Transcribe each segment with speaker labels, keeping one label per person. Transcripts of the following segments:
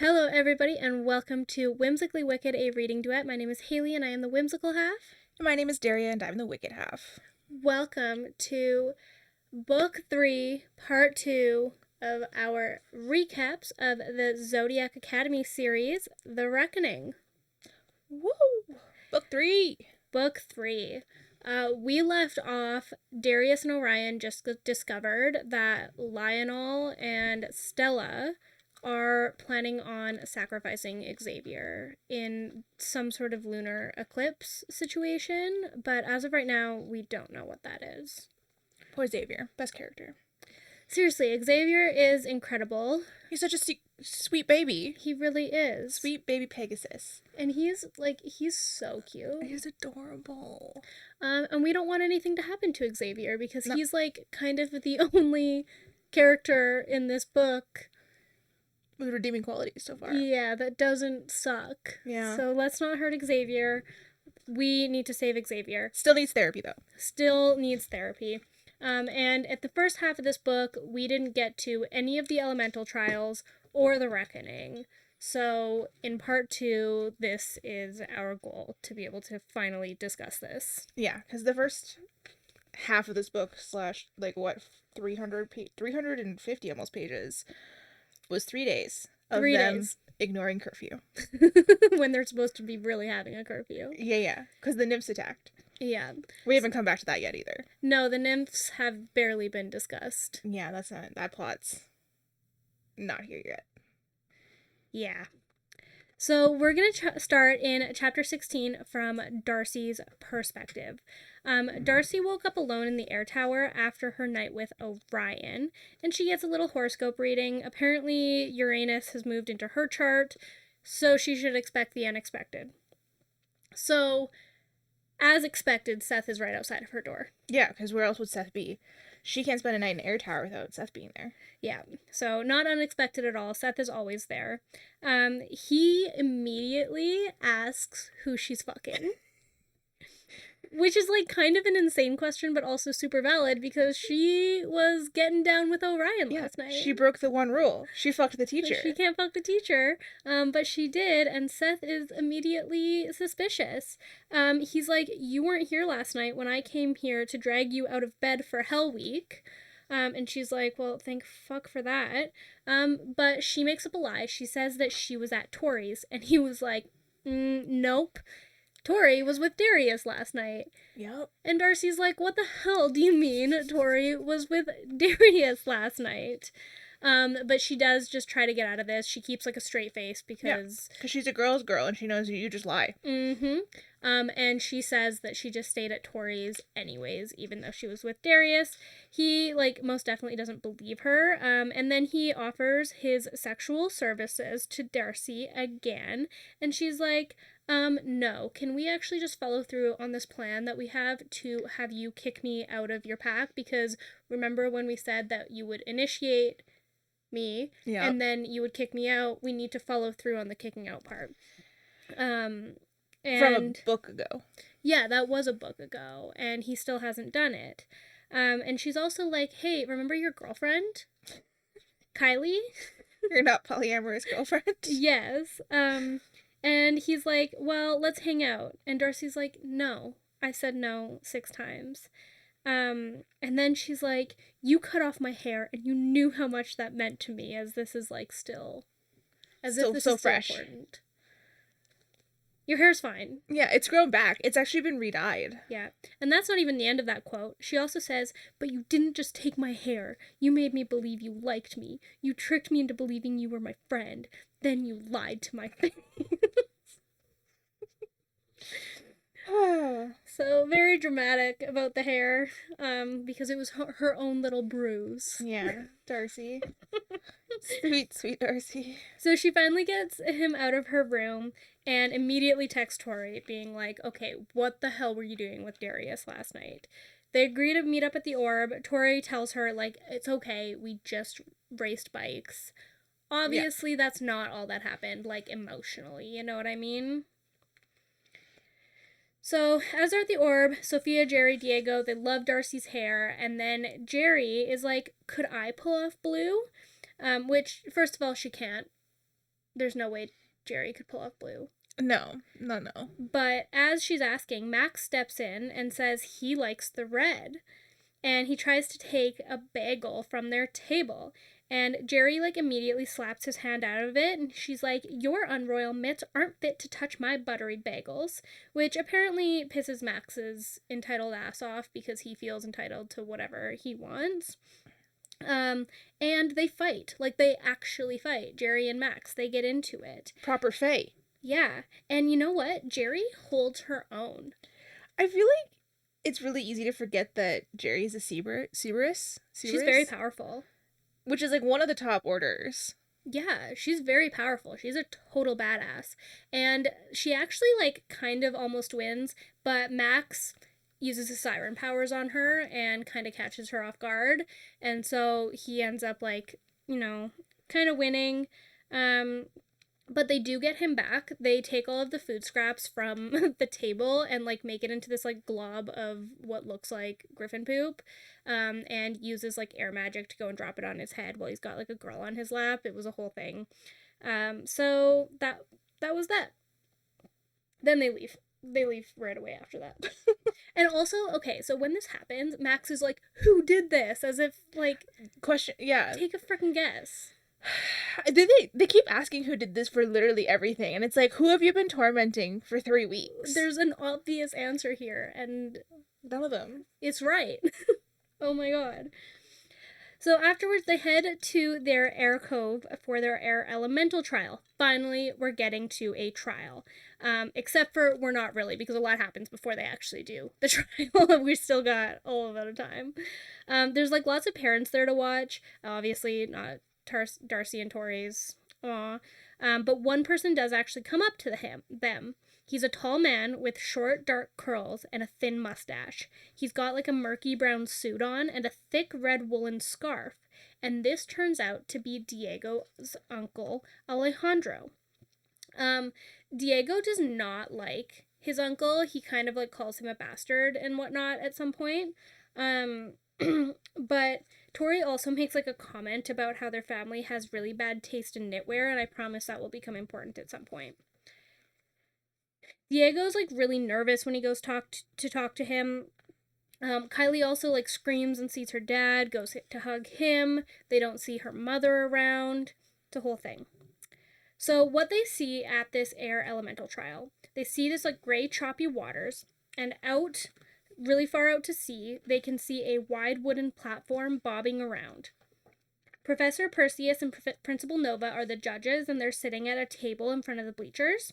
Speaker 1: Hello, everybody, and welcome to Whimsically Wicked, a reading duet. My name is Haley, and I am the whimsical half.
Speaker 2: My name is Daria, and I'm the wicked half.
Speaker 1: Welcome to Book 3, Part 2 of our recaps of the Zodiac Academy series, The Reckoning.
Speaker 2: Woo! Book 3!
Speaker 1: Book 3. We left off, Darius and Orion just discovered that Lionel and Stella are planning on sacrificing Xavier in some sort of lunar eclipse situation, but as of right now, we don't know what that is.
Speaker 2: Poor Xavier. Best character.
Speaker 1: Seriously, Xavier is incredible.
Speaker 2: He's such a sweet baby.
Speaker 1: He really is.
Speaker 2: Sweet baby Pegasus.
Speaker 1: And he's so cute.
Speaker 2: He's adorable.
Speaker 1: And we don't want anything to happen to Xavier because he's kind of the only character in this book
Speaker 2: with redeeming qualities so far.
Speaker 1: Yeah, that doesn't suck.
Speaker 2: Yeah.
Speaker 1: So let's not hurt Xavier. We need to save Xavier.
Speaker 2: Still needs therapy, though.
Speaker 1: Still needs therapy. And at the first half of this book, we didn't get to any of the elemental trials or the reckoning. So in part 2, this is our goal, to be able to finally discuss this.
Speaker 2: Yeah, because the first half of this book / 350 almost pages was 3 days of them ignoring curfew.
Speaker 1: When they're supposed to be really having a curfew.
Speaker 2: Yeah, because the nymphs attacked.
Speaker 1: Yeah.
Speaker 2: We haven't come back to that yet either.
Speaker 1: No, the nymphs have barely been discussed.
Speaker 2: Yeah, that plot's not here yet.
Speaker 1: Yeah. So we're going to start in chapter 16 from Darcy's perspective. Darcy woke up alone in the air tower after her night with Orion, and she gets a little horoscope reading. Apparently, Uranus has moved into her chart, so she should expect the unexpected. So, as expected, Seth is right outside of her door.
Speaker 2: Yeah, because where else would Seth be? She can't spend a night in an air tower without Seth being there.
Speaker 1: Yeah, so not unexpected at all. Seth is always there. He immediately asks who she's fucking. Which is kind of an insane question, but also super valid because she was getting down with Orion last night.
Speaker 2: She broke the one rule. She fucked the teacher.
Speaker 1: She can't fuck the teacher, but she did, and Seth is immediately suspicious. He's like, you weren't here last night when I came here to drag you out of bed for Hell Week. And she's like, well, thank fuck for that. But she makes up a lie. She says that she was at Tory's, and he was like, nope. Tory was with Darius last night.
Speaker 2: Yep.
Speaker 1: And Darcy's like, what the hell do you mean Tory was with Darius last night? But she does just try to get out of this. She keeps a straight face because...
Speaker 2: Yeah, because she's a girl's girl and she knows you just lie.
Speaker 1: Mm-hmm. And she says that she just stayed at Tory's anyways, even though she was with Darius. He, most definitely doesn't believe her. And then he offers his sexual services to Darcy again. And she's like... no. Can we actually just follow through on this plan that we have to have you kick me out of your pack? Because remember when we said that you would initiate me and then you would kick me out? We need to follow through on the kicking out part.
Speaker 2: From a book ago.
Speaker 1: Yeah, that was a book ago, and he still hasn't done it. And she's also like, hey, remember your girlfriend? Kylie?
Speaker 2: Your not polyamorous girlfriend?
Speaker 1: Yes. And he's like, well, let's hang out. And Darcy's like, no. I said no 6 times. And then she's like, you cut off my hair and you knew how much that meant to me, as this is still... As if this is
Speaker 2: fresh.
Speaker 1: Still important. Your hair's fine.
Speaker 2: Yeah, it's grown back. It's actually been re-dyed.
Speaker 1: Yeah. And that's not even the end of that quote. She also says, but you didn't just take my hair. You made me believe you liked me. You tricked me into believing you were my friend. Then you lied to my face. So very dramatic about the hair, because it was her own little bruise.
Speaker 2: Yeah, Darcy. Sweet Darcy.
Speaker 1: So she finally gets him out of her room and immediately texts Tory, being like, okay, what the hell were you doing with Darius last night? They agree to meet up at the Orb. Tory tells her, it's okay, we just raced bikes. Obviously, that's not all that happened, emotionally, you know what I mean? So, as they're at the Orb, Sophia, Jerry, Diego, they love Darcy's hair, and then Jerry is like, could I pull off blue? Which, first of all, she can't. there's no way Jerry could pull off blue.
Speaker 2: No.
Speaker 1: But as she's asking, Max steps in and says he likes the red. And he tries to take a bagel from their table. And Jerry, like, immediately slaps his hand out of it. And she's like, your unroyal mitts aren't fit to touch my buttery bagels. Which apparently pisses Max's entitled ass off because he feels entitled to whatever he wants. And they fight. Like, they actually fight. Jerry and Max, they get into it.
Speaker 2: Proper Fae.
Speaker 1: Yeah. And you know what? Jerry holds her own.
Speaker 2: I feel like it's really easy to forget that Jerry is a Cerberus.
Speaker 1: She's very powerful.
Speaker 2: Which is, like, one of the top orders.
Speaker 1: Yeah, she's very powerful. She's a total badass. And she actually, like, kind of almost wins, but Max uses his siren powers on her and kind of catches her off guard. And so he ends up, like, you know, kind of winning. But they do get him back. They take all of the food scraps from the table and, like, make it into this, like, glob of what looks like griffin poop, and uses, like, air magic to go and drop it on his head while he's got, like, a girl on his lap. It was a whole thing. So that was that. Then they leave. They leave right away after that. And also, okay, so when this happens, Max is like, who did this? As if, like...
Speaker 2: Question, yeah.
Speaker 1: Take a freaking guess.
Speaker 2: They keep asking who did this for literally everything, and it's like, who have you been tormenting for 3 weeks?
Speaker 1: There's an obvious answer here, and
Speaker 2: none of them.
Speaker 1: It's right. Oh my god. So afterwards, they head to their air cove for their air elemental trial. Finally, we're getting to a trial. Except for we're not really, because a lot happens before they actually do the trial. We still got a little bit of time. There's, like, lots of parents there to watch. Obviously, not Darcy and Tory's. Aw. But one person does actually come up to them. He's a tall man with short, dark curls and a thin mustache. He's got, like, a murky brown suit on and a thick red woolen scarf. And this turns out to be Diego's uncle, Alejandro. Diego does not like his uncle. He kind of, like, calls him a bastard and whatnot at some point. But Tory also makes, like, a comment about how their family has really bad taste in knitwear, and I promise that will become important at some point. Diego's, like, really nervous when he goes talk to him. Kylie also, like, screams and sees her dad, goes to hug him. They don't see her mother around. It's a whole thing. So what they see at this air elemental trial, they see this, like, gray choppy waters, and out, really far out to sea, they can see a wide wooden platform bobbing around. Professor Perseus and Principal Nova are the judges, and they're sitting at a table in front of the bleachers.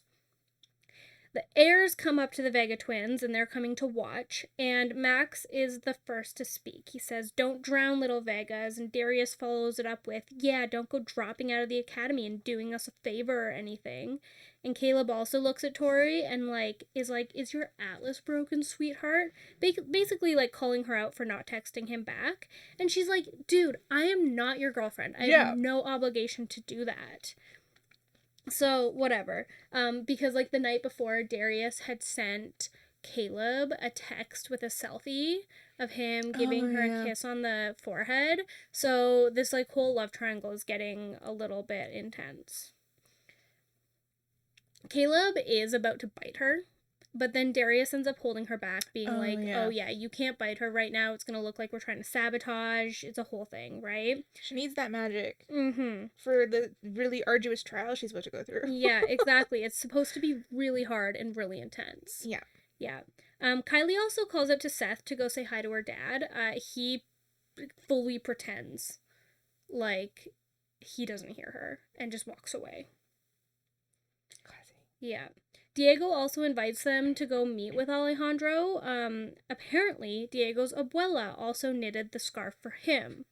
Speaker 1: The heirs come up to the Vega twins, and they're coming to watch, and Max is the first to speak. He says, "Don't drown, little Vegas," and Darius follows it up with, "Yeah, don't go dropping out of the academy and doing us a favor or anything." And Caleb also looks at Tory and, like, is your atlas broken, sweetheart? Basically, like, calling her out for not texting him back. And she's like, dude, I am not your girlfriend. I have no obligation to do that. So, whatever. Because, like, the night before, Darius had sent Caleb a text with a selfie of him giving her a kiss on the forehead. So, this, like, whole love triangle is getting a little bit intense. Caleb is about to bite her, but then Darius ends up holding her back, being oh yeah, you can't bite her right now. It's going to look like we're trying to sabotage. It's a whole thing, right?
Speaker 2: She needs that magic.
Speaker 1: Mm-hmm.
Speaker 2: For the really arduous trial she's about to go through.
Speaker 1: Yeah, exactly. It's supposed to be really hard and really intense.
Speaker 2: Yeah.
Speaker 1: Yeah. Kylie also calls up to Seth to go say hi to her dad. He fully pretends like he doesn't hear her and just walks away. Yeah. Diego also invites them to go meet with Alejandro. Apparently, Diego's abuela also knitted the scarf for him.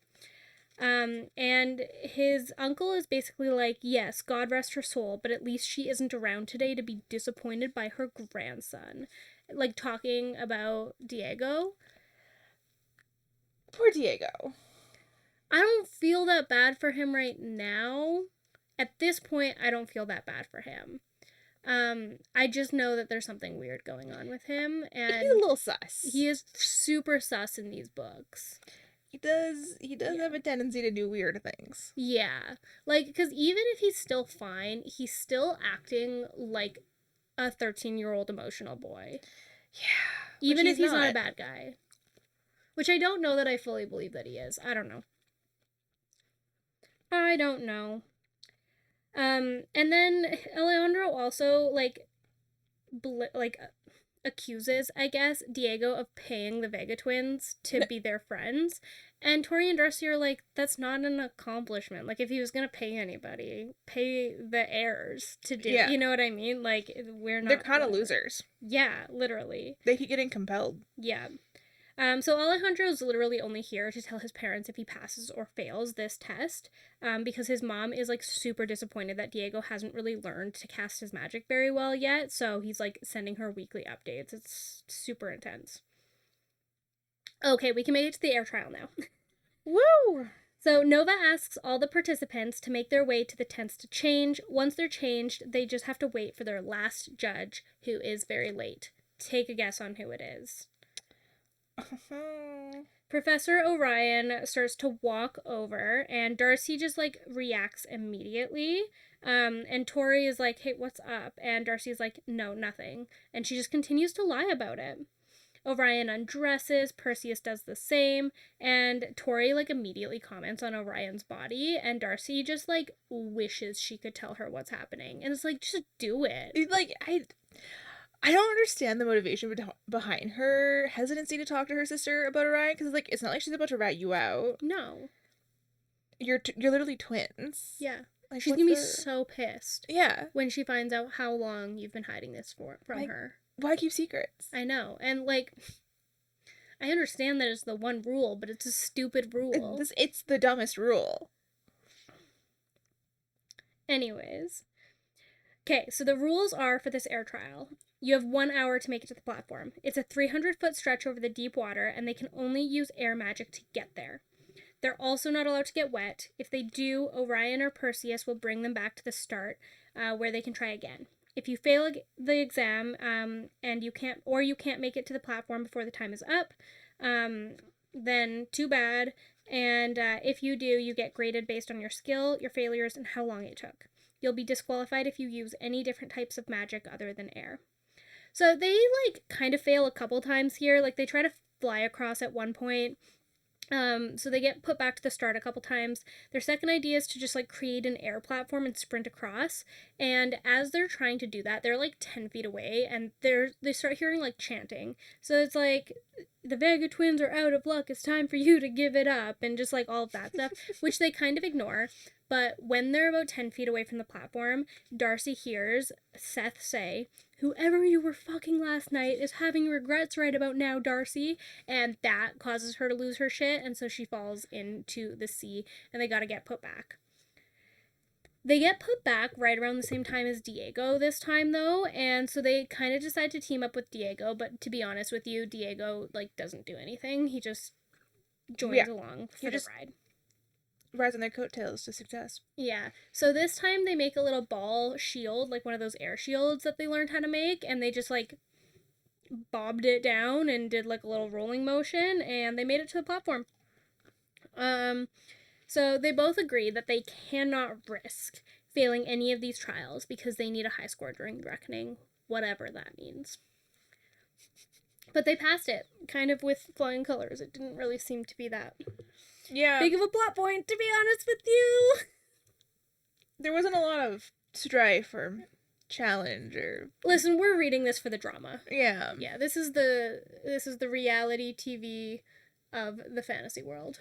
Speaker 1: And his uncle is basically like, yes, God rest her soul, but at least she isn't around today to be disappointed by her grandson. Like, talking about Diego.
Speaker 2: Poor Diego.
Speaker 1: I don't feel that bad for him right now. At this point, I don't feel that bad for him. I just know that there's something weird going on with him, and
Speaker 2: he's a little sus.
Speaker 1: He is super sus in these books.
Speaker 2: He does have a tendency to do weird things.
Speaker 1: Yeah. Like, because even if he's still fine, he's still acting like a 13-year-old emotional boy.
Speaker 2: Yeah.
Speaker 1: Even if he's not a bad guy. Which I don't know that I fully believe that he is. I don't know. And then Alejandro also, like, accuses, I guess, Diego of paying the Vega twins to be their friends. And Tory and Darcy are like, that's not an accomplishment. Like, if he was going to pay anybody, pay the heirs to do it. You know what I mean? Like, we're not.
Speaker 2: They're kind of losers.
Speaker 1: Yeah, literally.
Speaker 2: They keep getting compelled.
Speaker 1: Yeah. So Alejandro is literally only here to tell his parents if he passes or fails this test, because his mom is, like, super disappointed that Diego hasn't really learned to cast his magic very well yet, so he's, like, sending her weekly updates. It's super intense. Okay, we can make it to the air trial now.
Speaker 2: Woo!
Speaker 1: So Nova asks all the participants to make their way to the tents to change. Once they're changed, they just have to wait for their last judge, who is very late. Take a guess on who it is. Professor Orion starts to walk over, and Darcy just, like, reacts immediately. And Tory is like, hey, what's up? And Darcy's like, no, nothing. And she just continues to lie about it. Orion undresses, Perseus does the same, and Tory, like, immediately comments on Orion's body, and Darcy just, like, wishes she could tell her what's happening. And it's like, just do it.
Speaker 2: Like, I don't understand the motivation behind her hesitancy to talk to her sister about Orion, because, like, it's not like she's about to rat you out.
Speaker 1: No.
Speaker 2: You're literally twins.
Speaker 1: Yeah. Like, she's gonna be so pissed.
Speaker 2: Yeah.
Speaker 1: When she finds out how long you've been hiding this from her.
Speaker 2: Why keep secrets?
Speaker 1: I know. And, like, I understand that it's the one rule, but it's a stupid rule.
Speaker 2: It's the dumbest rule.
Speaker 1: Anyways. Okay, so the rules are for this air trial. You have 1 hour to make it to the platform. It's a 300-foot stretch over the deep water, and they can only use air magic to get there. They're also not allowed to get wet. If they do, Orion or Perseus will bring them back to the start, where they can try again. If you fail the exam, and you can't make it to the platform before the time is up, then too bad. And if you do, you get graded based on your skill, your failures, and how long it took. You'll be disqualified if you use any different types of magic other than air. So they, like, kind of fail a couple times here. Like, they try to fly across at one point. So they get put back to the start a couple times. Their second idea is to just, like, create an air platform and sprint across. And as they're trying to do that, they're, like, 10 feet away, and they start hearing, like, chanting. So it's like, the Vega twins are out of luck. It's time for you to give it up, and just, like, all of that stuff, which they kind of ignore. But when they're about 10 feet away from the platform, Darcy hears Seth say, whoever you were fucking last night is having regrets right about now, Darcy. And that causes her to lose her shit, and so she falls into the sea, and they gotta get put back. They get put back right around the same time as Diego this time, though, and so they kind of decide to team up with Diego, but to be honest with you, Diego, like, doesn't do anything. He just joins along for the ride.
Speaker 2: Rides on their coattails to success.
Speaker 1: Yeah. So this time they make a little ball shield, like one of those air shields that they learned how to make, and they just, like, bobbed it down and did, like, a little rolling motion, and they made it to the platform. So they both agree that they cannot risk failing any of these trials because they need a high score during the reckoning, whatever that means. But they passed it, kind of with flying colors. It didn't really seem to be that big of a plot point, to be honest with you.
Speaker 2: There wasn't a lot of strife or challenge or...
Speaker 1: Listen, we're reading this for the drama.
Speaker 2: Yeah.
Speaker 1: Yeah, this is the reality TV of the fantasy world.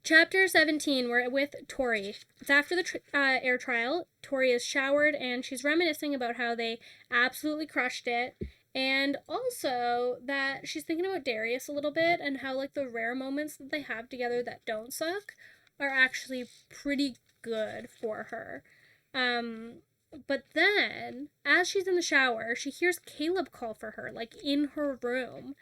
Speaker 1: Chapter 17, we're with Tory. It's after the air trial. Tory is showered, and she's reminiscing about how they absolutely crushed it. And also that she's thinking about Darius a little bit and how, like, the rare moments that they have together that don't suck are actually pretty good for her. But then, as she's in the shower, she hears Caleb call for her, like, in her room.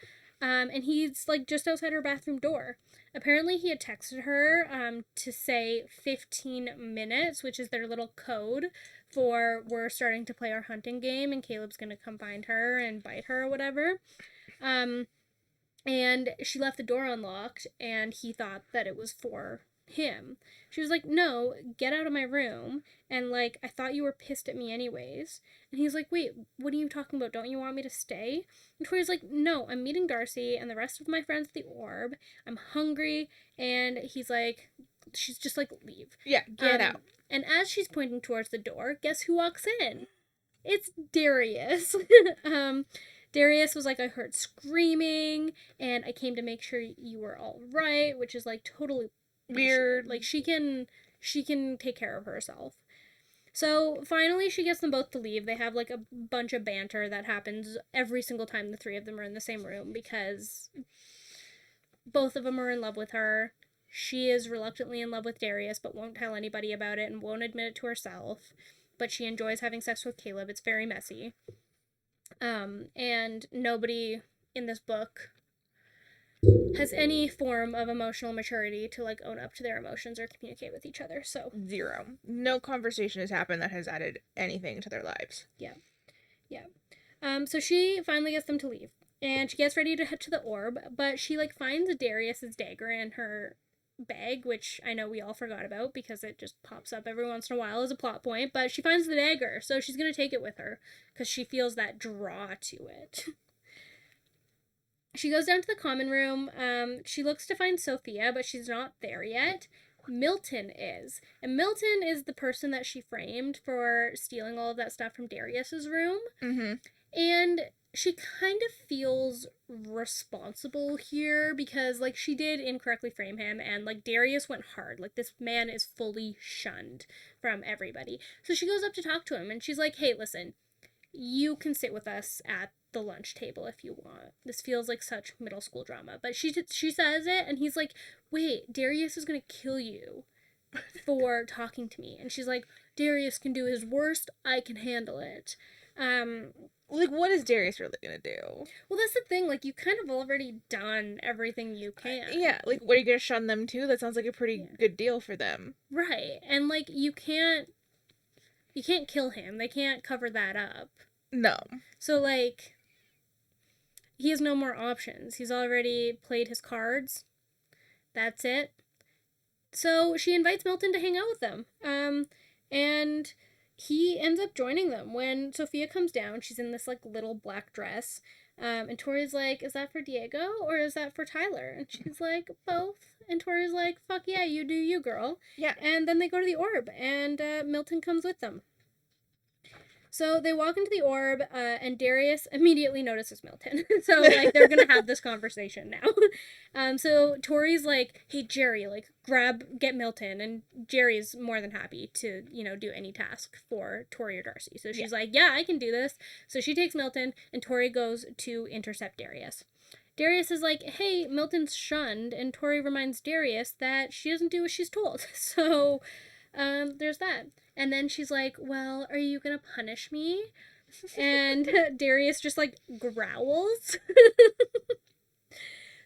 Speaker 1: And he's, like, just outside her bathroom door. Apparently he had texted her to say 15 minutes, which is their little code for we're starting to play our hunting game and Caleb's going to come find her and bite her or whatever. And she left the door unlocked, and he thought that it was for him. She was like, no, get out of my room. And, like, I thought you were pissed at me anyways. And he's like, wait, what are you talking about? Don't you want me to stay? And Tori's like, no, I'm meeting Darcy and the rest of my friends at the Orb. I'm hungry. And he's like, she's just like, leave.
Speaker 2: Yeah, get out.
Speaker 1: And as she's pointing towards the door, guess who walks in? It's Darius. Darius was like, I heard screaming, and I came to make sure you were all right, which is like totally
Speaker 2: weird.
Speaker 1: Like she can take care of herself. So finally, she gets them both to leave. They have like a bunch of banter that happens every single time the three of them are in the same room because both of them are in love with her. She is reluctantly in love with Darius, but won't tell anybody about it and won't admit it to herself. But she enjoys having sex with Caleb. It's very messy. And nobody in this book has any form of emotional maturity to like own up to their emotions or communicate with each other. So
Speaker 2: 0. No conversation has happened that has added anything to their lives.
Speaker 1: Yeah. So she finally gets them to leave, and she gets ready to head to the Orb, but she like finds Darius's dagger in her bag, which I know we all forgot about because it just pops up every once in a while as a plot point, but she finds the dagger, so she's gonna take it with her because she feels that draw to it. She goes down to the common room. She looks to find Sophia, but she's not there yet. Milton is. And Milton is the person that she framed for stealing all of that stuff from Darius's room.
Speaker 2: Mm-hmm.
Speaker 1: And she kind of feels responsible here because, like, she did incorrectly frame him, and, like, Darius went hard. Like, this man is fully shunned from everybody. So she goes up to talk to him, and she's like, hey, listen, you can sit with us at the lunch table if you want. This feels like such middle school drama. But she says it, and he's like, wait, Darius is gonna kill you for talking to me. And she's like, Darius can do his worst, I can handle it.
Speaker 2: Like, what is Darius really gonna do?
Speaker 1: Well, that's the thing, like, you've kind of already done everything you can.
Speaker 2: Yeah, like, what, are you gonna shun them too? That sounds like a pretty good deal for them.
Speaker 1: Right. And, like, you can't kill him. They can't cover that up.
Speaker 2: No.
Speaker 1: So, like, he has no more options. He's already played his cards. That's it. So she invites Milton to hang out with them. And he ends up joining them. When Sophia comes down, she's in this, like, little black dress. And Tori's like, is that for Diego or is that for Tyler? And she's like, both. And Tori's like, fuck yeah, you do you, girl.
Speaker 2: Yeah.
Speaker 1: And then they go to the Orb, and Milton comes with them. So they walk into the Orb, and Darius immediately notices Milton. So, like, they're gonna have this conversation now. So Tori's like, hey, Jerry, like, get Milton. And Jerry's more than happy to, do any task for Tory or Darcy. So she's like, yeah, I can do this. So she takes Milton, and Tory goes to intercept Darius. Darius is like, hey, Milton's shunned, and Tory reminds Darius that she doesn't do as she's told. So, there's that. And then she's like, well, are you gonna punish me? And Darius just, like, growls.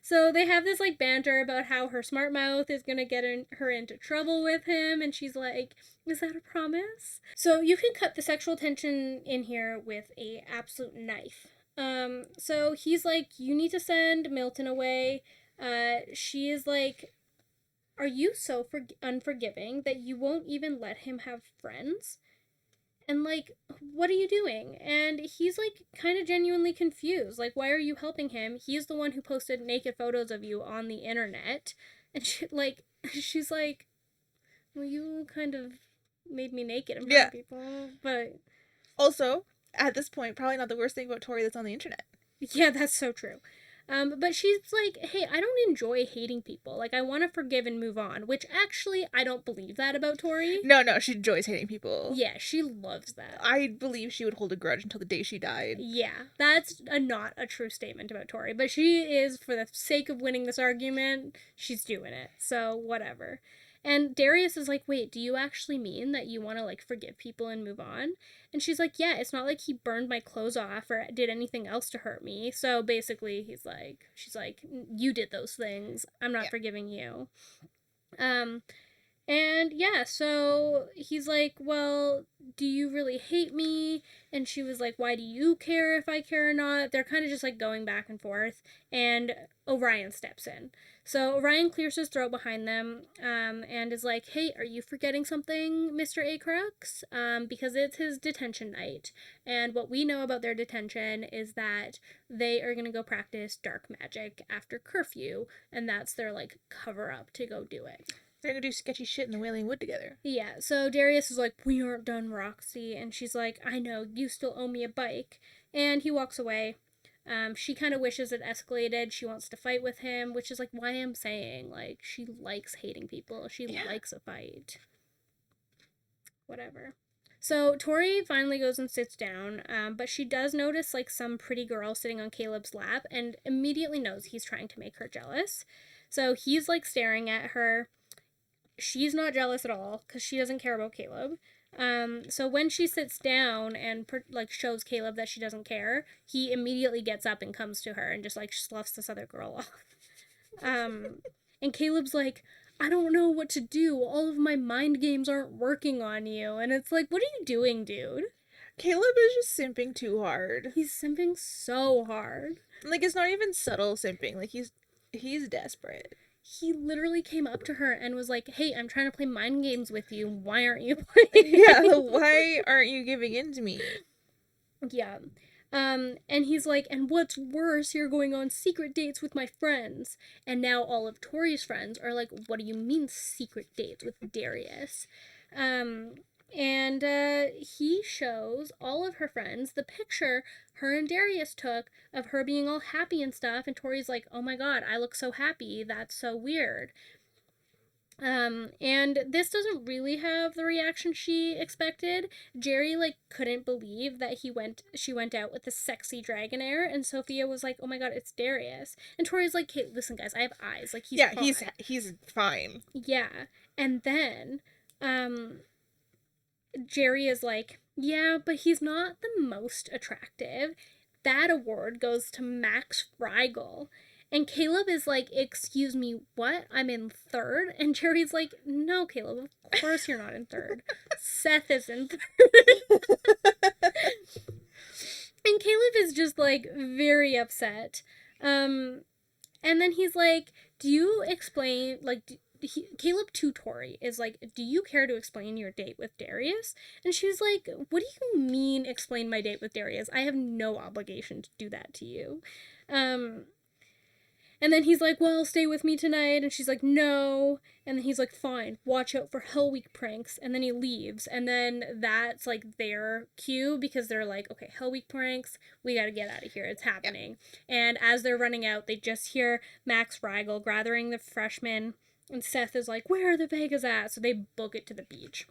Speaker 1: So they have this, like, banter about how her smart mouth is gonna get her into trouble with him, and she's like, is that a promise? So you can cut the sexual tension in here with a absolute knife. So he's like, you need to send Milton away. She is like, are you so unforgiving that you won't even let him have friends? And, like, what are you doing? And he's, like, kind of genuinely confused. Like, why are you helping him? He's the one who posted naked photos of you on the internet. And she's like, well, you kind of made me naked in front of people. But
Speaker 2: also, at this point, probably not the worst thing about Tori that's on the internet.
Speaker 1: Yeah, that's so true. But she's like, hey, I don't enjoy hating people. Like, I want to forgive and move on, which actually I don't believe that about Tori.
Speaker 2: No, she enjoys hating people.
Speaker 1: Yeah, she loves that.
Speaker 2: I believe she would hold a grudge until the day she died.
Speaker 1: Yeah, that's not a true statement about Tori, but she is, for the sake of winning this argument, she's doing it. So, whatever. And Darius is like, wait, do you actually mean that you want to, like, forgive people and move on? And she's like, yeah, it's not like he burned my clothes off or did anything else to hurt me. So basically, she's like, you did those things. I'm not forgiving you. And yeah, so he's like, well, do you really hate me? And she was like, why do you care if I care or not? They're kind of just like going back and forth. And Orion steps in. So Orion clears his throat behind them, and is like, hey, are you forgetting something, Mr. Acrux? Because it's his detention night. And what we know about their detention is that they are going to go practice dark magic after curfew. And that's their like cover up to go do it.
Speaker 2: They're gonna do sketchy shit in the Wailing Wood together.
Speaker 1: Yeah, so Darius is like, we aren't done, Roxy. And she's like, I know, you still owe me a bike. And he walks away. She kind of wishes it escalated. She wants to fight with him, which is like why I'm saying, like, she likes hating people. She likes a fight. Whatever. So Tory finally goes and sits down, but she does notice like some pretty girl sitting on Caleb's lap and immediately knows he's trying to make her jealous. So he's like staring at her. She's not jealous at all because she doesn't care about Caleb. So when she sits down and like shows Caleb that she doesn't care, he immediately gets up and comes to her and just like sloughs this other girl off. And Caleb's like, I don't know what to do. All of my mind games aren't working on you. And it's like, what are you doing, dude?
Speaker 2: Caleb is just simping too hard.
Speaker 1: He's simping so hard.
Speaker 2: Like, it's not even subtle simping. Like, he's desperate.
Speaker 1: He literally came up to her and was like, hey, I'm trying to play mind games with you. Why aren't you playing?
Speaker 2: Yeah, why aren't you giving in to me?
Speaker 1: Yeah. And he's like, and what's worse, you're going on secret dates with my friends. And now all of Tori's friends are like, what do you mean secret dates with Darius? And he shows all of her friends the picture her and Darius took of her being all happy and stuff. And Tori's like, oh my god, I look so happy. That's so weird. And this doesn't really have the reaction she expected. Jerry like couldn't believe that she went out with the sexy Dragonair, and Sophia was like, oh my god, it's Darius. And Tori's like, hey, listen guys, I have eyes. Like he's fine.
Speaker 2: he's fine.
Speaker 1: Yeah. And then Jerry is like, yeah, but he's not the most attractive. That award goes to Max Frigel. And Caleb is like, excuse me, what? I'm in third? And Jerry's like, no, Caleb, of course you're not in third. Seth is in third. And Caleb is just like very upset. And then he's like, do you explain, like, Caleb to Tory is like, do you care to explain your date with Darius? And she's like, what do you mean explain my date with Darius? I have no obligation to do that to you. And then he's like, well, stay with me tonight. And she's like, no. And then he's like, fine, watch out for Hell Week pranks. And then he leaves. And then that's like their cue because they're like, okay, Hell Week pranks, we gotta get out of here. It's happening. Yep. And as they're running out, they just hear Max Frigel gathering the freshmen. And Seth is like, where are the Vegas at? So they book it to the beach.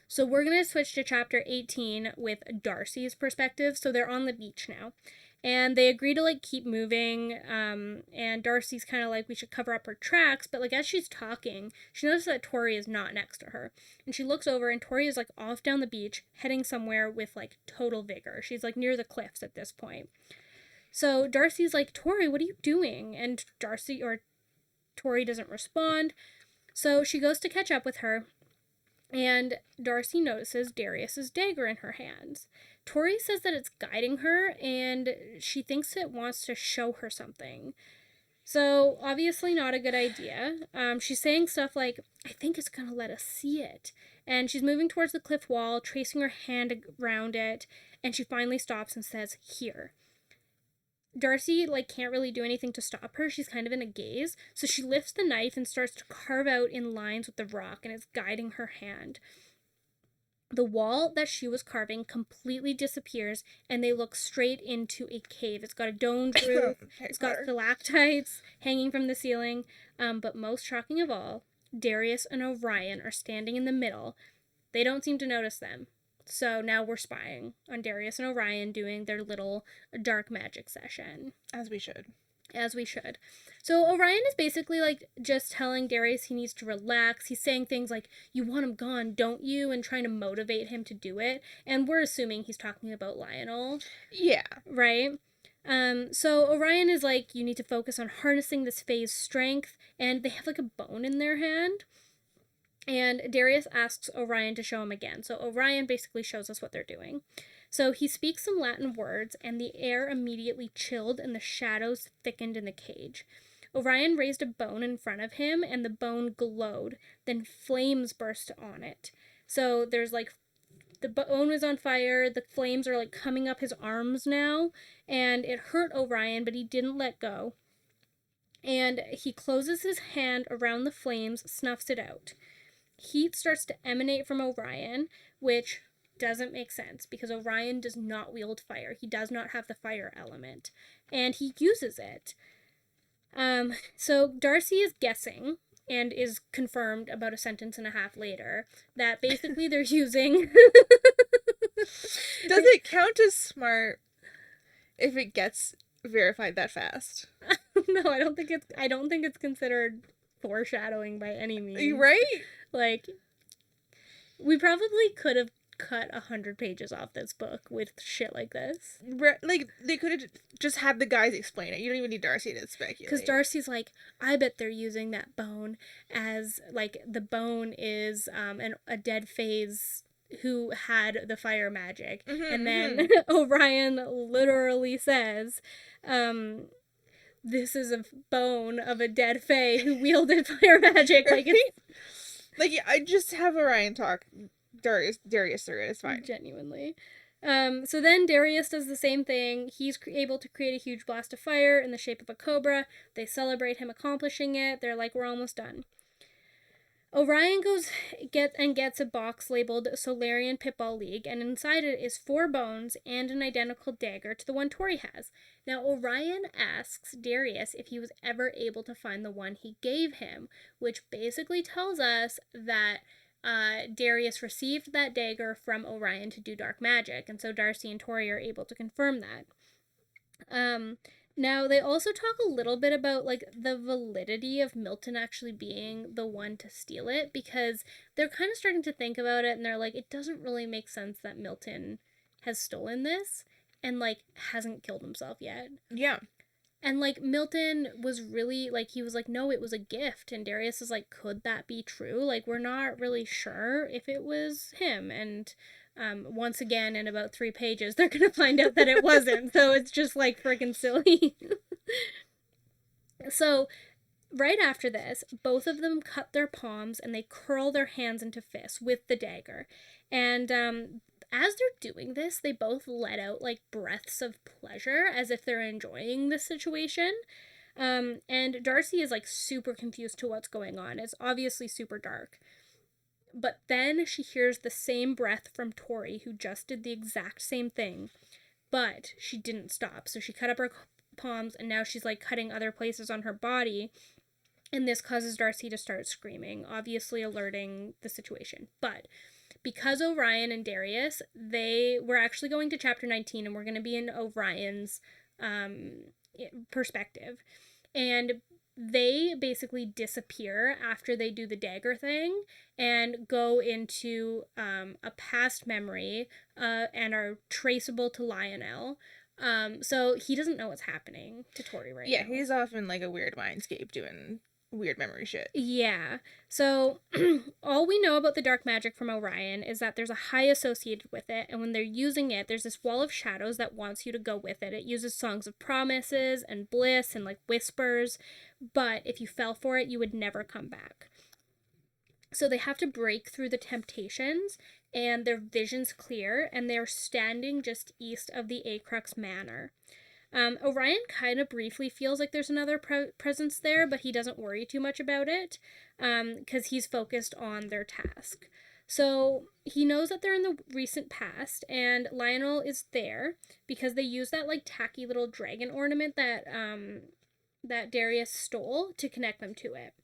Speaker 1: So we're going to switch to chapter 18 with Darcy's perspective. So they're on the beach now. And they agree to, like, keep moving, and Darcy's kind of like, we should cover up her tracks, but, like, as she's talking, she notices that Tory is not next to her. And she looks over, and Tory is, like, off down the beach, heading somewhere with, like, total vigor. She's, like, near the cliffs at this point. So Darcy's like, Tory, what are you doing? And Tory doesn't respond. So she goes to catch up with her, and Darcy notices Darius's dagger in her hands. Tory says that it's guiding her, and she thinks it wants to show her something. So, obviously not a good idea. She's saying stuff like, I think it's gonna let us see it. And she's moving towards the cliff wall, tracing her hand around it, and she finally stops and says, here. Darcy, like, can't really do anything to stop her. She's kind of in a gaze. So she lifts the knife and starts to carve out in lines with the rock, and it's guiding her hand. The wall that she was carving completely disappears, and they look straight into a cave. It's got a domed roof. It's got stalactites hanging from the ceiling. But most shocking of all, Darius and Orion are standing in the middle. They don't seem to notice them. So now we're spying on Darius and Orion doing their little dark magic session.
Speaker 2: As we should.
Speaker 1: So Orion is basically like just telling Darius he needs to relax. He's saying things like, you want him gone, don't you? And trying to motivate him to do it. And we're assuming he's talking about Lionel.
Speaker 2: Yeah.
Speaker 1: Right? So Orion is like, you need to focus on harnessing this phase strength. And they have like a bone in their hand. And Darius asks Orion to show him again. So Orion basically shows us what they're doing. So he speaks some Latin words, and the air immediately chilled and the shadows thickened in the cage. Orion raised a bone in front of him, and the bone glowed. Then flames burst on it. So there's like, the bone was on fire, the flames are like coming up his arms now, and it hurt Orion, but he didn't let go. And he closes his hand around the flames, snuffs it out. Heat starts to emanate from Orion, which doesn't make sense because Orion does not wield fire. He does not have the fire element, and he uses it. So Darcy is guessing, and is confirmed about a sentence and a half later, that basically they're using...
Speaker 2: Does it count as smart if it gets verified that fast?
Speaker 1: No, I don't think it's considered foreshadowing by any means.
Speaker 2: Right?
Speaker 1: Like, we probably could have cut 100 pages off this book with shit like this.
Speaker 2: Like, they could have just had the guys explain it. You don't even need Darcy to speculate.
Speaker 1: Because Darcy's like, I bet they're using that bone as, like, the bone is a dead phase who had the fire magic. And then Orion literally says, this is a bone of a dead fae who wielded fire magic. Like, it's...
Speaker 2: Like, I just have Orion talk Darius through it. It's fine.
Speaker 1: Genuinely. So then Darius does the same thing. He's able to create a huge blast of fire in the shape of a cobra. They celebrate him accomplishing it. They're like, we're almost done. Orion gets a box labeled Solarian Pitball League, and inside it is 4 bones and an identical dagger to the one Tory has. Now, Orion asks Darius if he was ever able to find the one he gave him, which basically tells us that Darius received that dagger from Orion to do dark magic, and so Darcy and Tory are able to confirm that. Now, they also talk a little bit about, like, the validity of Milton actually being the one to steal it, because they're kind of starting to think about it, and they're like, it doesn't really make sense that Milton has stolen this and, like, hasn't killed himself yet.
Speaker 2: Yeah.
Speaker 1: And, like, Milton was really, like, he was like, no, it was a gift, and Darius is like, could that be true? Like, we're not really sure if it was him, and... once again, in about 3 pages, they're gonna find out that it wasn't, so it's just, like, freaking silly. So, right after this, both of them cut their palms, and they curl their hands into fists with the dagger. And, as they're doing this, they both let out, like, breaths of pleasure, as if they're enjoying the situation. And Darcy is, like, super confused to what's going on. It's obviously super dark. But then she hears the same breath from Tory, who just did the exact same thing, but she didn't stop. So she cut up her palms, and now she's, like, cutting other places on her body, and this causes Darcy to start screaming, obviously alerting the situation. But because Orion and Darius, we're actually going to chapter 19, and we're going to be in Orion's perspective. And they basically disappear after they do the dagger thing and go into a past memory and are traceable to Lionel. So he doesn't know what's happening to Tory right now.
Speaker 2: Yeah, he's off in, like, a weird mindscape doing weird memory shit.
Speaker 1: Yeah. So all we know about the dark magic from Orion is that there's a high associated with it, and when they're using it, there's this wall of shadows that wants you to go with it. It uses songs of promises and bliss and, like, whispers, but if you fell for it, you would never come back. So they have to break through the temptations, and their vision's clear, and they're standing just east of the Acrux Manor. Orion kind of briefly feels like there's another presence there, but he doesn't worry too much about it, because he's focused on their task. So he knows that they're in the recent past, and Lionel is there because they use that, like, tacky little dragon ornament that Darius stole to connect them to it.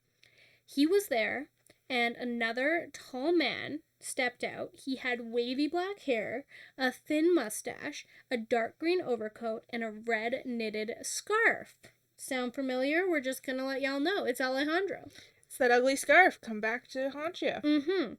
Speaker 1: He was there, and another tall man stepped out. He had wavy black hair, a thin mustache, a dark green overcoat, and a red knitted scarf. Sound familiar? We're just gonna let y'all know. It's Alejandro.
Speaker 2: It's that ugly scarf. Come back to haunt you.
Speaker 1: Mm-hmm.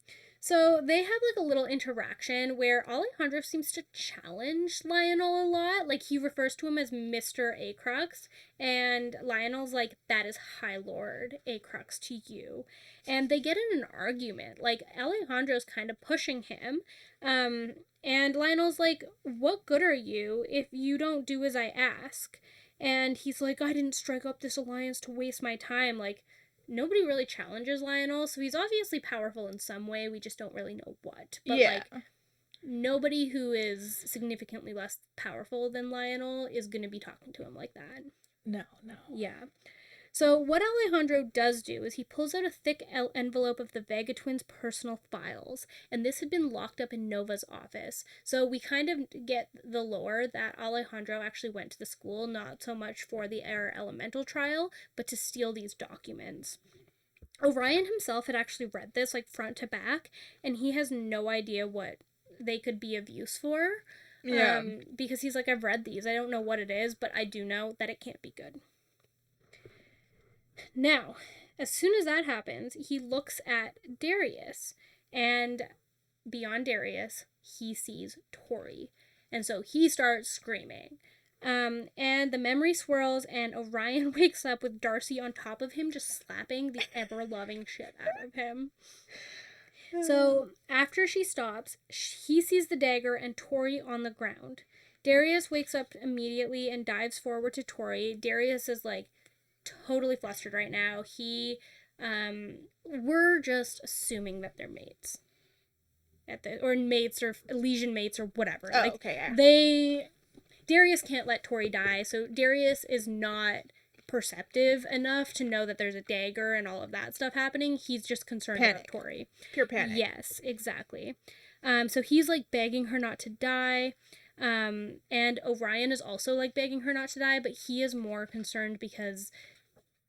Speaker 1: So they have like a little interaction where Alejandro seems to challenge Lionel a lot. Like he refers to him as Mr. Acrux, and Lionel's like, that is High Lord Acrux to you. And they get in an argument. Like Alejandro's kind of pushing him. And Lionel's like, what good are you if you don't do as I ask? And he's like, I didn't strike up this alliance to waste my time. Like, nobody really challenges Lionel, so he's obviously powerful in some way. We just don't really know what. But, like, nobody who is significantly less powerful than Lionel is going to be talking to him like that.
Speaker 2: No.
Speaker 1: Yeah. So what Alejandro does do is he pulls out a thick envelope of the Vega twins' personal files, and this had been locked up in Nova's office. So we kind of get the lore that Alejandro actually went to the school, not so much for the air elemental trial, but to steal these documents. Orion himself had actually read this, like, front to back, and he has no idea what they could be of use for.
Speaker 2: Yeah.
Speaker 1: Because he's like, I've read these. I don't know what it is, but I do know that it can't be good. Now, as soon as that happens, he looks at Darius, and beyond Darius, he sees Tory. And so he starts screaming. And the memory swirls, and Orion wakes up with Darcy on top of him, just slapping the ever-loving shit out of him. So, after she stops, he sees the dagger and Tory on the ground. Darius wakes up immediately and dives forward to Tory. Darius is, like, totally flustered right now. We're just assuming that they're mates. Or mates, or Elysian mates, or whatever.
Speaker 2: Oh,
Speaker 1: like,
Speaker 2: okay, yeah.
Speaker 1: Darius can't let Tory die, so Darius is not perceptive enough to know that there's a dagger and all of that stuff happening. He's just concerned about Tory.
Speaker 2: Pure panic.
Speaker 1: Yes, exactly. So he's, like, begging her not to die. And Orion is also, like, begging her not to die, but he is more concerned because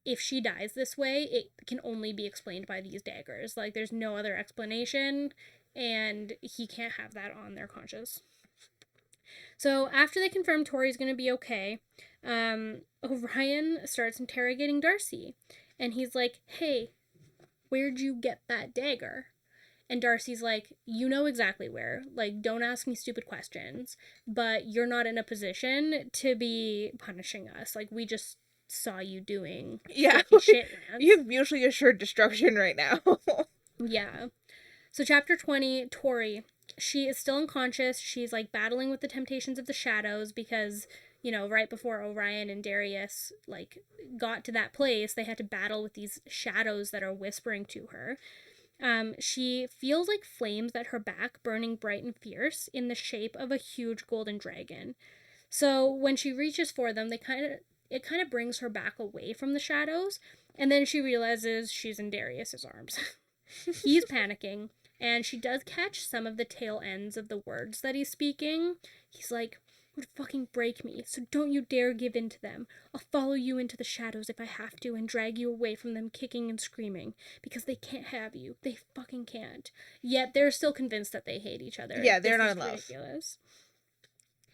Speaker 1: if she dies this way, it can only be explained by these daggers. Like, there's no other explanation, and he can't have that on their conscience. So after they confirm Tory's going to be okay, Orion starts interrogating Darcy. And he's like, hey, where'd you get that dagger? And Darcy's like, you know exactly where. Like, don't ask me stupid questions. But you're not in a position to be punishing us. Like, we just saw you doing shit, man.
Speaker 2: You have mutually assured destruction right now.
Speaker 1: Yeah. So chapter 20, Tory. She is still unconscious. She's, like, battling with the temptations of the shadows because, you know, right before Orion and Darius, like, got to that place, they had to battle with these shadows that are whispering to her. She feels like flames at her back, burning bright and fierce in the shape of a huge golden dragon. So when she reaches for them, it kind of brings her back away from the shadows, and then she realizes she's in Darius's arms. He's panicking, and she does catch some of the tail ends of the words that he's speaking. He's like, would fucking break me, so don't you dare give in to them. I'll follow you into the shadows if I have to and drag you away from them kicking and screaming, because they can't have you. They fucking can't. Yet they're still convinced that they hate each other.
Speaker 2: Yeah, they're not in love.
Speaker 1: Ridiculous.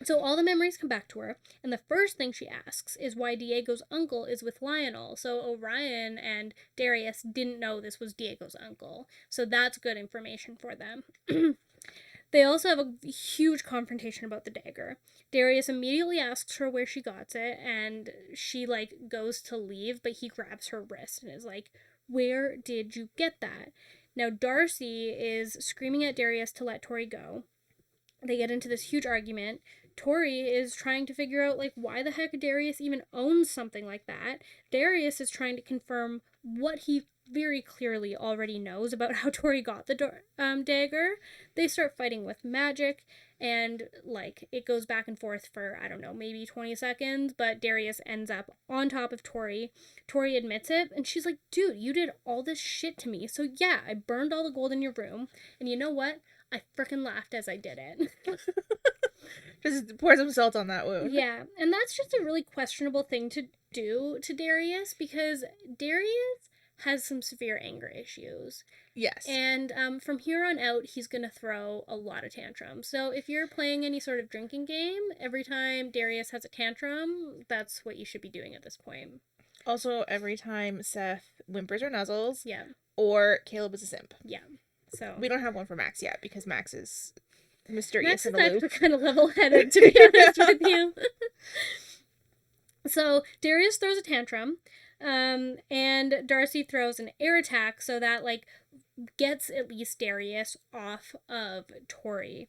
Speaker 1: So all the memories come back to her, and the first thing she asks is why Diego's uncle is with Lionel. So Orion and Darius didn't know this was Diego's uncle, so that's good information for them. They also have a huge confrontation about the dagger. Darius immediately asks her where she got it, and she, like, goes to leave, but he grabs her wrist and is like, where did you get that? Now Darcy is screaming at Darius to let Tory go. They get into this huge argument. Tory is trying to figure out, like, why the heck Darius even owns something like that. Darius is trying to confirm what he very clearly already knows about how Tory got the dagger. They start fighting with magic, and, like, it goes back and forth for, I don't know, maybe 20 seconds, but Darius ends up on top of Tory. Tory admits it, and she's like, dude, you did all this shit to me, so yeah, I burned all the gold in your room, and you know what? I frickin' laughed as I did it.
Speaker 2: Just pour some salt on that wound.
Speaker 1: Yeah, and that's just a really questionable thing to do to Darius, because Darius has some severe anger issues.
Speaker 2: Yes.
Speaker 1: And from here on out, he's going to throw a lot of tantrums. So if you're playing any sort of drinking game, every time Darius has a tantrum, that's what you should be doing at this point.
Speaker 2: Also, every time Seth whimpers or nuzzles.
Speaker 1: Yeah.
Speaker 2: Or Caleb is a simp.
Speaker 1: Yeah. So
Speaker 2: we don't have one for Max yet because Max is mysterious
Speaker 1: Max is
Speaker 2: and aloof.
Speaker 1: actually kind of level-headed, to be honest with you. So Darius throws a tantrum, and Darcy throws an air attack, so that like gets at least Darius off of Tory.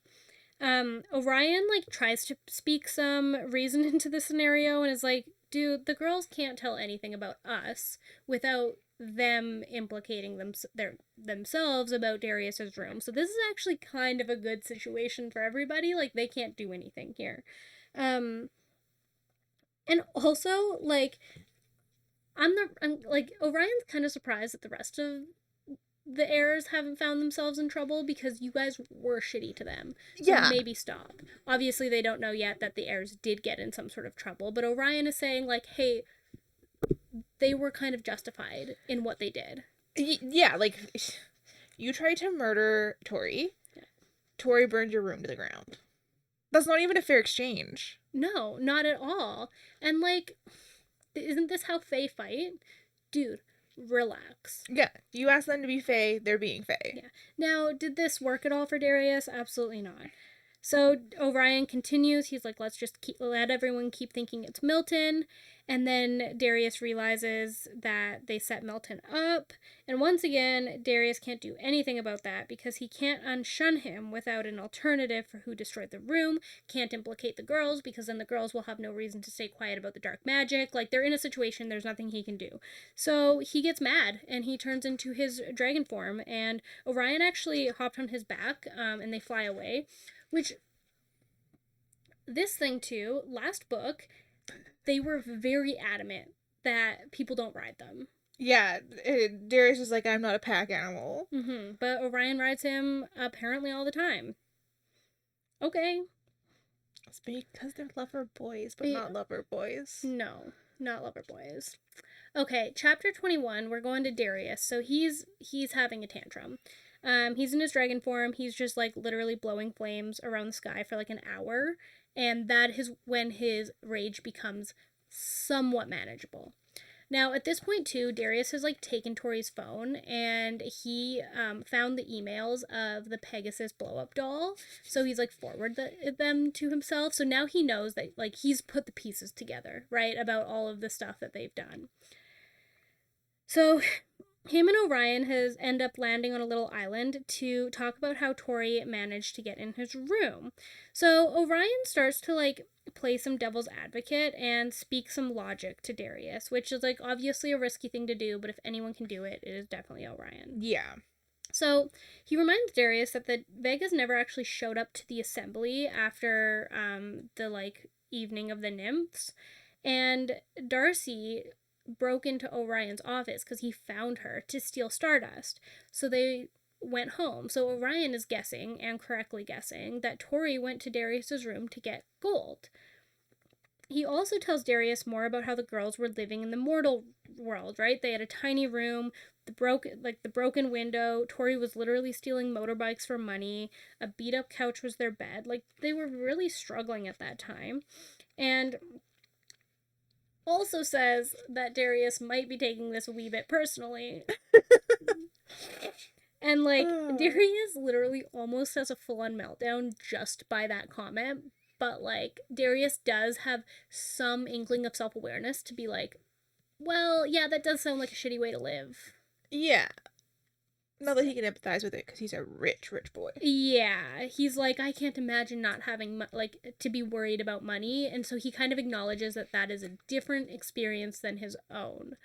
Speaker 1: Orion like tries to speak some reason into the scenario and is like, dude, the girls can't tell anything about us without them implicating themselves about Darius's room. So this is actually kind of a good situation for everybody. Like they can't do anything here. And also like I'm like Orion's kind of surprised that the rest of the heirs haven't found themselves in trouble because you guys were shitty to them. So maybe stop. Obviously, they don't know yet that the heirs did get in some sort of trouble, but Orion is saying, like, hey, they were kind of justified in what they did.
Speaker 2: Yeah, like, you tried to murder Tory. Yeah. Tory burned your room to the ground. That's not even a fair exchange.
Speaker 1: No, not at all. And, like, isn't this how Fae fight? Dude, relax.
Speaker 2: Yeah, you ask them to be Fae, they're being Fae.
Speaker 1: Yeah. Now, did this work at all for Darius? Absolutely not. So Orion continues. He's like, let's just let everyone keep thinking it's Milton. And then Darius realizes that they set Milton up. And once again, Darius can't do anything about that because he can't unshun him without an alternative for who destroyed the room. Can't implicate the girls because then the girls will have no reason to stay quiet about the dark magic. Like, they're in a situation, there's nothing he can do. So he gets mad and he turns into his dragon form. And Orion actually hopped on his back and they fly away. Which, this thing too, last book, they were very adamant that people don't ride them.
Speaker 2: Yeah, Darius was like, I'm not a pack animal.
Speaker 1: Mm-hmm. But Orion rides him apparently all the time. Okay.
Speaker 2: It's because they're lover boys, but not lover boys.
Speaker 1: No, not lover boys. Okay, chapter 21, we're going to Darius. So he's having a tantrum. He's in his dragon form. He's just like literally blowing flames around the sky for like an hour. And that is when his rage becomes somewhat manageable. Now, at this point, too, Darius has like taken Tory's phone and he found the emails of the Pegasus blow-up doll. So he's like forwarded them to himself. So now he knows that like he's put the pieces together, right, about all of the stuff that they've done. So him and Orion end up landing on a little island to talk about how Tory managed to get in his room. So Orion starts to like play some devil's advocate and speak some logic to Darius, which is like obviously a risky thing to do, but if anyone can do it, it is definitely Orion.
Speaker 2: Yeah.
Speaker 1: So he reminds Darius that the Vegas never actually showed up to the assembly after the like evening of the nymphs, and Darcy broke into Orion's office because he found her to steal Stardust. So they went home. So Orion is guessing, and correctly guessing, that Tory went to Darius's room to get gold. He also tells Darius more about how the girls were living in the mortal world, right? They had a tiny room, the broken window. Tory was literally stealing motorbikes for money. A beat-up couch was their bed. Like, they were really struggling at that time. And also says that Darius might be taking this a wee bit personally. And, like, Darius literally almost has a full-on meltdown just by that comment. But, like, Darius does have some inkling of self-awareness to be like, well, yeah, that does sound like a shitty way to live.
Speaker 2: Yeah. Not that he can empathize with it because he's a rich, rich boy.
Speaker 1: Yeah. He's like, I can't imagine not having, to be worried about money. And so he kind of acknowledges that that is a different experience than his own,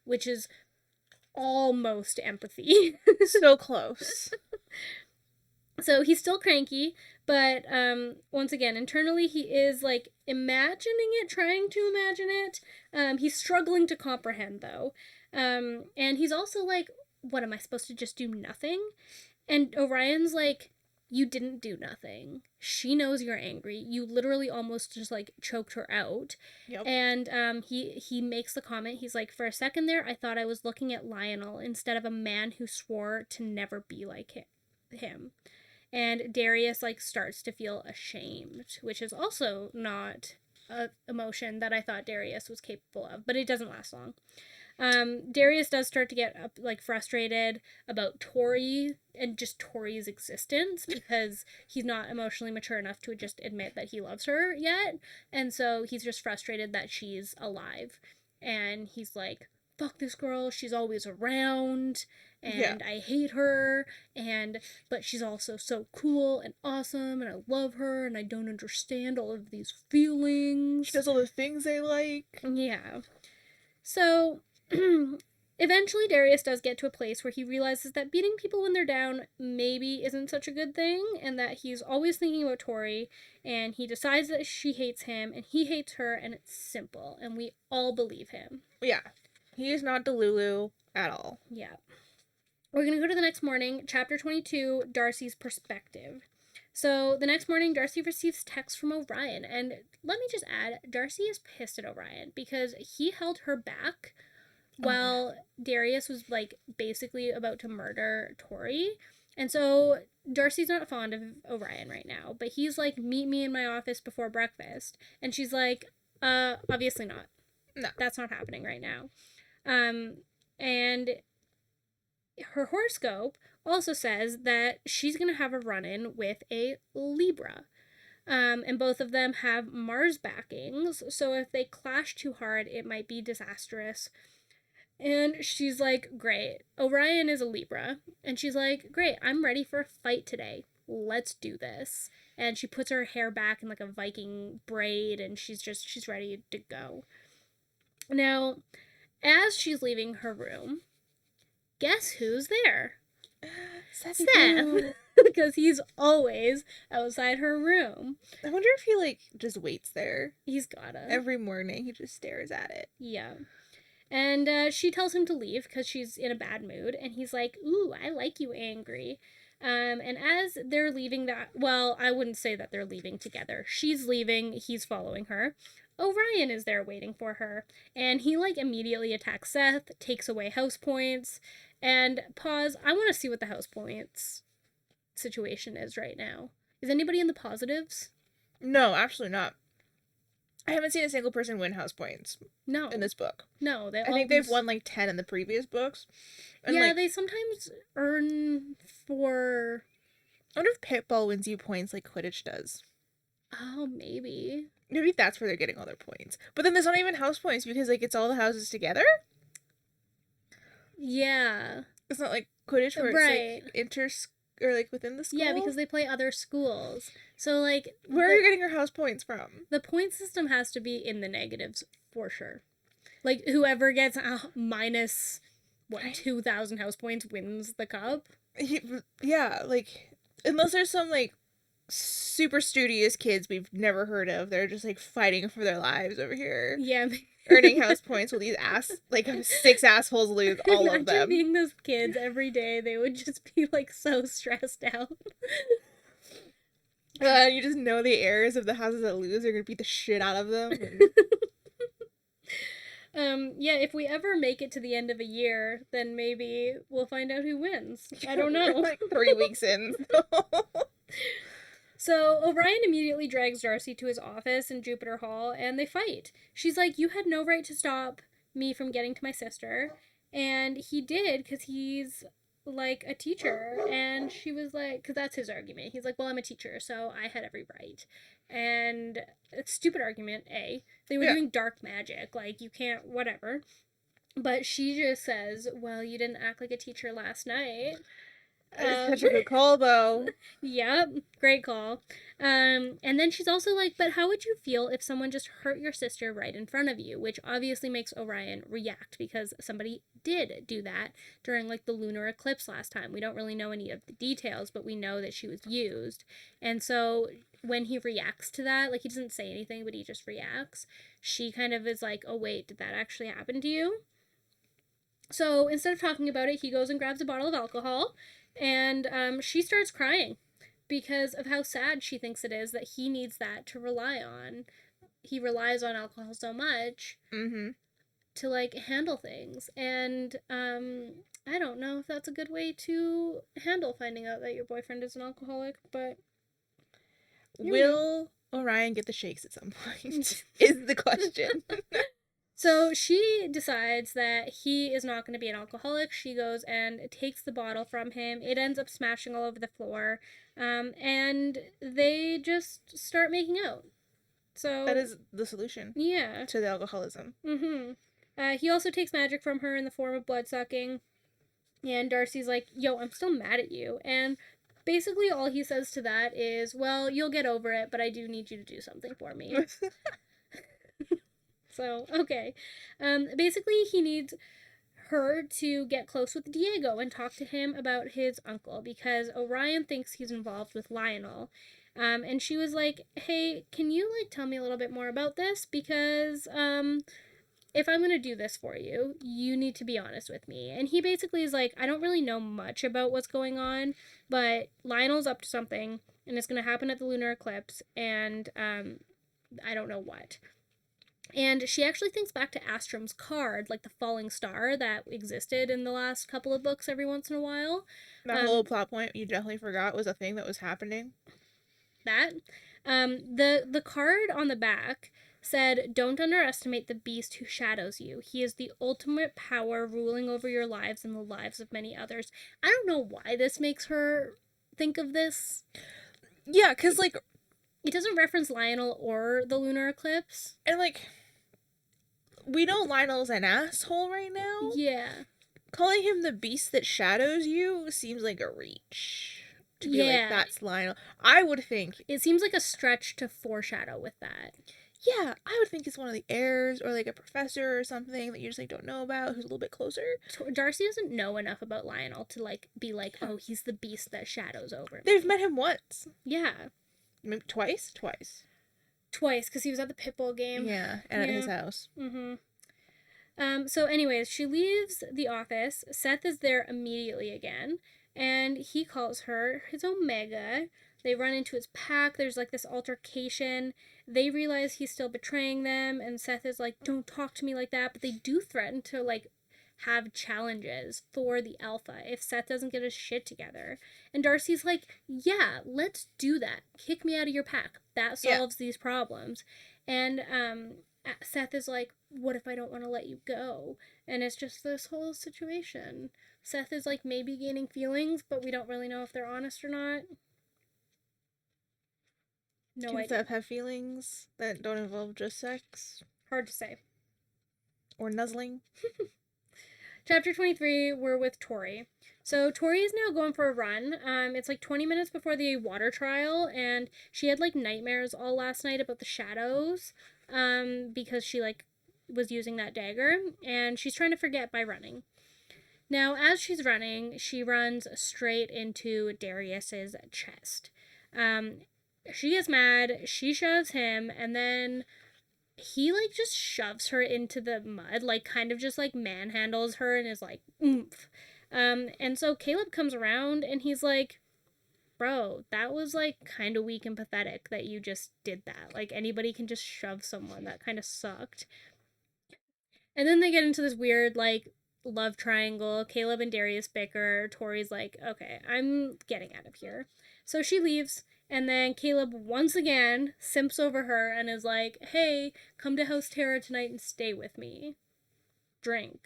Speaker 1: which is almost empathy.
Speaker 2: So close.
Speaker 1: So he's still cranky, but once again, internally he is like imagining it, trying to imagine it. He's struggling to comprehend though. And he's also like, what, am I supposed to just do nothing? And Orion's like, you didn't do nothing. She knows you're angry. You literally almost just like choked her out.
Speaker 2: Yep.
Speaker 1: And he makes the comment, he's like, for a second there, I thought I was looking at Lionel instead of a man who swore to never be like him. And Darius like starts to feel ashamed, which is also not an emotion that I thought Darius was capable of, but it doesn't last long. Darius does start to get like frustrated about Tory and just Tory's existence because he's not emotionally mature enough to just admit that he loves her yet, and so he's just frustrated that she's alive, and he's like, fuck this girl, she's always around and I hate her, and but she's also so cool and awesome and I love her and I don't understand all of these feelings.
Speaker 2: She does all the things I like.
Speaker 1: Yeah. So eventually Darius does get to a place where he realizes that beating people when they're down maybe isn't such a good thing, and that he's always thinking about Tory, and he decides that she hates him and he hates her, and it's simple, and we all believe him.
Speaker 2: Yeah. He is not Delulu at all.
Speaker 1: Yeah. We're going to go to the next morning, chapter 22, Darcy's perspective. So the next morning, Darcy receives text from Orion, and let me just add, Darcy is pissed at Orion because he held her back while Darius was, like, basically about to murder Tory. And so Darcy's not fond of Orion right now, but he's like, meet me in my office before breakfast. And she's like, obviously not.
Speaker 2: No.
Speaker 1: That's not happening right now. And her horoscope also says that she's going to have a run-in with a Libra. And both of them have Mars backings, so if they clash too hard, it might be disastrous. And she's like, great. Orion is a Libra. And she's like, great, I'm ready for a fight today. Let's do this. And she puts her hair back in like a Viking braid, and she's ready to go. Now, as she's leaving her room, guess who's there?
Speaker 2: Seth.
Speaker 1: Because he's always outside her room.
Speaker 2: I wonder if he, like, just waits there.
Speaker 1: He's gotta.
Speaker 2: Every morning, he just stares at it.
Speaker 1: Yeah. And she tells him to leave because she's in a bad mood. And he's like, ooh, I like you angry. And as they're leaving that... Well, I wouldn't say that they're leaving together. She's leaving. He's following her. Orion is there waiting for her. And he, like, immediately attacks Seth, takes away house points. And pause. I want to see what the house points situation is right now. Is anybody in the positives?
Speaker 2: No, absolutely not. I haven't seen a single person win house points.
Speaker 1: No.
Speaker 2: In this book.
Speaker 1: No.
Speaker 2: I think they've won like 10 in the previous books.
Speaker 1: And yeah, like, they sometimes earn for...
Speaker 2: I wonder if Pitball wins you points like Quidditch does.
Speaker 1: Oh, maybe.
Speaker 2: Maybe that's where they're getting all their points. But then there's not even house points because, like, it's all the houses together?
Speaker 1: Yeah.
Speaker 2: It's not like Quidditch where it's like or like within the school?
Speaker 1: Yeah, because they play other schools. So, like...
Speaker 2: Where are you getting your house points from?
Speaker 1: The point system has to be in the negatives for sure. Like, whoever gets minus, 2,000 house points wins the cup?
Speaker 2: Yeah, like, unless there's some, like, super studious kids we've never heard of. They're just, like, fighting for their lives over here.
Speaker 1: Yeah.
Speaker 2: Earning house points while these 6 assholes lose all of them.
Speaker 1: Imagine being those kids every day. They would just be, like, so stressed out.
Speaker 2: You just know the heirs of the houses that lose are gonna beat the shit out of them.
Speaker 1: Yeah, if we ever make it to the end of a year, then maybe we'll find out who wins. I don't know.
Speaker 2: We're like 3 weeks in.
Speaker 1: So Orion immediately drags Darcy to his office in Jupiter Hall, and they fight. She's like, you had no right to stop me from getting to my sister. And he did, because he's, like, a teacher. And she was like, because that's his argument. He's like, well, I'm a teacher, so I had every right. And it's a stupid argument, A. They were doing dark magic. Like, you can't, whatever. But she just says, well, you didn't act like a teacher last night.
Speaker 2: Such a good call, though.
Speaker 1: Yep, great call. And then she's also like, but how would you feel if someone just hurt your sister right in front of you? Which obviously makes Orion react because somebody did do that during, like, the lunar eclipse last time. We don't really know any of the details, but we know that she was used. And so when he reacts to that, like, he doesn't say anything, but he just reacts. She kind of is like, oh, wait, did that actually happen to you? So instead of talking about it, he goes and grabs a bottle of alcohol. And she starts crying because of how sad she thinks it is that he needs that to rely on. He relies on alcohol so much to, like, handle things. And I don't know if that's a good way to handle finding out that your boyfriend is an alcoholic, but...
Speaker 2: Will Orion get the shakes at some point? Is the question.
Speaker 1: So she decides that he is not going to be an alcoholic. She goes and takes the bottle from him. It ends up smashing all over the floor. And they just start making out. So
Speaker 2: that is the solution.
Speaker 1: Yeah.
Speaker 2: To the alcoholism.
Speaker 1: He also takes magic from her in the form of blood sucking. And Darcy's like, yo, I'm still mad at you. And basically all he says to that is, well, you'll get over it, but I do need you to do something for me. So, okay. Basically, he needs her to get close with Diego and talk to him about his uncle because Orion thinks he's involved with Lionel. And she was like, hey, can you, like, tell me a little bit more about this? Because, if I'm going to do this for you, you need to be honest with me. And he basically is like, I don't really know much about what's going on, but Lionel's up to something, and it's going to happen at the lunar eclipse, and I don't know what. And she actually thinks back to Astrom's card, like the falling star that existed in the last couple of books every once in a while.
Speaker 2: That whole plot point you definitely forgot was a thing that was happening.
Speaker 1: That. The card on the back said, don't underestimate the beast who shadows you. He is the ultimate power ruling over your lives and the lives of many others. I don't know why this makes her think of this.
Speaker 2: Yeah, because, like,
Speaker 1: it doesn't reference Lionel or the lunar eclipse.
Speaker 2: And, like, we know Lionel's an asshole right now.
Speaker 1: Yeah.
Speaker 2: Calling him the beast that shadows you seems like a reach. To be like, that's Lionel. I would think...
Speaker 1: It seems like a stretch to foreshadow with that.
Speaker 2: Yeah, I would think it's one of the heirs or, like, a professor or something that you just, like, don't know about who's a little bit closer.
Speaker 1: Darcy doesn't know enough about Lionel to, like, be like, oh, he's the beast that shadows over me.
Speaker 2: They've met him once.
Speaker 1: Yeah.
Speaker 2: Maybe twice? Twice,
Speaker 1: because he was at the Pitbull game.
Speaker 2: Yeah, and at his house.
Speaker 1: So anyways, she leaves the office. Seth is there immediately again, and he calls her his Omega. They run into his pack. There's, like, this altercation. They realize he's still betraying them, and Seth is like, don't talk to me like that, but they do threaten to, like, have challenges for the alpha if Seth doesn't get his shit together. And Darcy's like, yeah, let's do that. Kick me out of your pack. That solves these problems. And Seth is like, what if I don't want to let you go? And it's just this whole situation. Seth is, like, maybe gaining feelings, but we don't really know if they're honest or not. No idea.
Speaker 2: Can Seth have feelings that don't involve just sex?
Speaker 1: Hard to say.
Speaker 2: Or nuzzling?
Speaker 1: Chapter 23, we're with Tory. So Tory is now going for a run. It's like 20 minutes before the water trial, and she had, like, nightmares all last night about the shadows, because she, like, was using that dagger, and she's trying to forget by running. Now, as she's running, she runs straight into Darius's chest. She gets mad, she shoves him, and then he, like, just shoves her into the mud, like, kind of just, like, manhandles her and is like, oomph. And so Caleb comes around and he's like, bro, that was, like, kind of weak and pathetic that you just did that. Like, anybody can just shove someone. That kind of sucked. And then they get into this weird, like, love triangle. Caleb and Darius bicker. Tori's like, okay, I'm getting out of here. So she leaves. And then Caleb once again simps over her and is like, hey, come to House Terra tonight and stay with me. Drink.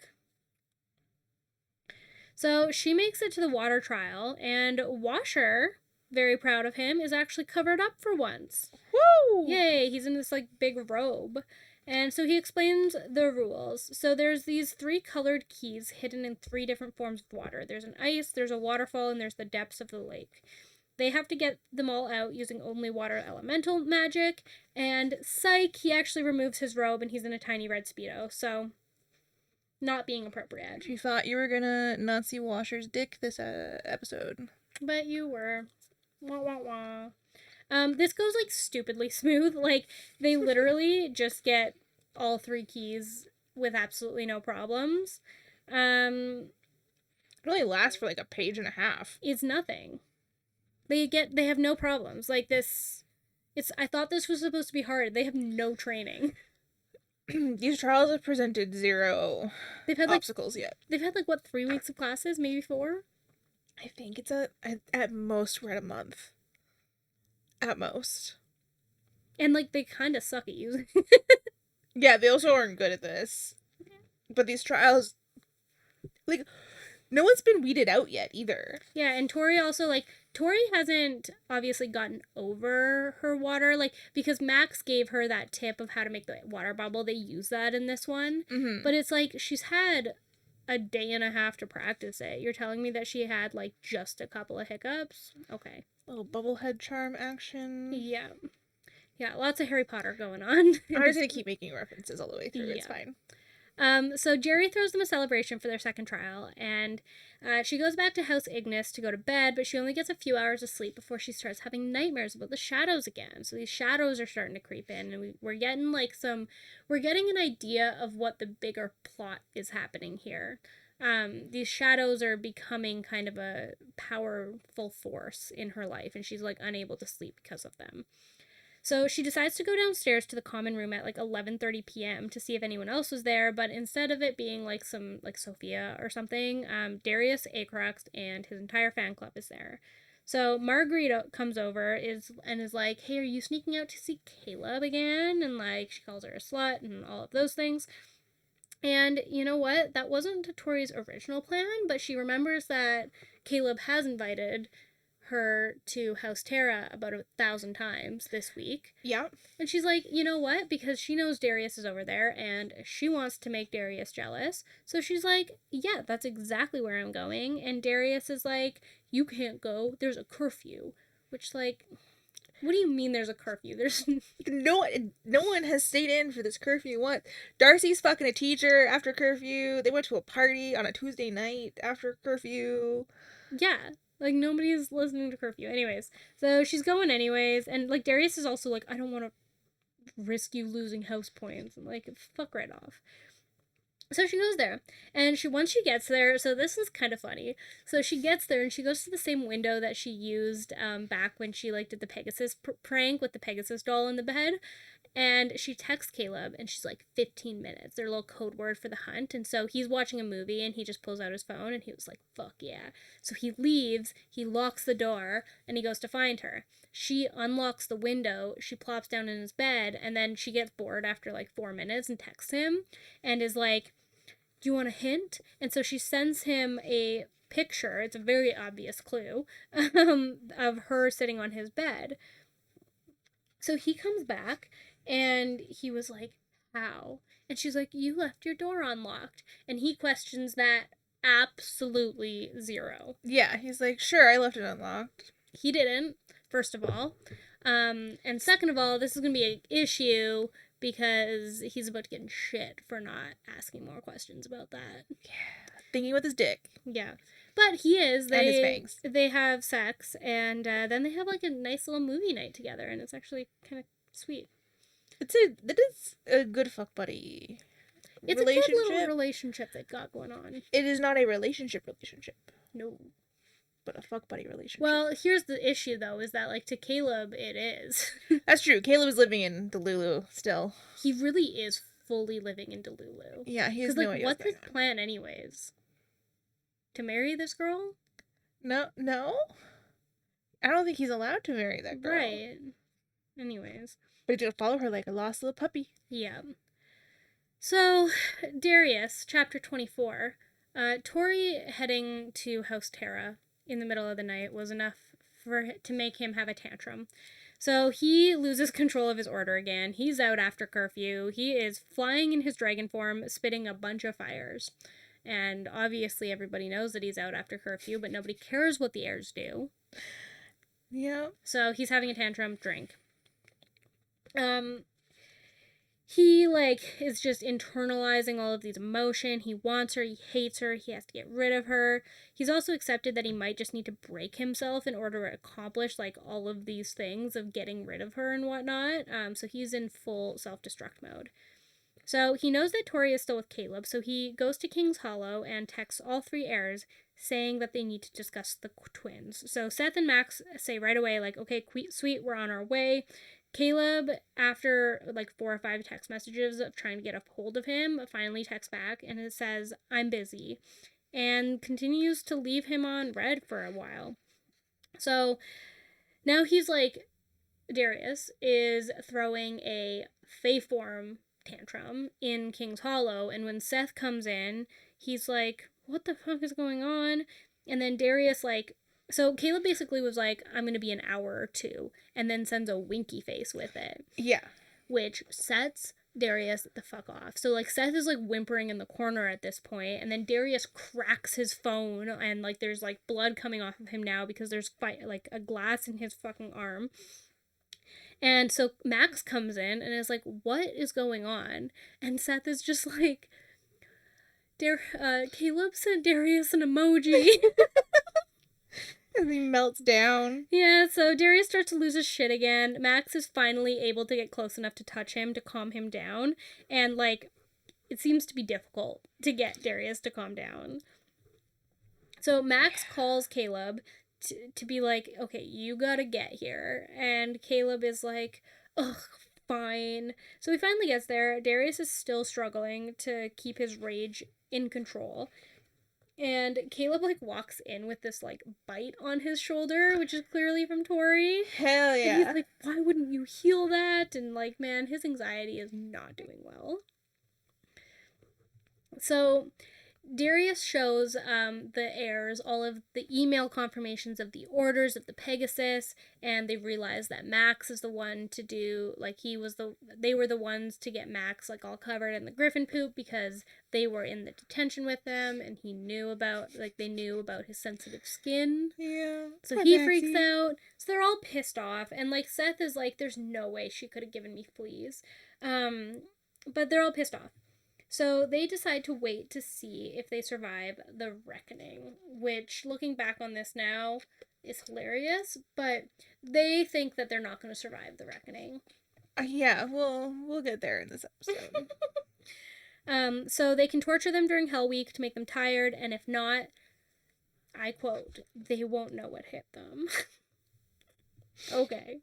Speaker 1: So she makes it to the water trial, and Washer, very proud of him, is actually covered up for once.
Speaker 2: Woo!
Speaker 1: Yay, he's in this, like, big robe. And so he explains the rules. So there's these 3 colored keys hidden in 3 different forms of water. There's an ice, there's a waterfall, and there's the depths of the lake. They have to get them all out using only water elemental magic, and psych, he actually removes his robe and he's in a tiny red Speedo, so not being appropriate.
Speaker 2: You thought you were gonna not see Washer's dick this episode.
Speaker 1: But you were. Wah, wah, wah. This goes, like, stupidly smooth. Like, they literally just get all 3 keys with absolutely no problems.
Speaker 2: It only lasts for, like, a page and a half.
Speaker 1: It's nothing. They have no problems. Like, I thought this was supposed to be hard. They have no training.
Speaker 2: These trials have presented 0 obstacles yet.
Speaker 1: They've had, like, what, 3 weeks of classes? Maybe 4?
Speaker 2: I think it's at most we're at a month. At most.
Speaker 1: And, like, they kind of suck at using
Speaker 2: Yeah, they also aren't good at this. But these trials, like, no one's been weeded out yet either.
Speaker 1: Yeah, and Tory also, like, Tory hasn't obviously gotten over her water, like, because Max gave her that tip of how to make the water bubble. They use that in this one.
Speaker 2: Mm-hmm.
Speaker 1: But it's like she's had a day and a half to practice it. You're telling me that she had, like, just a couple of hiccups? Okay.
Speaker 2: Little bubblehead charm action.
Speaker 1: Yeah. Yeah, lots of Harry Potter going on.
Speaker 2: I'm just gonna keep making references all the way through. Yeah. It's fine.
Speaker 1: So Jerry throws them a celebration for their second trial, and she goes back to House Ignis to go to bed, but she only gets a few hours of sleep before she starts having nightmares about the shadows again. So these shadows are starting to creep in, and we're getting we're getting an idea of what the bigger plot is happening here. These shadows are becoming kind of a powerful force in her life, and she's like unable to sleep because of them. So she decides to go downstairs to the common room at like 11:30 p.m. to see if anyone else was there, but instead of it being like some like Sophia or something, Darius, Acrox, and his entire fan club is there. So Margarita comes over is like, "Hey, are you sneaking out to see Caleb again?" And like she calls her a slut and all of those things. And you know what? That wasn't Tori's original plan, but she remembers that Caleb has invited her to House Terra about 1,000 times this week.
Speaker 2: Yeah.
Speaker 1: And she's like, you know what? Because she knows Darius is over there and she wants to make Darius jealous. So she's like, yeah, that's exactly where I'm going. And Darius is like, you can't go. There's a curfew. Which, like, what do you mean there's a curfew? There's
Speaker 2: no one has stayed in for this curfew once. Darcy's fucking a teacher after curfew. They went to a party on a Tuesday night after curfew.
Speaker 1: Yeah. Like, nobody's listening to curfew. Anyways, so she's going anyways. And, like, Darius is also like, I don't want to risk you losing house points. And, like, fuck right off. So she goes there, and once she gets there, so this is kind of funny. So she gets there, and she goes to the same window that she used back when she, like, did the Pegasus prank with the Pegasus doll in the bed. And she texts Caleb, and she's like, 15 minutes. Their little code word for the hunt. And so he's watching a movie, and he just pulls out his phone, and he was like, fuck yeah. So he leaves, he locks the door, and he goes to find her. She unlocks the window, she plops down in his bed, and then she gets bored after like 4 minutes and texts him, and is like, do you want a hint? And so she sends him a picture, it's a very obvious clue, of her sitting on his bed. So he comes back, and he was like, how? And she's like, you left your door unlocked. And he questions that absolutely zero.
Speaker 2: Yeah, he's like, sure, I left it unlocked.
Speaker 1: He didn't, first of all. And second of all, this is going to be an issue because he's about to get in shit for not asking more questions about that.
Speaker 2: Yeah, thinking with his dick.
Speaker 1: Yeah. But he is.
Speaker 2: And his fangs.
Speaker 1: They have sex, and then they have like a nice little movie night together, and it's actually kind of sweet.
Speaker 2: That is a good fuck buddy.
Speaker 1: It's a good little relationship they've got going on.
Speaker 2: It is not a relationship.
Speaker 1: No.
Speaker 2: But a fuck buddy relationship.
Speaker 1: Well, here's the issue though, is that like to Caleb it is.
Speaker 2: That's true. Caleb is living in Delulu still.
Speaker 1: He really is fully living in Delulu.
Speaker 2: Yeah, he has no idea.
Speaker 1: What's his plan anyways? To marry this girl?
Speaker 2: No. I don't think he's allowed to marry that girl.
Speaker 1: Right. Anyways.
Speaker 2: But he's gonna follow her like a lost little puppy.
Speaker 1: Yeah. So, Darius, chapter 24. Tory heading to House Terra in the middle of the night was enough to make him have a tantrum. So he loses control of his order again. He's out after curfew. He is flying in his dragon form, spitting a bunch of fires. And obviously everybody knows that he's out after curfew, but nobody cares what the heirs do.
Speaker 2: Yeah.
Speaker 1: So he's having a tantrum, drink. He, like, is just internalizing all of these emotions. He wants her, he hates her, he has to get rid of her. He's also accepted that he might just need to break himself in order to accomplish, like, all of these things of getting rid of her and whatnot. So he's in full self-destruct mode. So he knows that Tory is still with Caleb, so he goes to King's Hollow and texts all three heirs saying that they need to discuss the twins. So Seth and Max say right away, like, okay, sweet, we're on our way. Caleb, after like 4 or 5 text messages of trying to get a hold of him, finally texts back and it says, I'm busy, and continues to leave him on red for a while. So now he's like, Darius is throwing a Fae form tantrum in King's Hollow, and when Seth comes in, he's like, what the fuck is going on? And then Darius, like, so Caleb basically was like, I'm going to be an hour or two, and then sends a winky face with it.
Speaker 2: Yeah.
Speaker 1: Which sets Darius the fuck off. So, like, Seth is, like, whimpering in the corner at this point, and then Darius cracks his phone, and, like, there's, like, blood coming off of him now because there's, like, a glass in his fucking arm. And so Max comes in and is like, what is going on? And Seth is just like, Caleb sent Darius an emoji.
Speaker 2: And he melts down.
Speaker 1: Yeah, so Darius starts to lose his shit again. Max is finally able to get close enough to touch him to calm him down. And, like, it seems to be difficult to get Darius to calm down. So Max calls Caleb to be like, okay, you gotta get here. And Caleb is like, ugh, fine. So he finally gets there. Darius is still struggling to keep his rage in control. And Caleb, like, walks in with this, like, bite on his shoulder, which is clearly from Tory.
Speaker 2: Hell yeah.
Speaker 1: And he's like, why wouldn't you heal that? And, like, man, his anxiety is not doing well. So Darius shows the heirs all of the email confirmations of the orders of the Pegasus, and they realize that Max is the one to do, like, they were the ones to get Max, like, all covered in the griffin poop because they were in the detention with them, and they knew about his sensitive skin.
Speaker 2: Yeah.
Speaker 1: So he freaks out. So they're all pissed off, and, like, Seth is like, there's no way she could have given me fleas. But they're all pissed off. So they decide to wait to see if they survive the reckoning, which, looking back on this now, is hilarious, but they think that they're not going to survive the reckoning.
Speaker 2: Yeah, we'll get there in this episode.
Speaker 1: So they can torture them during Hell Week to make them tired, and if not, I quote, they won't know what hit them. Okay.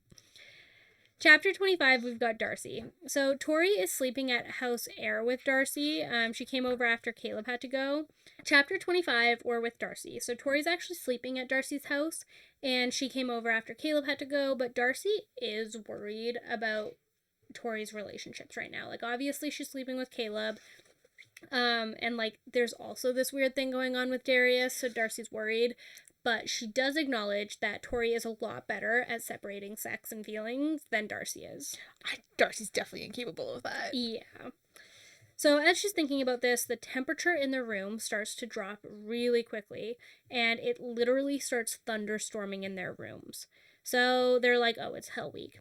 Speaker 1: Chapter 25, we've got Darcy. So Tory is sleeping at House Air with Darcy. She came over after Caleb had to go. Chapter 25, we're with Darcy. So Tory's actually sleeping at Darcy's house, and she came over after Caleb had to go, but Darcy is worried about Tory's relationships right now. Like, obviously she's sleeping with Caleb, and, like, there's also this weird thing going on with Darius, so Darcy's worried. But she does acknowledge that Tory is a lot better at separating sex and feelings than Darcy is.
Speaker 2: Darcy's definitely incapable of that.
Speaker 1: Yeah. So as she's thinking about this, the temperature in the room starts to drop really quickly, and it literally starts thunderstorming in their rooms. So they're like, oh, it's Hell Week.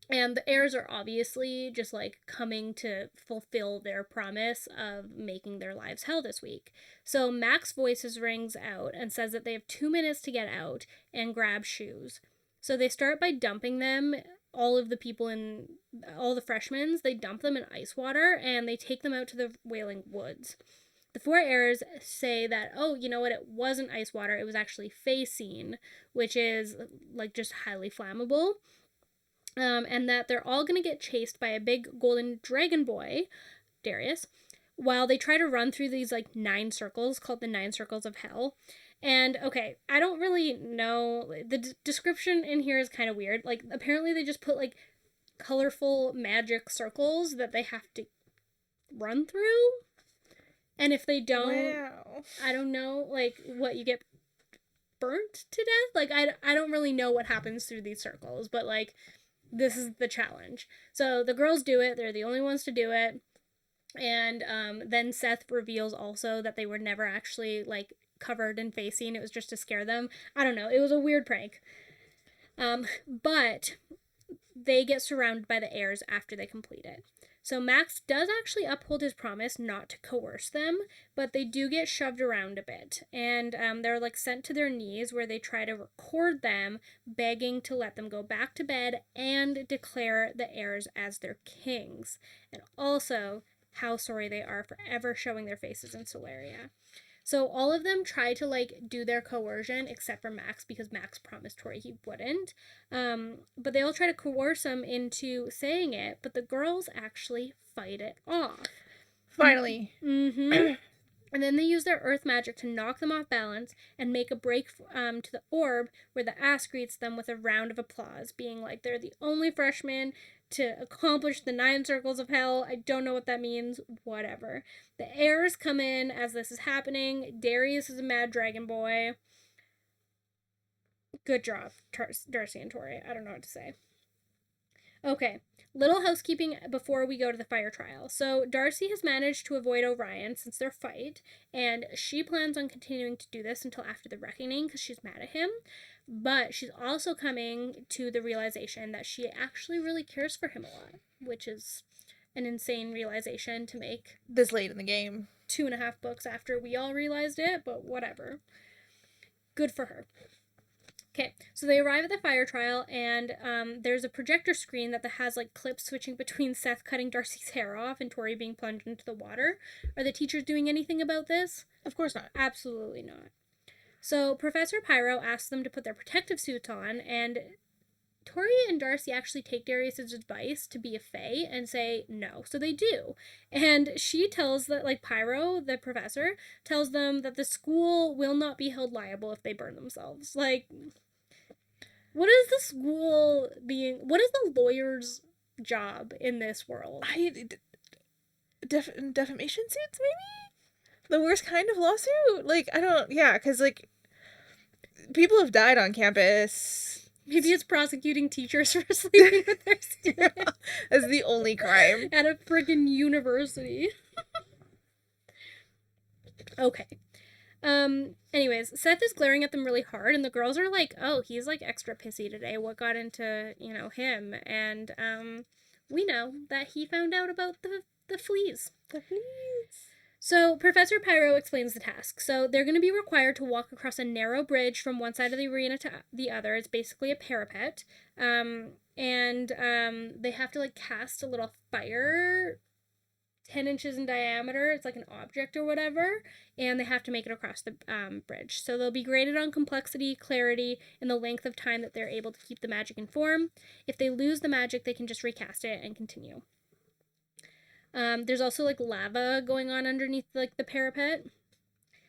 Speaker 1: And the heirs are obviously just, like, coming to fulfill their promise of making their lives hell this week. So Max voices rings out and says that they have 2 minutes to get out and grab shoes. So they start by dumping them, all of the people in, all the freshmen, they dump them in ice water and they take them out to the Wailing Woods. The 4 heirs say that, oh, you know what, it wasn't ice water, it was actually facine, which is, like, just highly flammable. And that they're all going to get chased by a big golden dragon boy, Darius, while they try to run through these, like, 9 circles called the 9 circles of hell. And, okay, I don't really know, the description in here is kind of weird. Like, apparently they just put, like, colorful magic circles that they have to run through. And if they don't, wow. I don't know, like, what, you get burnt to death? Like, I don't really know what happens through these circles, but, like, this is the challenge. So the girls do it. They're the only ones to do it. And then Seth reveals also that they were never actually, like, covered in facine. It was just to scare them. I don't know. It was a weird prank. But they get surrounded by the heirs after they complete it. So Max does actually uphold his promise not to coerce them, but they do get shoved around a bit. And they're, like, sent to their knees where they try to record them begging to let them go back to bed and declare the heirs as their kings. And also how sorry they are for ever showing their faces in Solaria. So all of them try to, like, do their coercion except for Max because Max promised Tory he wouldn't. But they all try to coerce him into saying it, but the girls actually fight it off.
Speaker 2: Finally.
Speaker 1: Mm-hmm. And then they use their earth magic to knock them off balance and make a break to the orb, where the ass greets them with a round of applause, being like they're the only freshmen to accomplish the 9 circles of hell. I don't know what that means. Whatever. The heirs come in as this is happening. Darius is a mad dragon boy. Good job, Darcy and Tory. I don't know what to say. Okay, little housekeeping before we go to the fire trial. So Darcy has managed to avoid Orion since their fight, and she plans on continuing to do this until after the reckoning because she's mad at him. But she's also coming to the realization that she actually really cares for him a lot, which is an insane realization to make
Speaker 2: this late in the game.
Speaker 1: 2.5 books after we all realized it, but whatever. Good for her. Okay, so they arrive at the fire trial, and there's a projector screen that has like clips switching between Seth cutting Darcy's hair off and Tory being plunged into the water. Are the teachers doing anything about this?
Speaker 2: Of course not.
Speaker 1: Absolutely not. So Professor Pyro asks them to put their protective suits on, and Tory and Darcy actually take Darius's advice to be a fae and say no. So they do. And she tells that, like, Pyro, the professor, tells them that the school will not be held liable if they burn themselves. Like, what is the school being... What is the lawyer's job in this world?
Speaker 2: Defamation suits, maybe? The worst kind of lawsuit? Like, I don't... Yeah, because, like, people have died on campus.
Speaker 1: Maybe it's prosecuting teachers for sleeping with their students.
Speaker 2: Yeah, that's the only crime.
Speaker 1: At a friggin' university. Okay. Anyways, Seth is glaring at them really hard, and the girls are like, oh, he's like extra pissy today. What got into, him? And, we know that he found out about the fleas.
Speaker 2: The fleas.
Speaker 1: So, Professor Pyro explains the task. So, they're going to be required to walk across a narrow bridge from one side of the arena to the other. It's basically a parapet. And they have to, like, cast a little fire 10 inches in diameter. It's like an object or whatever. And they have to make it across the bridge. So, they'll be graded on complexity, clarity, and the length of time that they're able to keep the magic in form. If they lose the magic, they can just recast it and continue. There's also, like, lava going on underneath, like, the parapet.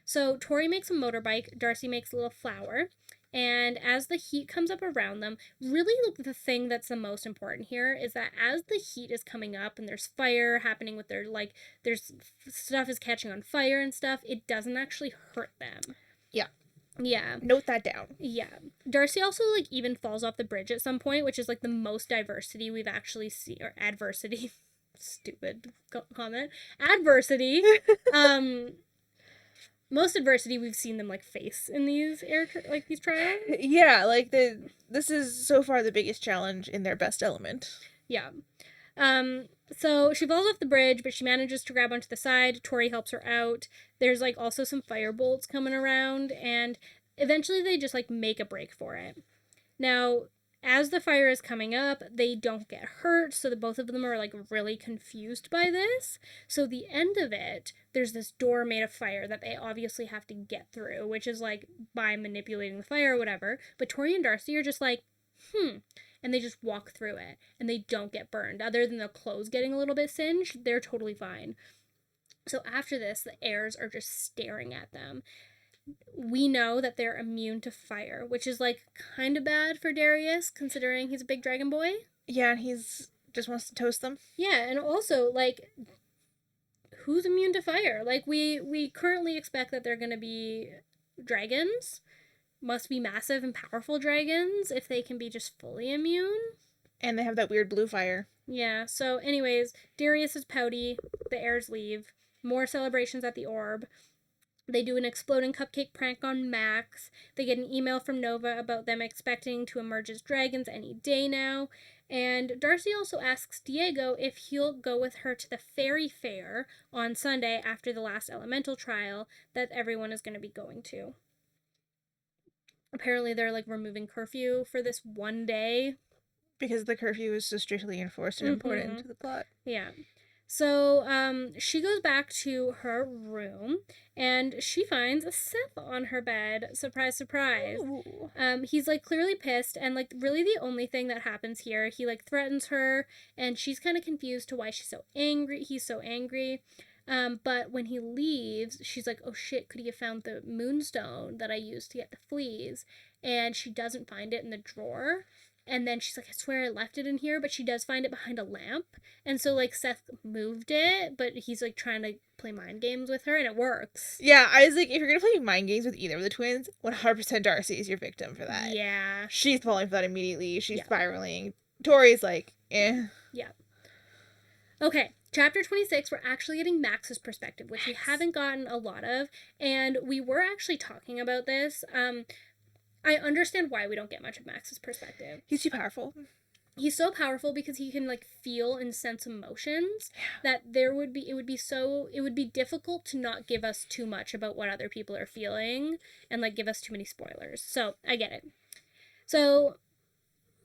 Speaker 1: So Tory makes a motorbike, Darcy makes a little flower, and as the heat comes up around them, really, like, the thing that's the most important here is that as the heat is coming up and there's fire happening with their, like, there's stuff is catching on fire and stuff, it doesn't actually hurt them.
Speaker 2: Yeah.
Speaker 1: Yeah.
Speaker 2: Note that down.
Speaker 1: Yeah. Darcy also, like, even falls off the bridge at some point, which is, like, the most diversity we've actually seen, or adversity. Stupid comment. Adversity. Most adversity we've seen them, like, face in these these trials.
Speaker 2: Yeah, like, this is so far the biggest challenge in their best element.
Speaker 1: Yeah. So she falls off the bridge, but she manages to grab onto the side. Tory helps her out. There's, like, also some fire bolts coming around, and eventually they just, like, make a break for it. Now, as the fire is coming up, they don't get hurt, so both of them are, like, really confused by this. So the end of it, there's this door made of fire that they obviously have to get through, which is, like, by manipulating the fire or whatever. But Tory and Darcy are just like, and they just walk through it, and they don't get burned. Other than their clothes getting a little bit singed, they're totally fine. So after this, the heirs are just staring at them. We know that they're immune to fire, which is, like, kind of bad for Darius, considering he's a big dragon boy.
Speaker 2: Yeah, and he's just wants to toast them.
Speaker 1: Yeah, and also, like, who's immune to fire? Like, we currently expect that they're going to be dragons. Must be massive and powerful dragons if they can be just fully immune.
Speaker 2: And they have that weird blue fire.
Speaker 1: Yeah, so anyways, Darius is pouty. The heirs leave. More celebrations at the orb. They do an exploding cupcake prank on Max. They get an email from Nova about them expecting to emerge as dragons any day now. And Darcy also asks Diego if he'll go with her to the fairy fair on Sunday after the last elemental trial that everyone is going to be going to. Apparently they're, like, removing curfew for this one day.
Speaker 2: Because the curfew is so strictly enforced and important to the plot.
Speaker 1: Yeah. So, she goes back to her room, and she finds a Seth on her bed. Surprise, surprise.
Speaker 2: Ooh.
Speaker 1: He's, like, clearly pissed, and, like, really the only thing that happens here, he, like, threatens her, and she's kind of confused to why he's so angry. But when he leaves, she's like, oh shit, could he have found the moonstone that I used to get the fleas? And she doesn't find it in the drawer. And then she's like, I swear I left it in here, but she does find it behind a lamp. And so, like, Seth moved it, but he's, like, trying to play mind games with her, and it works.
Speaker 2: Yeah, I was like, if you're going to play mind games with either of the twins, 100% Darcy is your victim for that.
Speaker 1: Yeah.
Speaker 2: She's falling for that immediately. She's spiraling. Tori's like, eh.
Speaker 1: Yeah. Okay, chapter 26, we're actually getting Max's perspective, which we haven't gotten a lot of, and we were actually talking about this. I understand why we don't get much of Max's perspective.
Speaker 2: He's too powerful.
Speaker 1: He's so powerful because he can, like, feel and sense emotions that it would be difficult to not give us too much about what other people are feeling and, like, give us too many spoilers. So, I get it. So,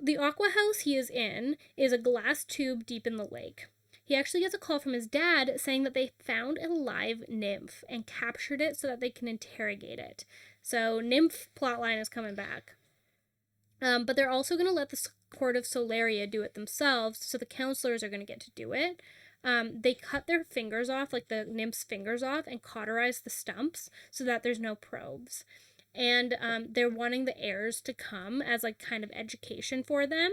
Speaker 1: the aqua house he is in is a glass tube deep in the lake. He actually gets a call from his dad saying that they found a live nymph and captured it so that they can interrogate it. So, nymph plotline is coming back. But they're also going to let the court of Solaria do it themselves, so the counselors are going to get to do it. They cut their fingers off, like the nymph's fingers off, and cauterize the stumps so that there's no probes. And they're wanting the heirs to come as, like, kind of education for them.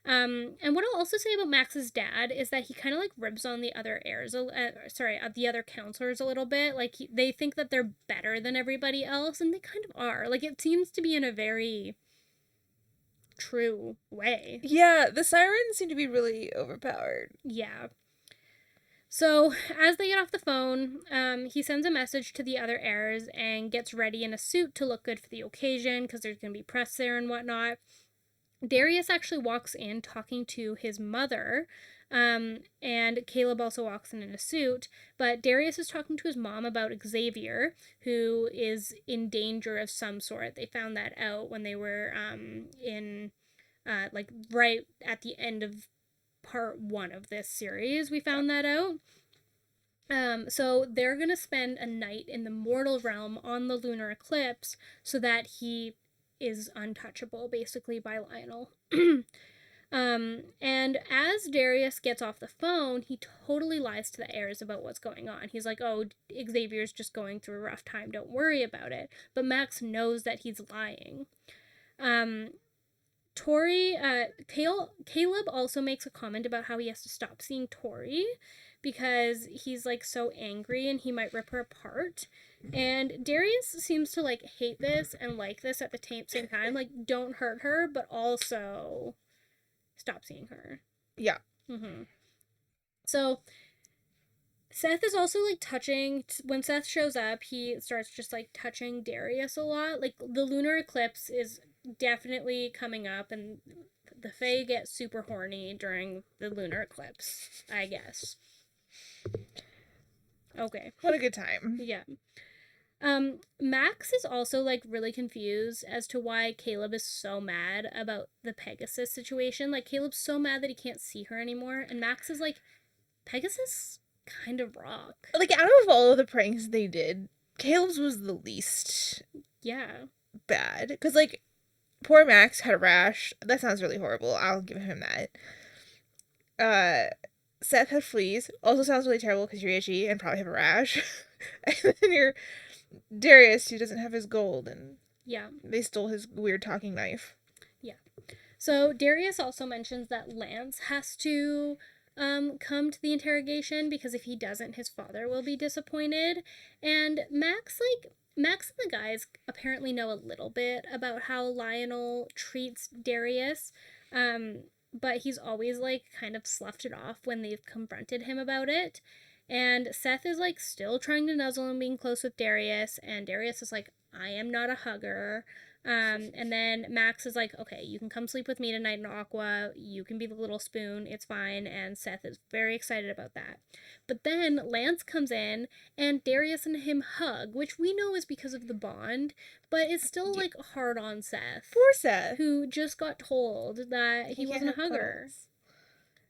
Speaker 1: And what I'll also say about Max's dad is that he kind of, like, ribs on the other the other counselors a little bit. Like, they think that they're better than everybody else, and they kind of are. Like, it seems to be in a very true way.
Speaker 2: Yeah, the sirens seem to be really overpowered.
Speaker 1: Yeah. So, as they get off the phone, he sends a message to the other heirs and gets ready in a suit to look good for the occasion because there's going to be press there and whatnot. Darius actually walks in talking to his mother, and Caleb also walks in a suit, but Darius is talking to his mom about Xavier, who is in danger of some sort. They found that out when they were like, right at the end of part 1 of this series, we found that out. So they're going to spend a night in the mortal realm on the lunar eclipse so that he is untouchable, basically, by Lionel. And as Darius gets off the phone, he totally lies to the heirs about what's going on. He's like, oh, Xavier's just going through a rough time, don't worry about it. But Max knows that he's lying. Caleb also makes a comment about how he has to stop seeing Tory because he's, like, so angry and he might rip her apart. And Darius seems to, like, hate this and like this at the same time. Like, don't hurt her, but also stop seeing her.
Speaker 2: Yeah.
Speaker 1: Mm-hmm. So Seth is also, like, touching, when Seth shows up, he starts just, like, touching Darius a lot. Like, the lunar eclipse is definitely coming up, and the Fae get super horny during the lunar eclipse, I guess. Okay.
Speaker 2: What a good time.
Speaker 1: Yeah. Max is also, like, really confused as to why Caleb is so mad about the Pegasus situation. Like, Caleb's so mad that he can't see her anymore, and Max is like, Pegasus kind of rock.
Speaker 2: Like, out of all of the pranks they did, Caleb's was the least bad. Because, like, poor Max had a rash. That sounds really horrible. I'll give him that. Seth had fleas. Also sounds really terrible because you're itchy and probably have a rash. And then you're Darius, who doesn't have his gold, and they stole his weird talking knife.
Speaker 1: Yeah. So Darius also mentions that Lance has to come to the interrogation because if he doesn't, his father will be disappointed. And Max and the guys apparently know a little bit about how Lionel treats Darius, but he's always, like, kind of sloughed it off when they've confronted him about it. And Seth is, like, still trying to nuzzle and being close with Darius, and Darius is like, I am not a hugger. And then Max is like, okay, you can come sleep with me tonight in Aqua, you can be the little spoon, it's fine, and Seth is very excited about that. But then Lance comes in, and Darius and him hug, which we know is because of the bond, but it's still, like, hard on Seth.
Speaker 2: Poor Seth.
Speaker 1: Who just got told that he wasn't a hugger.
Speaker 2: Cuddles.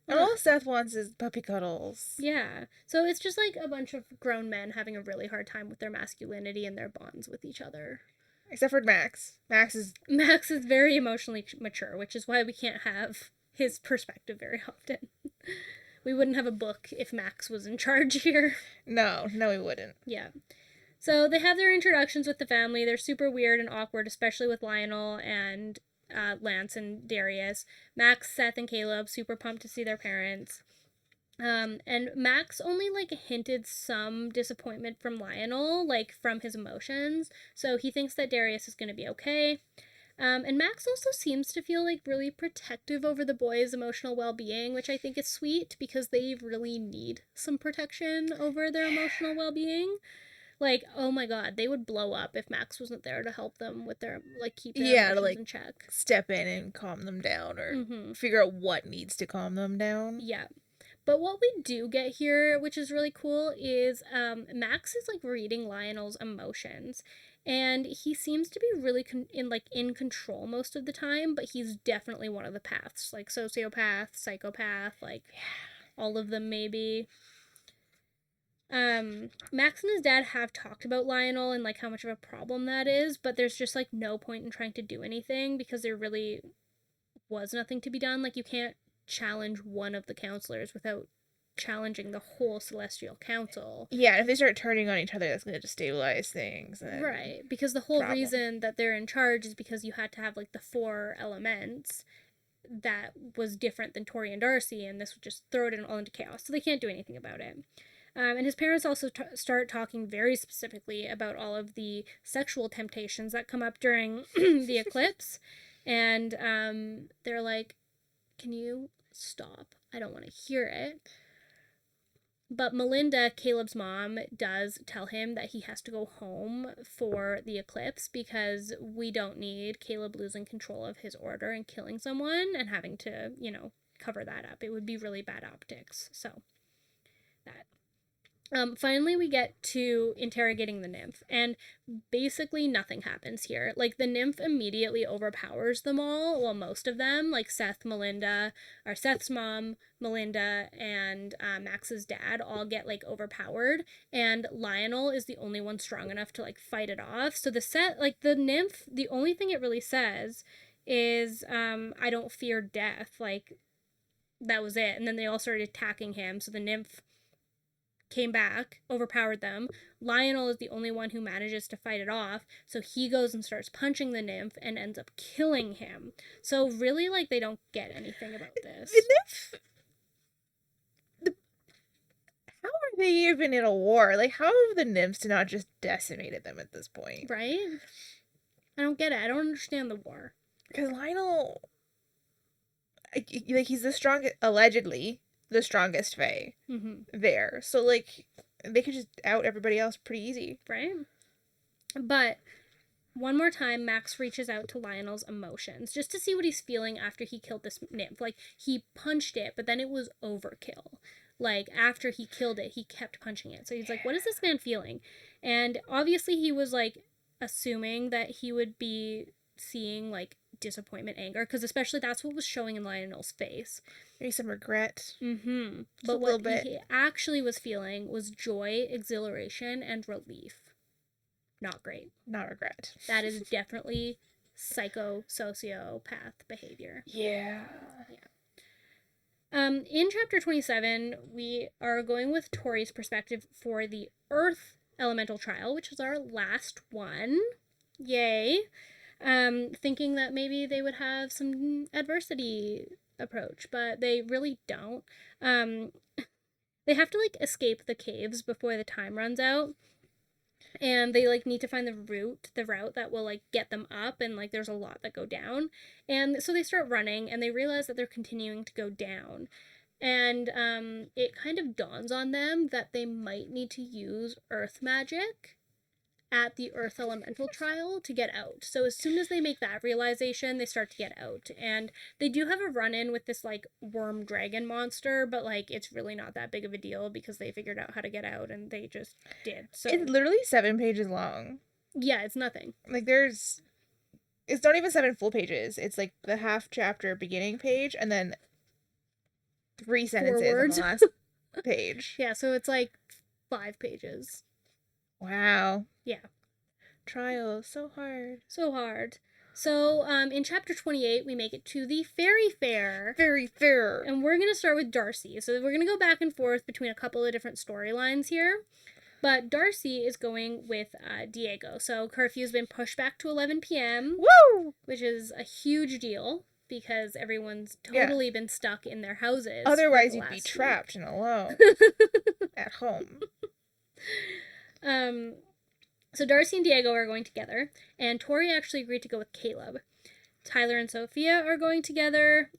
Speaker 2: And all Seth wants is puppy cuddles.
Speaker 1: Yeah. So it's just, like, a bunch of grown men having a really hard time with their masculinity and their bonds with each other.
Speaker 2: Except for Max. Max is very
Speaker 1: emotionally mature, which is why we can't have his perspective very often. we wouldn't have a book if Max was in charge here.
Speaker 2: No, we wouldn't.
Speaker 1: Yeah. So they have their introductions with the family. They're super weird and awkward, especially with Lionel and Lance and Darius. Max, Seth, and Caleb, super pumped to see their parents. And Max only, like, hinted some disappointment from Lionel, like, from his emotions. So he thinks that Darius is going to be okay. And Max also seems to feel, like, really protective over the boys' emotional well-being, which I think is sweet because they really need some protection over their emotional well-being. Like, oh my god, they would blow up if Max wasn't there to help them with their, like, keep their emotions in check.
Speaker 2: Step in and calm them down or figure out what needs to calm them down.
Speaker 1: Yeah. But what we do get here, which is really cool, is Max is, like, reading Lionel's emotions. And he seems to be really in control most of the time, but he's definitely one of the paths. Like, sociopath, psychopath, like, all of them maybe. Max and his dad have talked about Lionel and, like, how much of a problem that is, but there's just, like, no point in trying to do anything because there really was nothing to be done. Like, you can't challenge one of the counselors without challenging the whole Celestial Council.
Speaker 2: Yeah, if they start turning on each other, that's going to destabilize things.
Speaker 1: Right, because the whole reason that they're in charge is because you had to have, like, the 4 elements that was different than Tory and Darcy, and this would just throw it all into chaos, so they can't do anything about it. And his parents also start talking very specifically about all of the sexual temptations that come up during the eclipse. And they're like, can you stop? I don't want to hear it. But Melinda, Caleb's mom, does tell him that he has to go home for the eclipse because we don't need Caleb losing control of his order and killing someone and having to, cover that up. It would be really bad optics. So, that. Finally, we get to interrogating the nymph, and basically nothing happens here. Like, the nymph immediately overpowers them all, well, most of them, like Seth's mom, Melinda, and Max's dad all get, like, overpowered, and Lionel is the only one strong enough to, like, fight it off. So the nymph, the only thing it really says is, I don't fear death, like, that was it, and then they all started attacking him, so the nymph came back, overpowered them. Lionel is the only one who manages to fight it off, so he goes and starts punching the nymph and ends up killing him. So really, like, they don't get anything about this.
Speaker 2: The nymph? How are they even in a war? Like, how have the nymphs not just decimated them at this point?
Speaker 1: Right? I don't get it. I don't understand the war.
Speaker 2: Because Lionel, like, he's the strongest, allegedly, the strongest Fae there. So, like, they could just out everybody else pretty easy.
Speaker 1: Right? But one more time, Max reaches out to Lionel's emotions just to see what he's feeling after he killed this nymph. Like, he punched it, but then it was overkill. Like, after he killed it, he kept punching it. So he's like, what is this man feeling? And obviously he was, like, assuming that he would be seeing, like, disappointment, anger, because especially that's what was showing in Lionel's face.
Speaker 2: Maybe some regret.
Speaker 1: But what he actually was feeling was joy, exhilaration, and relief. Not great.
Speaker 2: Not regret.
Speaker 1: That is definitely sociopath behavior.
Speaker 2: Yeah.
Speaker 1: In chapter 27, we are going with Tory's perspective for the Earth elemental trial, which is our last one. Yay. Thinking that maybe they would have some adversity approach, but they really don't. They have to, like, escape the caves before the time runs out, and they, like, need to find the route that will, like, get them up, and, like, there's a lot that go down, and so they start running, and they realize that they're continuing to go down, and it kind of dawns on them that they might need to use earth magic at the Earth Elemental trial to get out. So as soon as they make that realization, they start to get out. And they do have a run-in with this, like, worm dragon monster, but, like, it's really not that big of a deal because they figured out how to get out and they just did. So
Speaker 2: it's literally 7 pages long.
Speaker 1: Yeah, it's nothing.
Speaker 2: Like, it's not even 7 full pages. It's, like, the half chapter beginning page and then 3 sentences on the last page.
Speaker 1: Yeah, so it's, like, 5 pages.
Speaker 2: Wow.
Speaker 1: Yeah.
Speaker 2: Trial, so hard.
Speaker 1: So hard. So, in chapter 28, we make it to the fairy fair.
Speaker 2: Very fair.
Speaker 1: And we're going to start with Darcy. So, we're going to go back and forth between a couple of different storylines here. But Darcy is going with Diego. So, curfew's been pushed back to 11 p.m.
Speaker 2: Woo!
Speaker 1: Which is a huge deal because everyone's totally been stuck in their houses.
Speaker 2: Otherwise, you'd be trapped and alone at home.
Speaker 1: So Darcy and Diego are going together, and Tory actually agreed to go with Caleb. Tyler and Sophia are going together.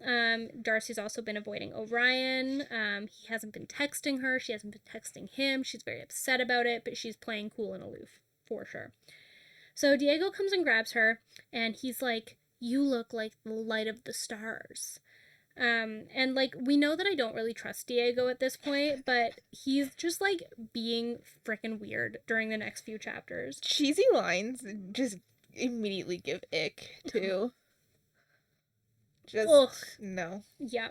Speaker 1: Darcy's also been avoiding Orion. He hasn't been texting her. She hasn't been texting him. She's very upset about it, but she's playing cool and aloof, for sure. So Diego comes and grabs her, and he's like, "You look like the light of the stars." And like, we know that I don't really trust Diego at this point, but he's just like being freaking weird during the next few chapters.
Speaker 2: Cheesy lines just immediately give ick too. Just ugh. No.
Speaker 1: Yeah.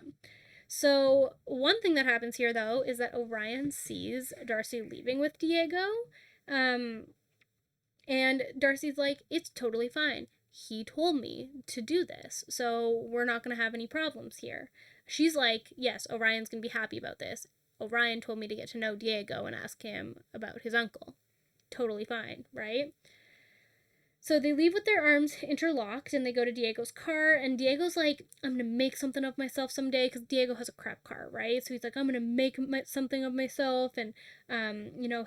Speaker 1: So one thing that happens here though is that Orion sees Darcy leaving with Diego. And Darcy's like, "It's totally fine. He told me to do this, so we're not going to have any problems here." She's like, "Yes, Orion's going to be happy about this. Orion told me to get to know Diego and ask him about his uncle. Totally fine, right?" So they leave with their arms interlocked and they go to Diego's car, and Diego's like, "I'm going to make something of myself someday," because Diego has a crap car, right? So he's like, "I'm going to make something of myself," and,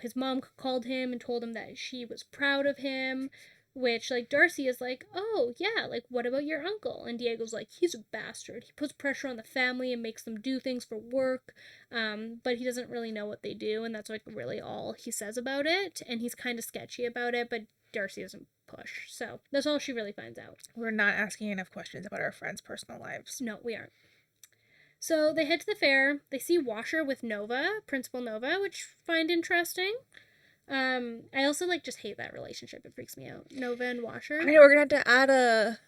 Speaker 1: his mom called him and told him that she was proud of him. Which, like, Darcy is like, "Oh, yeah, like, what about your uncle?" And Diego's like, "He's a bastard. He puts pressure on the family and makes them do things for work, but he doesn't really know what they do," and that's, like, really all he says about it, and he's kind of sketchy about it, but Darcy doesn't push, so that's all she really finds out.
Speaker 2: We're not asking enough questions about our friends' personal lives.
Speaker 1: No, we aren't. So they head to the fair. They see Washer with Nova, Principal Nova, which I find interesting. I also, like, just hate that relationship. It freaks me out. Nova and Washer.
Speaker 2: I know, we're gonna have to add a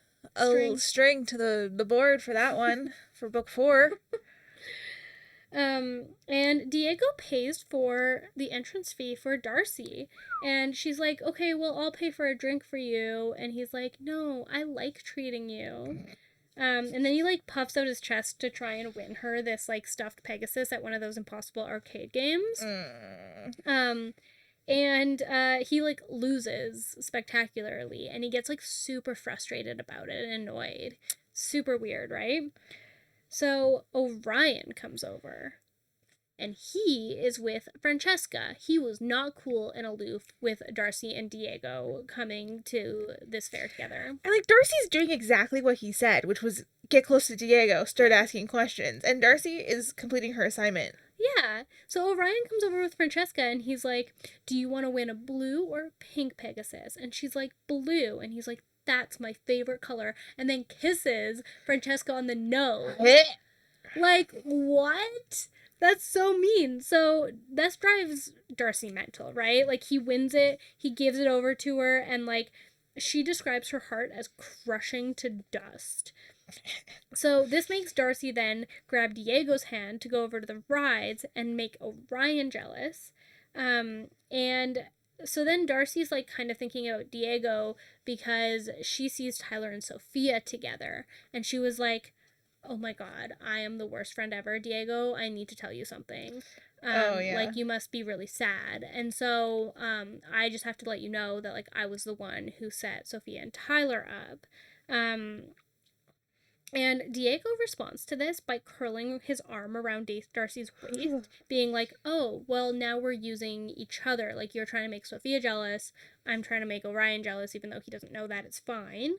Speaker 2: string to the board for that one, for book 4.
Speaker 1: And Diego pays for the entrance fee for Darcy. And she's like, "Okay, well, I'll pay for a drink for you." And he's like, "No, I like treating you." And then he, like, puffs out his chest to try and win her this, like, stuffed Pegasus at one of those impossible arcade games. And he, like, loses spectacularly, and he gets, like, super frustrated about it and annoyed. Super weird, right? So Orion comes over, and he is with Francesca. He was not cool and aloof with Darcy and Diego coming to this fair together.
Speaker 2: And, like, Darcy's doing exactly what he said, which was get close to Diego, start asking questions, and Darcy is completing her assignment.
Speaker 1: Yeah. So Orion comes over with Francesca, and he's like, "Do you want to win a blue or a pink Pegasus?" And she's like, "Blue." And he's like, "That's my favorite color." And then kisses Francesca on the nose. Like, what? That's so mean. So this drives Darcy mental, right? Like, he wins it, he gives it over to her, and, like, she describes her heart as crushing to dust. So this makes Darcy then grab Diego's hand to go over to the rides and make Orion jealous. And so then Darcy's, like, kind of thinking about Diego because she sees Tyler and Sophia together. And she was like, "Oh my God, I am the worst friend ever. Diego, I need to tell you something. Like, you must be really sad." And so I just have to let you know that, like, I was the one who set Sophia and Tyler up. And Diego responds to this by curling his arm around Darcy's waist, being like, "Oh, well, now we're using each other. Like, you're trying to make Sophia jealous. I'm trying to make Orion jealous, even though he doesn't know that. It's fine."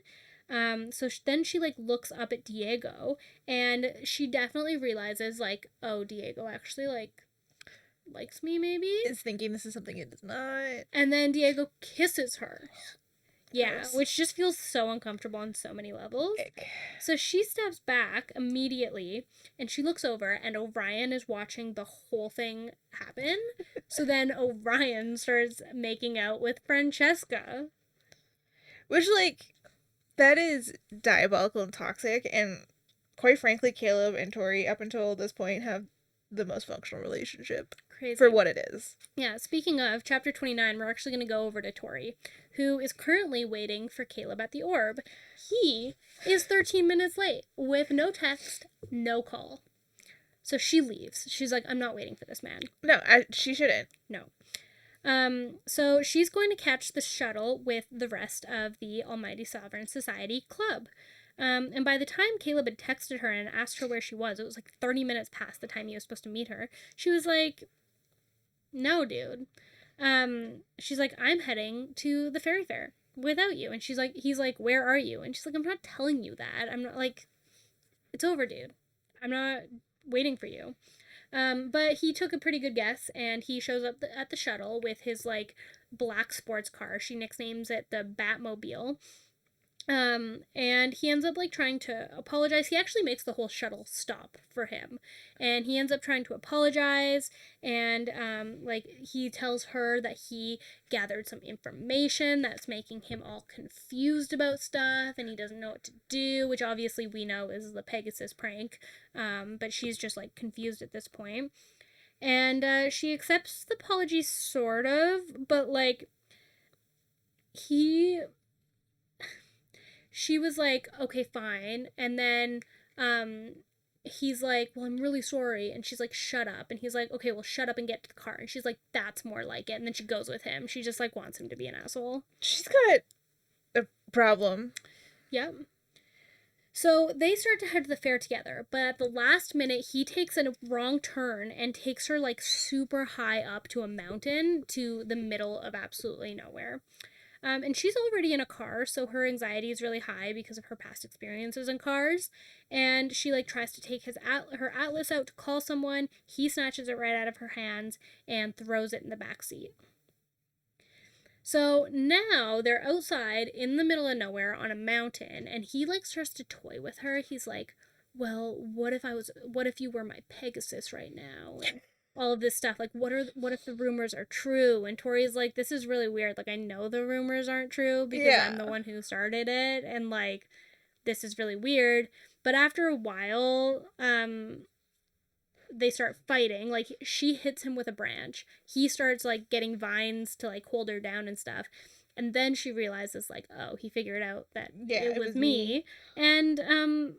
Speaker 1: So then she, like, looks up at Diego, and she definitely realizes, like, oh, Diego actually, like, likes me, maybe?
Speaker 2: Is thinking this is something it does not.
Speaker 1: And then Diego kisses her. Yeah, which just feels so uncomfortable on so many levels.
Speaker 2: Ick.
Speaker 1: So she steps back immediately, and she looks over, and Orion is watching the whole thing happen. So then Orion starts making out with Francesca.
Speaker 2: Which, like, that is diabolical and toxic, and quite frankly, Caleb and Tory, up until this point, have the most functional relationship.
Speaker 1: Crazy.
Speaker 2: For what it is.
Speaker 1: Yeah, speaking of, chapter 29, we're actually going to go over to Tory, who is currently waiting for Caleb at the orb. He is 13 minutes late, with no text, no call. So she leaves. She's like, I'm not waiting for this man.
Speaker 2: No, she shouldn't.
Speaker 1: No. So she's going to catch the shuttle with the rest of the Almighty Sovereign Society club. And by the time Caleb had texted her and asked her where she was, it was like 30 minutes past the time he was supposed to meet her. She was like, no, dude. She's like, I'm heading to the fairy fair without you. And he's like, where are you? And she's like, I'm not telling you that. I'm not, like, it's over, dude. I'm not waiting for you. But he took a pretty good guess, and he shows up at the shuttle with his, like, black sports car. She nicknames it the Batmobile. And he ends up, like, trying to apologize. He actually makes the whole shuttle stop for him. And he ends up trying to apologize, and, like, he tells her that he gathered some information that's making him all confused about stuff, and he doesn't know what to do, which obviously we know is the Pegasus prank. But she's just, like, confused at this point. And, she accepts the apology, sort of, but, like, she was like, okay, fine. And then he's like, well, I'm really sorry. And she's like, shut up. And he's like, okay, well, shut up and get to the car. And she's like, that's more like it. And then she goes with him. She just, like, wants him to be an asshole.
Speaker 2: She's got a problem.
Speaker 1: Yep. So they start to head to the fair together. But at the last minute, he takes a wrong turn and takes her, like, super high up to a mountain to the middle of absolutely nowhere. And she's already in a car, so her anxiety is really high because of her past experiences in cars. And she, like, tries to take her atlas out to call someone. He snatches it right out of her hands and throws it in the back seat. So now they're outside in the middle of nowhere on a mountain, and he, like, starts to toy with her. He's like, well, what if you were my Pegasus right now? And all of this stuff, like, what if the rumors are true? And Tori's like, this is really weird, like, I know the rumors aren't true because I'm the one who started it, and, like, this is really weird. But after a while, they start fighting. Like, she hits him with a branch, he starts, like, getting vines to, like, hold her down and stuff, and then she realizes, like, oh, he figured out that it was me. And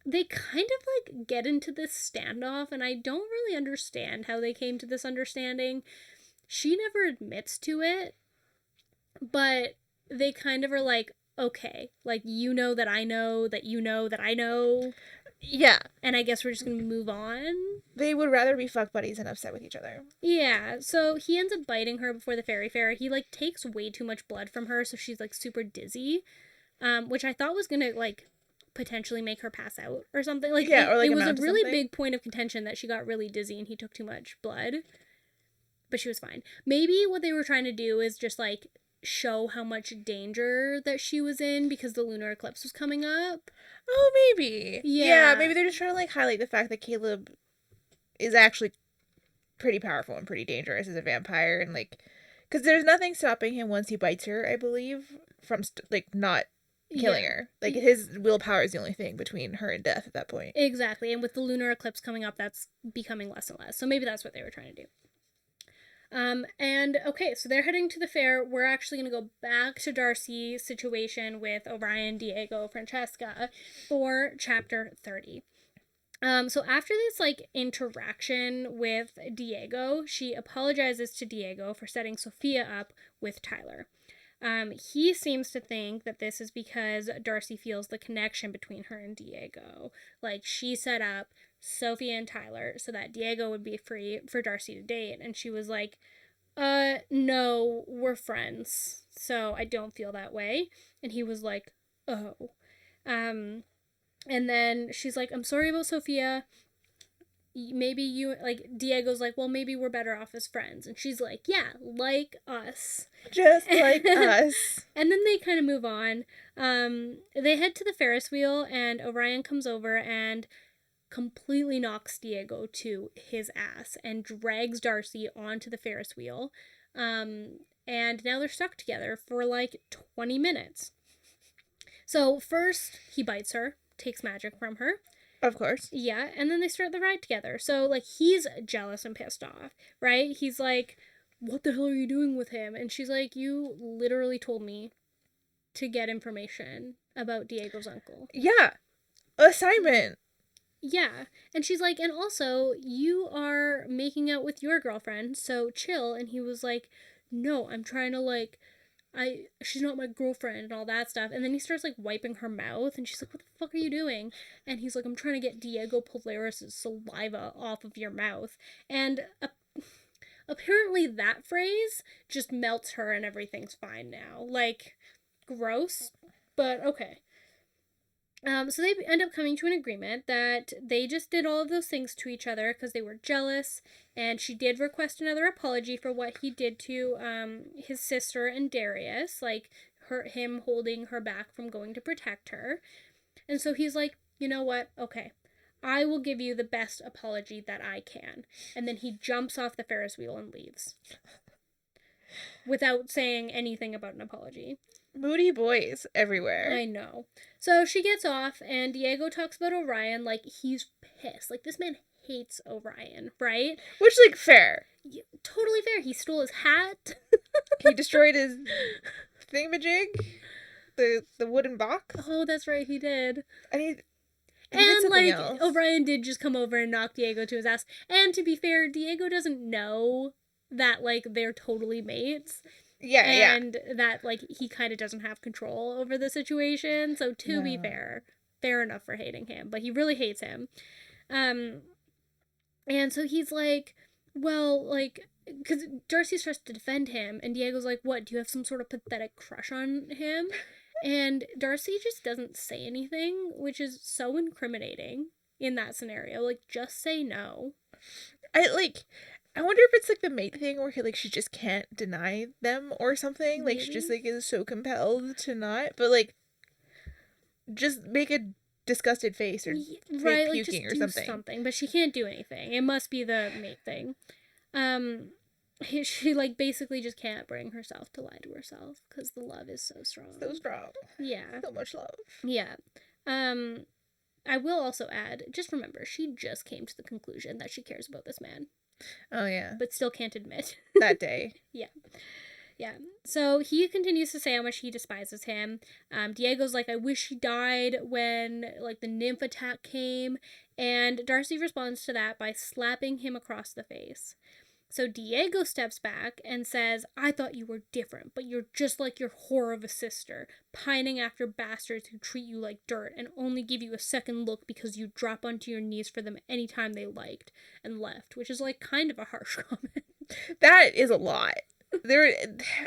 Speaker 1: they kind of, like, get into this standoff, and I don't really understand how they came to this understanding. She never admits to it, but they kind of are like, okay, like, you know that I know that you know that I know.
Speaker 2: Yeah.
Speaker 1: And I guess we're just gonna move on.
Speaker 2: They would rather be fuck buddies than upset with each other.
Speaker 1: Yeah, so he ends up biting her before the fairy fair. He, like, takes way too much blood from her, so she's, like, super dizzy, which I thought was gonna, like, potentially make her pass out or something. Like,
Speaker 2: yeah, or, like,
Speaker 1: it was a really big point of contention that she got really dizzy and he took too much blood. But she was fine. Maybe what they were trying to do is just, like, show how much danger that she was in because the lunar eclipse was coming up.
Speaker 2: Oh, maybe.
Speaker 1: Yeah,
Speaker 2: maybe they're just trying to, like, highlight the fact that Caleb is actually pretty powerful and pretty dangerous as a vampire, and, like, because there's nothing stopping him once he bites her, I believe, from like, not killing her. Like, his willpower is the only thing between her and death at that point.
Speaker 1: Exactly, and with the lunar eclipse coming up, that's becoming less and less. So maybe that's what they were trying to do. And okay, so they're heading to the fair. We're actually going to go back to Darcy's situation with Orion, Diego, Francesca for chapter 30. So after this, like, interaction with Diego, she apologizes to Diego for setting Sophia up with Tyler. He seems to think that this is because Darcy feels the connection between her and Diego. Like, she set up Sophia and Tyler so that Diego would be free for Darcy to date, and she was like, no, we're friends, so I don't feel that way. And he was like, oh. And then she's like, I'm sorry about Sophia. Maybe you, like, Diego's like, well, maybe we're better off as friends. And she's like, yeah, like us.
Speaker 2: Just like us.
Speaker 1: And then they kind of move on. They head to the Ferris wheel, and Orion comes over and completely knocks Diego to his ass and drags Darcy onto the Ferris wheel. And now they're stuck together for, like, 20 minutes. So first, he bites her, takes magic from her.
Speaker 2: Of course.
Speaker 1: Yeah, and then they start the ride together. So, like, he's jealous and pissed off, right? He's like, what the hell are you doing with him? And she's like, you literally told me to get information about Diego's uncle.
Speaker 2: Yeah. Assignment.
Speaker 1: Yeah. And she's like, and also, you are making out with your girlfriend, so chill. And he was like, no, I'm trying to, like, she's not my girlfriend and all that stuff. And then he starts, like, wiping her mouth, and she's like, what the fuck are you doing? And he's like, I'm trying to get Diego Polaris' saliva off of your mouth. And apparently that phrase just melts her and everything's fine now. Like, gross, but okay. So they end up coming to an agreement that they just did all of those things to each other because they were jealous, and she did request another apology for what he did to his sister and Darius, like him holding her back from going to protect her. And so he's like, you know what? Okay, I will give you the best apology that I can. And then he jumps off the Ferris wheel and leaves without saying anything about an apology.
Speaker 2: Moody boys everywhere.
Speaker 1: I know. So she gets off, and Diego talks about Orion like he's pissed. Like, this man hates Orion, right?
Speaker 2: Which, like, fair.
Speaker 1: Yeah, totally fair. He stole his hat.
Speaker 2: He destroyed his thingamajig. The wooden box.
Speaker 1: Oh, that's right, he did.
Speaker 2: He did
Speaker 1: And,
Speaker 2: something
Speaker 1: like,
Speaker 2: else.
Speaker 1: Orion did just come over and knock Diego to his ass. And to be fair, Diego doesn't know that, like, they're totally mates.
Speaker 2: Yeah,
Speaker 1: and that, like, he kind of doesn't have control over the situation. So, to be fair enough for hating him. But he really hates him. And so he's like, well, like, because Darcy starts to defend him. And Diego's like, what, do you have some sort of pathetic crush on him? And Darcy just doesn't say anything, which is so incriminating in that scenario. Like, just say no.
Speaker 2: I wonder if it's, like, the mate thing where she just can't deny them or something. Like, she just, like, is so compelled to not. But, like, just make a disgusted face or
Speaker 1: right,
Speaker 2: puking
Speaker 1: like, just
Speaker 2: or
Speaker 1: do
Speaker 2: something.
Speaker 1: But she can't do anything. It must be the mate thing. She, like, basically just can't bring herself to lie to herself because the love is so strong.
Speaker 2: So strong.
Speaker 1: Yeah.
Speaker 2: So much love.
Speaker 1: Yeah. I will also add, just remember, she just came to the conclusion that she cares about this man.
Speaker 2: Oh, yeah.
Speaker 1: But still can't admit.
Speaker 2: That day.
Speaker 1: Yeah. Yeah. So he continues to say how much he despises him. Diego's like, I wish he died when, like, the nymph attack came. And Darcy responds to that by slapping him across the face. So Diego steps back and says, I thought you were different, but you're just like your whore of a sister, pining after bastards who treat you like dirt and only give you a second look because you drop onto your knees for them anytime they liked and left, which is, like, kind of a harsh comment.
Speaker 2: That is a lot. There,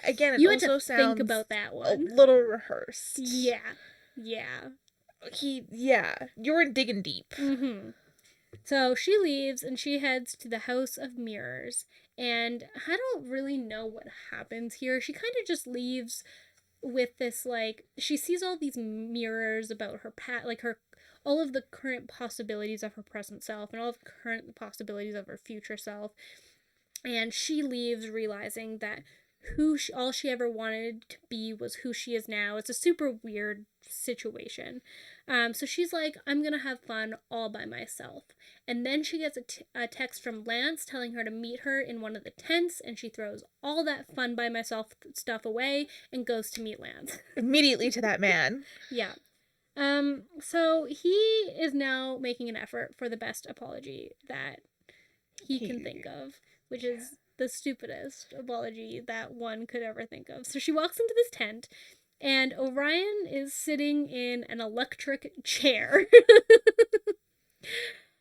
Speaker 2: again, it
Speaker 1: you
Speaker 2: also
Speaker 1: had to
Speaker 2: sounds
Speaker 1: think about that one.
Speaker 2: a little rehearsed.
Speaker 1: Yeah.
Speaker 2: You're digging deep.
Speaker 1: Mm-hmm. So she leaves and she heads to the House of Mirrors. And I don't really know what happens here. She kind of just leaves with this, like, she sees all these mirrors about her like all of the current possibilities of her present self and all of the current possibilities of her future self. And she leaves realizing that all she ever wanted to be was who she is now. It's a super weird situation. So she's like, I'm gonna have fun all by myself. And then she gets a text from Lance telling her to meet her in one of the tents, and she throws all that fun by myself stuff away and goes to meet Lance.
Speaker 2: Immediately to that man.
Speaker 1: Yeah. So he is now making an effort for the best apology that he can think of, which is the stupidest apology that one could ever think of. So she walks into this tent, and Orion is sitting in an electric chair.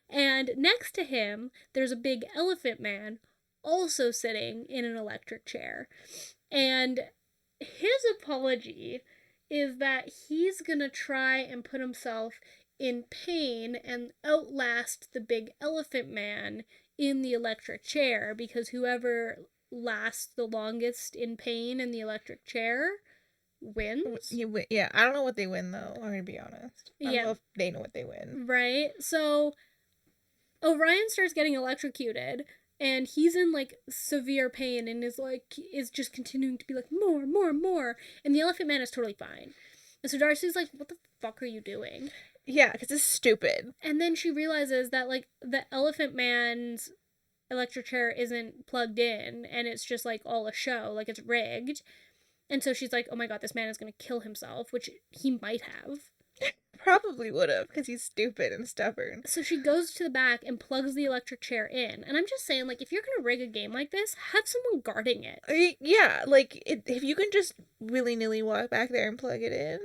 Speaker 1: And next to him, there's a big elephant man also sitting in an electric chair. And his apology is that he's gonna try and put himself in pain and outlast the big elephant man in the electric chair, because whoever lasts the longest in pain in the electric chair wins.
Speaker 2: Yeah, I don't know what they win, though. I'm gonna be honest. I don't know if they know what they win.
Speaker 1: Right? So Orion starts getting electrocuted, and he's in, like, severe pain and is just continuing to be like, more. And the elephant man is totally fine. And so Darcy's like, what the fuck are you doing?
Speaker 2: Yeah, because it's stupid.
Speaker 1: And then she realizes that, like, the Elephant Man's electric chair isn't plugged in and it's just, like, all a show. Like, it's rigged. And so she's like, oh my god, this man is going to kill himself, which he might have.
Speaker 2: Probably would have, because he's stupid and stubborn.
Speaker 1: So she goes to the back and plugs the electric chair in. And I'm just saying, like, if you're going to rig a game like this, have someone guarding it.
Speaker 2: Yeah, like, if you can just willy-nilly walk back there and plug it in.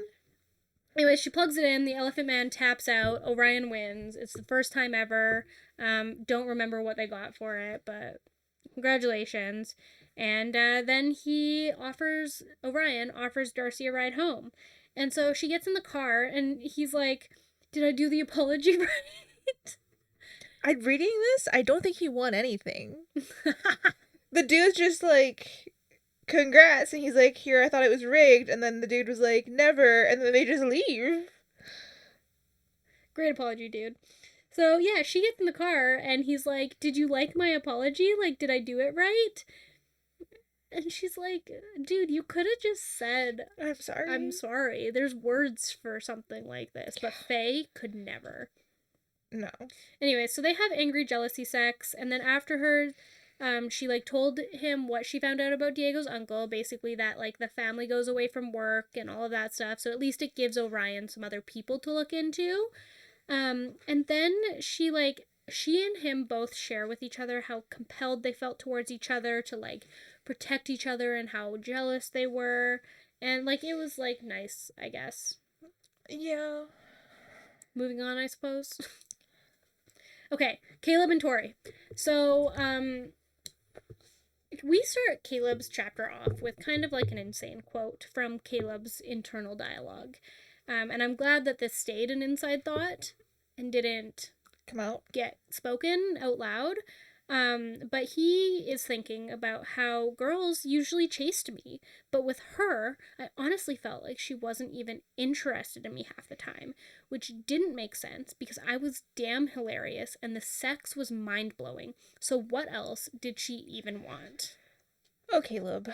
Speaker 1: Anyway, she plugs it in. The Elephant Man taps out. Orion wins. It's the first time ever. Don't remember what they got for it, but congratulations. And then Orion offers Darcy a ride home. And so she gets in the car, and he's like, did I do the apology right?
Speaker 2: I'm reading this, I don't think he won anything. The dude's just like, congrats, and he's like, here, I thought it was rigged, and then the dude was like, never, and then they just leave.
Speaker 1: Great apology, dude. So, yeah, she gets in the car, and he's like, did you like my apology? Like, did I do it right? And she's like, dude, you could have just said,
Speaker 2: I'm sorry.
Speaker 1: I'm sorry. There's words for something like this, but Faye could never.
Speaker 2: No.
Speaker 1: Anyway, so they have angry jealousy sex, and then after her, she, like, told him what she found out about Diego's uncle, basically that, like, the family goes away from work and all of that stuff, so at least it gives Orion some other people to look into. And then she and him both share with each other how compelled they felt towards each other to, like, protect each other and how jealous they were. And, like, it was, like, nice, I guess.
Speaker 2: Yeah.
Speaker 1: Moving on, I suppose. Okay, Caleb and Tory. So, we start Caleb's chapter off with kind of like an insane quote from Caleb's internal dialogue. And I'm glad that this stayed an inside thought and didn't
Speaker 2: come out,
Speaker 1: get spoken out loud. But he is thinking about how girls usually chased me, but with her, I honestly felt like she wasn't even interested in me half the time, which didn't make sense because I was damn hilarious and the sex was mind-blowing. So what else did she even want?
Speaker 2: Oh, Caleb.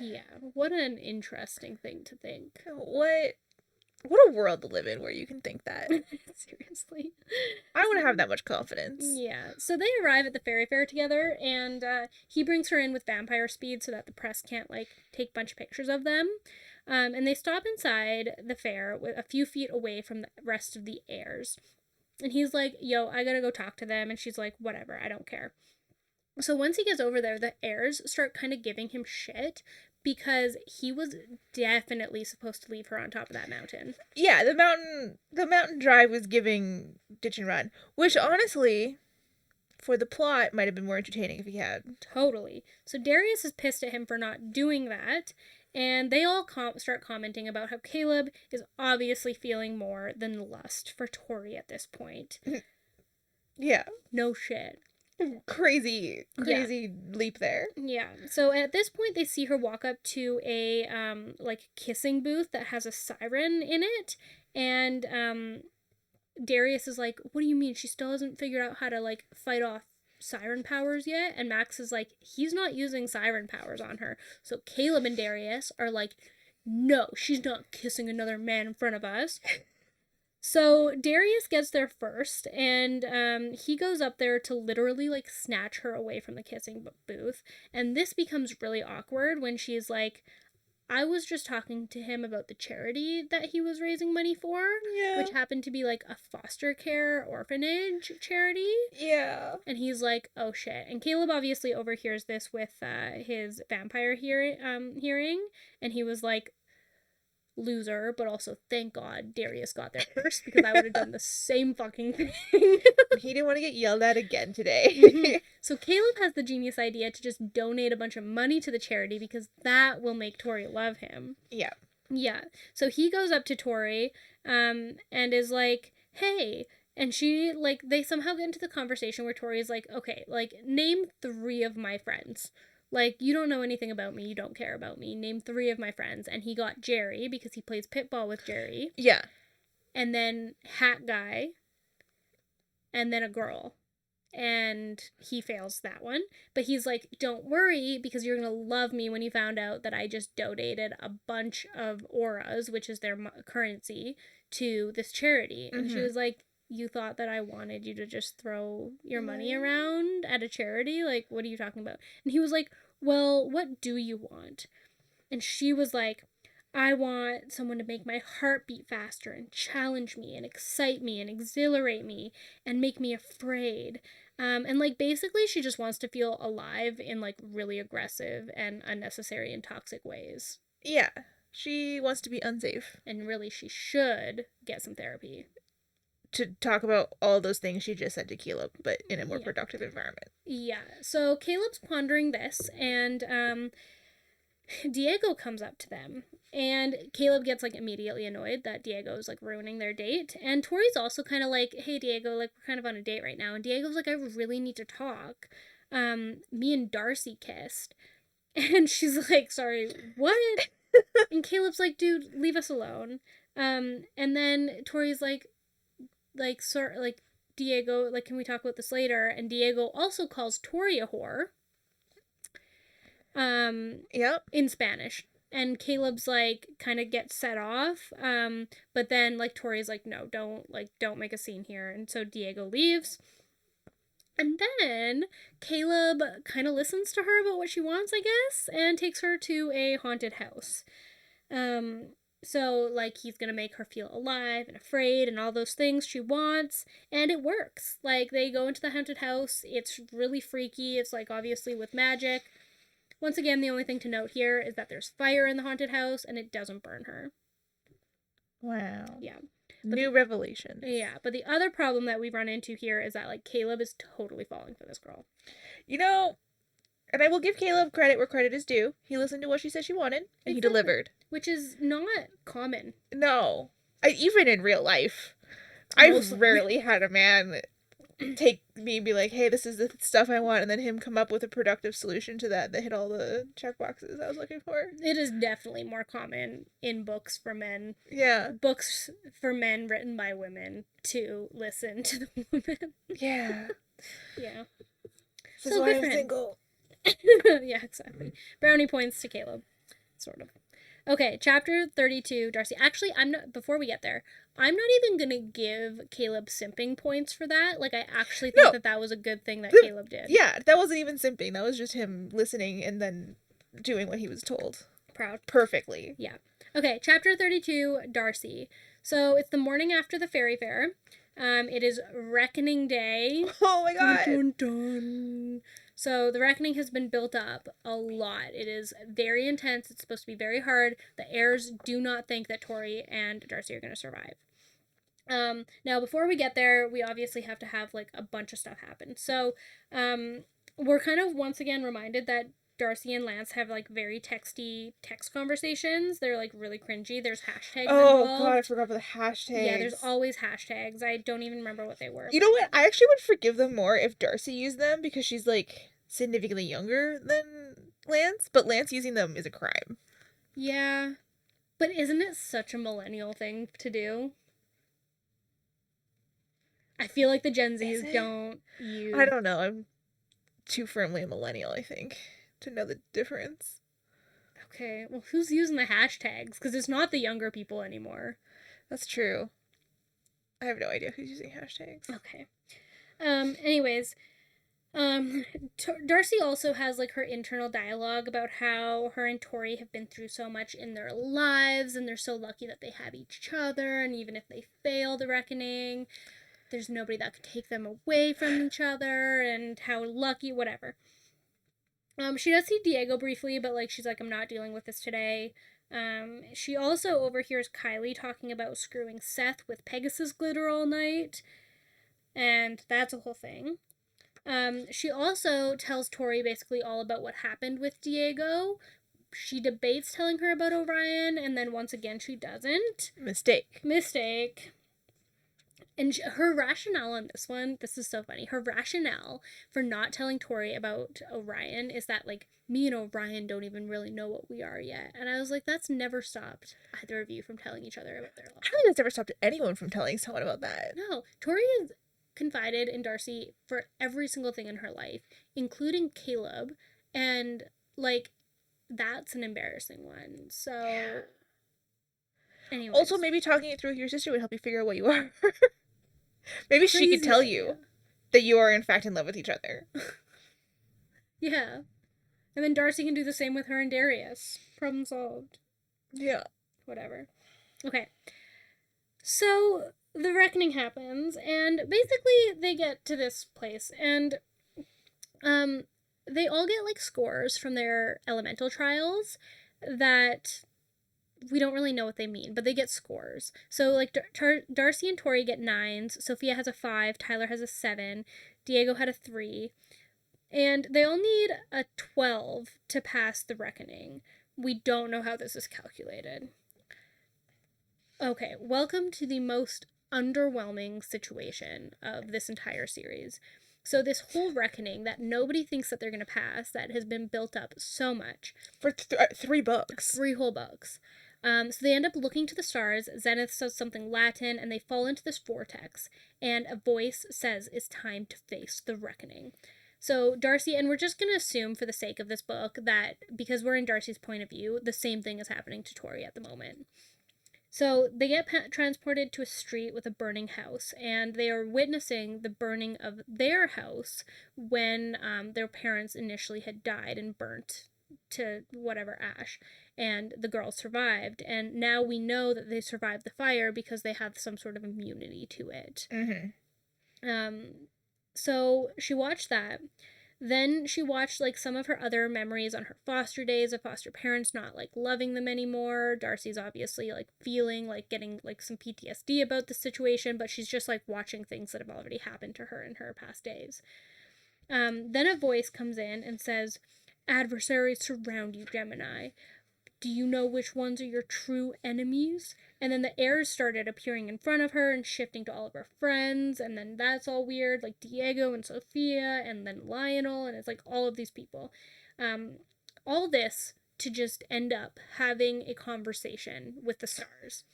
Speaker 1: Yeah, what an interesting thing to think.
Speaker 2: What a world to live in where you can think that.
Speaker 1: Seriously.
Speaker 2: I don't have that much confidence.
Speaker 1: Yeah. So they arrive at the fairy fair together, and he brings her in with vampire speed so that the press can't, like, take a bunch of pictures of them. And they stop inside the fair with a few feet away from the rest of the heirs. And he's like, yo, I gotta go talk to them. And she's like, whatever, I don't care. So once he gets over there, the heirs start kind of giving him shit because he was definitely supposed to leave her on top of that mountain.
Speaker 2: Yeah, the mountain drive was giving ditch and run, which honestly, for the plot, might have been more entertaining if he had.
Speaker 1: Totally. So Darius is pissed at him for not doing that, and they all start commenting about how Caleb is obviously feeling more than lust for Tory at this point.
Speaker 2: Yeah.
Speaker 1: No shit.
Speaker 2: Crazy leap there.
Speaker 1: Yeah. So at this point, they see her walk up to a like kissing booth that has a siren in it, and Darius is like, "What do you mean? She still hasn't figured out how to, like, fight off siren powers yet?" And Max is like, "He's not using siren powers on her." So Caleb and Darius are like, "No, she's not kissing another man in front of us." So Darius gets there first, and he goes up there to literally, like, snatch her away from the kissing booth. And this becomes really awkward when she's like, I was just talking to him about the charity that he was raising money for, which happened to be, like, a foster care orphanage charity.
Speaker 2: Yeah.
Speaker 1: And he's like, oh shit. And Caleb obviously overhears this with his vampire hearing, and he was like, loser, but also thank God Darius got there first because I would have done the same fucking thing.
Speaker 2: He didn't want to get yelled at again today.
Speaker 1: Mm-hmm. So Caleb has the genius idea to just donate a bunch of money to the charity because that will make Tory love him.
Speaker 2: Yeah.
Speaker 1: Yeah. So he goes up to Tory and is like, hey. And she, like, they somehow get into the conversation where Tory is like, okay, like, name 3 of my friends. Like, you don't know anything about me. You don't care about me. Name 3 of my friends. And he got Jerry because he plays pitball with Jerry.
Speaker 2: Yeah.
Speaker 1: And then Hat Guy. And then a girl. and he fails that one. But he's like, don't worry, because you're going to love me when you found out that I just donated a bunch of auras, which is their currency, to this charity. And she was like, you thought that I wanted you to just throw your money around at a charity? Like, what are you talking about? And he was like, well, what do you want? And she was like, I want someone to make my heart beat faster and challenge me and excite me and exhilarate me and make me afraid. And like basically she just wants to feel alive in like really aggressive and unnecessary and toxic ways.
Speaker 2: Yeah. She wants to be unsafe.
Speaker 1: And really she should get some therapy.
Speaker 2: To talk about all those things she just said to Caleb, but in a more productive environment.
Speaker 1: Yeah. So Caleb's pondering this, and Diego comes up to them, and Caleb gets like immediately annoyed that Diego's like ruining their date. And Tory's also kind of like, hey Diego, like we're kind of on a date right now. And Diego's like, I really need to talk. Me and Darcy kissed. And she's like, sorry, what? And Caleb's like, dude, leave us alone. And then Tory's like, sort like, Diego, like, can we talk about this later? And Diego also calls Tory a whore.
Speaker 2: Yep.
Speaker 1: In Spanish. And Caleb's like, kind of gets set off. But then, like, Tory's like, no, don't make a scene here. And so Diego leaves. And then Caleb kind of listens to her about what she wants, I guess, and takes her to a haunted house. So, like, he's gonna make her feel alive and afraid and all those things she wants, and it works. Like, they go into the haunted house, it's really freaky, it's, like, obviously with magic. Once again, the only thing to note here is that there's fire in the haunted house, and it doesn't burn her.
Speaker 2: Wow.
Speaker 1: Yeah.
Speaker 2: New revelation.
Speaker 1: Yeah, but the other problem that we run into here is that, like, Caleb is totally falling for this girl.
Speaker 2: You know, and I will give Caleb credit where credit is due. He listened to what she said she wanted, and he delivered.
Speaker 1: Which is not common.
Speaker 2: No. Even in real life. I've rarely had a man take me and be like, hey, this is the stuff I want, and then him come up with a productive solution to that hit all the check boxes I was looking for.
Speaker 1: It is definitely more common in books for men.
Speaker 2: Yeah.
Speaker 1: Books for men written by women to listen to the women.
Speaker 2: Yeah.
Speaker 1: Yeah.
Speaker 2: This is why I'm single.
Speaker 1: Yeah, exactly. Brownie points to Caleb. Sort of. Okay, chapter 32, Darcy. Actually, before we get there, I'm not even gonna give Caleb simping points for that. Like, I actually think that was a good thing that Caleb did.
Speaker 2: Yeah, that wasn't even simping. That was just him listening and then doing what he was told.
Speaker 1: Proud.
Speaker 2: Perfectly.
Speaker 1: Yeah. Okay, chapter 32, Darcy. So, it's the morning after the fairy fair. It is Reckoning Day.
Speaker 2: Oh my god.
Speaker 1: Dun, dun, dun. So the reckoning has been built up a lot. It is very intense. It's supposed to be very hard. The heirs do not think that Tory and Darcy are going to survive. Now, before we get there, we obviously have to have, like, a bunch of stuff happen. So, we're kind of once again reminded that Darcy and Lance have, like, very texty text conversations. They're, like, really cringy. There's hashtags involved.
Speaker 2: God, I forgot about the hashtags.
Speaker 1: Yeah, there's always hashtags. I don't even remember what they were.
Speaker 2: You know what? I actually would forgive them more if Darcy used them, because she's, like, significantly younger than Lance, but Lance using them is a crime.
Speaker 1: Yeah. But isn't it such a millennial thing to do? I feel like the Gen Zs don't use...
Speaker 2: I don't know. I'm too firmly a millennial, I think, to know the difference.
Speaker 1: Okay, well, who's using the hashtags? Because it's not the younger people anymore.
Speaker 2: That's true. I have no idea who's using hashtags.
Speaker 1: Okay. Anyways, Darcy also has, like, her internal dialogue about how her and Tory have been through so much in their lives, and they're so lucky that they have each other, and even if they fail the reckoning, there's nobody that could take them away from each other, and how lucky, whatever. She does see Diego briefly, but, like, she's like, I'm not dealing with this today. She also overhears Kylie talking about screwing Seth with Pegasus glitter all night, and that's a whole thing. She also tells Tory basically all about what happened with Diego. She debates telling her about Orion, and then once again she doesn't.
Speaker 2: Mistake.
Speaker 1: And her rationale on this one, this is so funny, her rationale for not telling Tory about Orion is that, like, me and Orion don't even really know what we are yet. And I was like, that's never stopped either of you from telling each other about their lives.
Speaker 2: I don't think that's ever stopped anyone from telling someone about that.
Speaker 1: No, Tory is confided in Darcy for every single thing in her life, including Caleb, and, like, that's an embarrassing one. So, anyways.
Speaker 2: Also, maybe talking it through with your sister would help you figure out what you are. Maybe she could
Speaker 1: Crazy
Speaker 2: tell
Speaker 1: idea.
Speaker 2: you that you are in fact in love with each other.
Speaker 1: Yeah. And then Darcy can do the same with her and Darius. Problem solved.
Speaker 2: Yeah.
Speaker 1: Whatever. Okay. So the reckoning happens, and basically they get to this place, and they all get like scores from their elemental trials that we don't really know what they mean, but they get scores. So like Darcy and Tory get 9s, Sophia has a 5, Tyler has a 7, Diego had a 3, and they all need a 12 to pass the reckoning. We don't know how this is calculated. Okay, welcome to the most underwhelming situation of this entire series. So this whole reckoning that nobody thinks that they're going to pass, that has been built up so much.
Speaker 2: For 3 books.
Speaker 1: 3 whole books. So they end up looking to the stars. Zenith says something Latin, and they fall into this vortex. And a voice says it's time to face the reckoning. So Darcy, and we're just going to assume for the sake of this book that because we're in Darcy's point of view, the same thing is happening to Tory at the moment. So they get transported to a street with a burning house, and they are witnessing the burning of their house when their parents initially had died and burnt to whatever ash, and the girls survived. And now we know that they survived the fire because they have some sort of immunity to it. So she watched that. Then she watched like some of her other memories on her foster days of foster parents not like loving them anymore. Darcy's obviously like feeling like getting like some PTSD about the situation, but she's just like watching things that have already happened to her in her past days. Then a voice comes in and says, "Adversaries surround you, Gemini. Do you know which ones are your true enemies?" And then the heirs started appearing in front of her and shifting to all of her friends, and then that's all weird, like Diego and Sophia, and then Lionel, and it's like all of these people. All this to just end up having a conversation with the stars.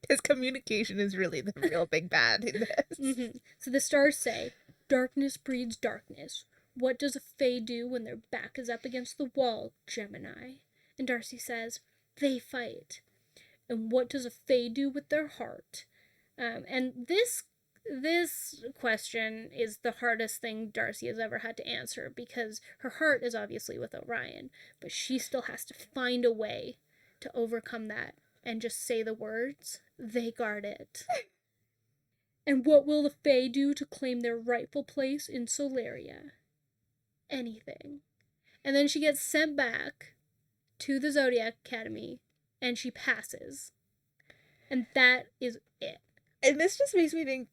Speaker 2: Because communication is really the real big bad in this.
Speaker 1: Mm-hmm. So the stars say, "Darkness breeds darkness. What does a fae do when their back is up against the wall, Gemini?" And Darcy says, "They fight." And what does a fae do with their heart? And this question is the hardest thing Darcy has ever had to answer, because her heart is obviously with Orion, but she still has to find a way to overcome that and just say the words, "They guard it." And what will the fae do to claim their rightful place in Solaria? Anything. And then she gets sent back to the Zodiac Academy, and she passes. And that is it.
Speaker 2: And this just makes me think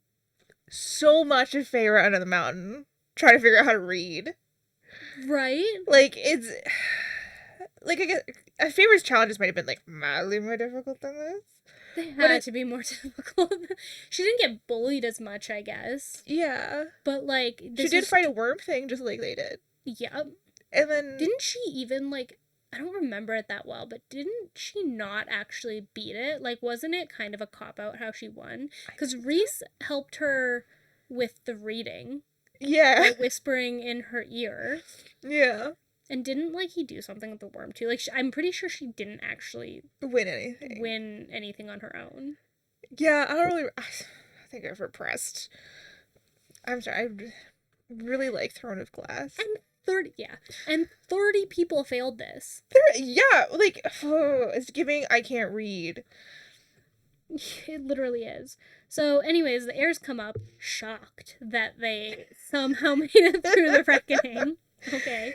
Speaker 2: so much of Feyre Under the Mountain, trying to figure out how to read.
Speaker 1: Right?
Speaker 2: Like, it's... Like, I guess... Feyre's challenges might have been, like, mildly more difficult than this.
Speaker 1: They had to be more difficult. She didn't get bullied as much, I guess.
Speaker 2: Yeah.
Speaker 1: But, like...
Speaker 2: She did fight a worm thing, just like they did.
Speaker 1: Yep.
Speaker 2: And then...
Speaker 1: Didn't she even, like... I don't remember it that well, but didn't she not actually beat it? Like, wasn't it kind of a cop-out how she won? Because Reese helped her with the reading.
Speaker 2: Yeah.
Speaker 1: Like, whispering in her ear.
Speaker 2: Yeah.
Speaker 1: And didn't, like, he do something with the worm, too? Like, I'm pretty sure she didn't actually...
Speaker 2: Win
Speaker 1: anything on her own.
Speaker 2: Yeah, I don't really... I think I've repressed. I'm sorry, I really like Throne of Glass.
Speaker 1: And 30 people failed this.
Speaker 2: It's giving I can't read.
Speaker 1: It literally is. So, anyways, the heirs come up, shocked that they somehow made it through the reckoning. Okay.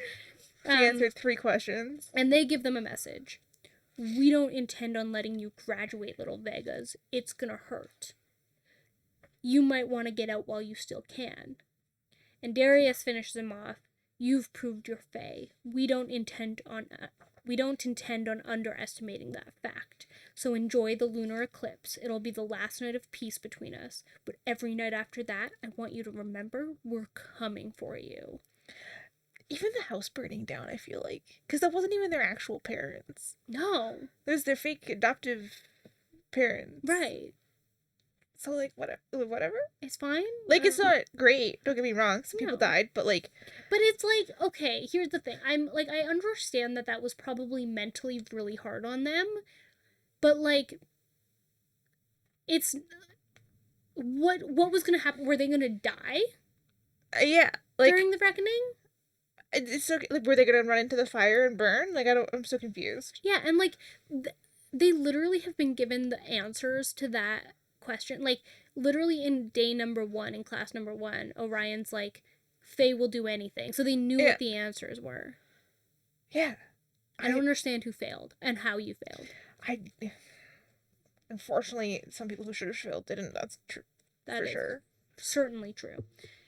Speaker 2: She answered 3 questions.
Speaker 1: And they give them a message. "We don't intend on letting you graduate, little Vegas. It's gonna hurt. You might want to get out while you still can." And Darius finishes them off. "You've proved your fae. We don't intend on underestimating that fact. So enjoy the lunar eclipse. It'll be the last night of peace between us. But every night after that, I want you to remember we're coming for you."
Speaker 2: Even the house burning down, I feel like. Because that wasn't even their actual parents.
Speaker 1: No.
Speaker 2: It was their fake adoptive parents.
Speaker 1: Right.
Speaker 2: So, like, whatever.
Speaker 1: It's fine.
Speaker 2: Like, it's not great. Don't get me wrong. Some people
Speaker 1: No.
Speaker 2: died, but, like...
Speaker 1: But it's like, okay, here's the thing. I understand that was probably mentally really hard on them. But, like, it's... What was going to happen? Were they going to die?
Speaker 2: Yeah. Like,
Speaker 1: during the reckoning?
Speaker 2: It's so... Like, were they going to run into the fire and burn? Like, I'm so confused.
Speaker 1: Yeah, and, like, they literally have been given the answers to that question. Like, literally in day number 1, in class number 1, Orion's like, Faye will do anything. So they knew what the answers were.
Speaker 2: Yeah.
Speaker 1: I don't understand who failed and how you failed.
Speaker 2: Unfortunately, some people who should have failed didn't. That's true. For sure.
Speaker 1: Certainly true.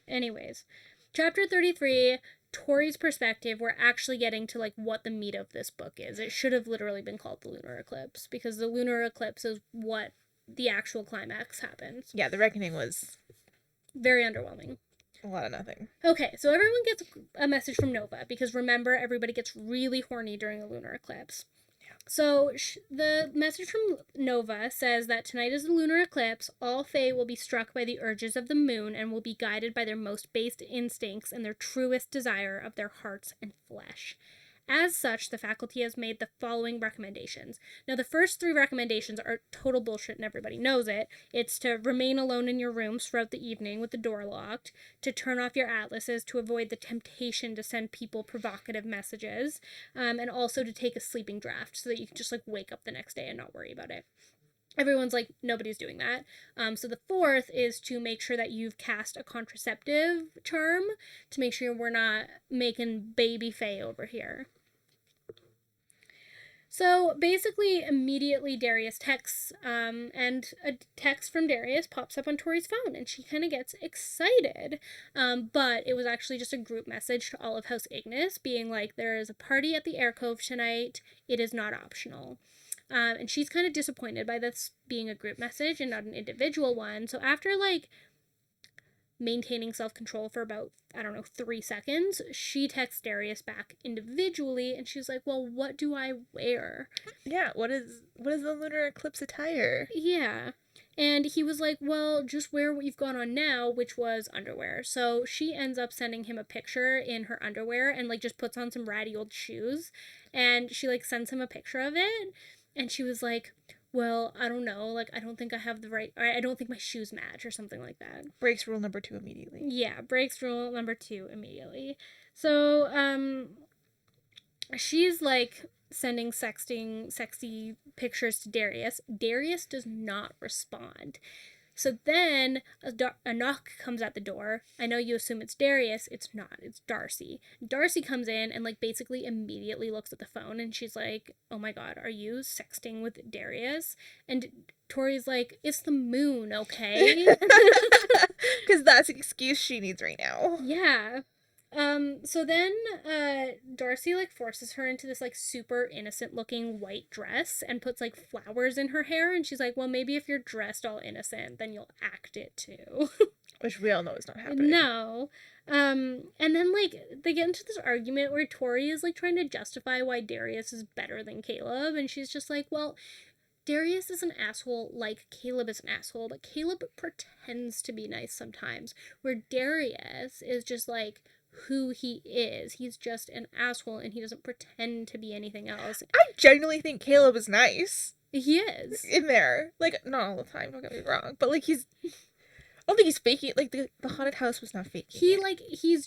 Speaker 1: Anyways, chapter 33, Tory's perspective, we're actually getting to, like, what the meat of this book is. It should have literally been called the lunar eclipse, because the lunar eclipse is what the actual climax happens.
Speaker 2: Yeah, the reckoning was...
Speaker 1: very underwhelming.
Speaker 2: A lot of nothing.
Speaker 1: Okay, so everyone gets a message from Nova, because remember, everybody gets really horny during a lunar eclipse. Yeah. So the message from Nova says that tonight is the lunar eclipse. All Fae will be struck by the urges of the moon and will be guided by their most base instincts and their truest desire of their hearts and flesh. As such, the faculty has made the following recommendations. Now, the first 3 recommendations are total bullshit and everybody knows it. It's to remain alone in your rooms throughout the evening with the door locked, to turn off your atlases to avoid the temptation to send people provocative messages, and also to take a sleeping draft so that you can just, like, wake up the next day and not worry about it. Everyone's like, nobody's doing that. So the 4th is to make sure that you've cast a contraceptive charm to make sure we're not making baby Faye over here. So basically, immediately Darius texts, and a text from Darius pops up on Tory's phone, and she kind of gets excited. But it was actually just a group message to all of House Ignis, being like, there is a party at the Air Cove tonight. It is not optional. And she's kind of disappointed by this being a group message and not an individual one. So after, like, maintaining self-control for about, 3 seconds, she texts Darius back individually, and she's like, well, what do I wear?
Speaker 2: Yeah, what is the lunar eclipse attire?
Speaker 1: Yeah. And he was like, well, just wear what you've got on now, which was underwear. So she ends up sending him a picture in her underwear and, like, just puts on some ratty old shoes. And she, like, sends him a picture of it. And she was like, well, I don't know, like, I don't think I have the right, or I don't think my shoes match, or something like that.
Speaker 2: Breaks rule number 2 immediately.
Speaker 1: Yeah, breaks rule number 2 immediately. So, she's, like, sending sexy pictures to Darius. Darius does not respond. So then a knock comes at the door. I know you assume it's Darius. It's not. It's Darcy. Darcy comes in and, like, basically immediately looks at the phone, and she's like, oh my god, are you sexting with Darius? And Tory's like, it's the moon, okay?
Speaker 2: Because that's the excuse she needs right now.
Speaker 1: Yeah. So then, Darcy, like, forces her into this, like, super innocent-looking white dress and puts, like, flowers in her hair, and she's like, well, maybe if you're dressed all innocent, then you'll act it, too.
Speaker 2: Which we all know is not happening.
Speaker 1: No. And then, like, they get into this argument where Tory is, like, trying to justify why Darius is better than Caleb, and she's just like, well, Darius is an asshole like Caleb is an asshole, but Caleb pretends to be nice sometimes, where Darius is just, like, who he is. He's just an asshole, and he doesn't pretend to be anything else.
Speaker 2: I genuinely think Caleb is nice.
Speaker 1: He is.
Speaker 2: In there. Like, not all the time, don't get me wrong. But, like, I don't think he's faking it. Like, the haunted house was not faking it.
Speaker 1: Like, he's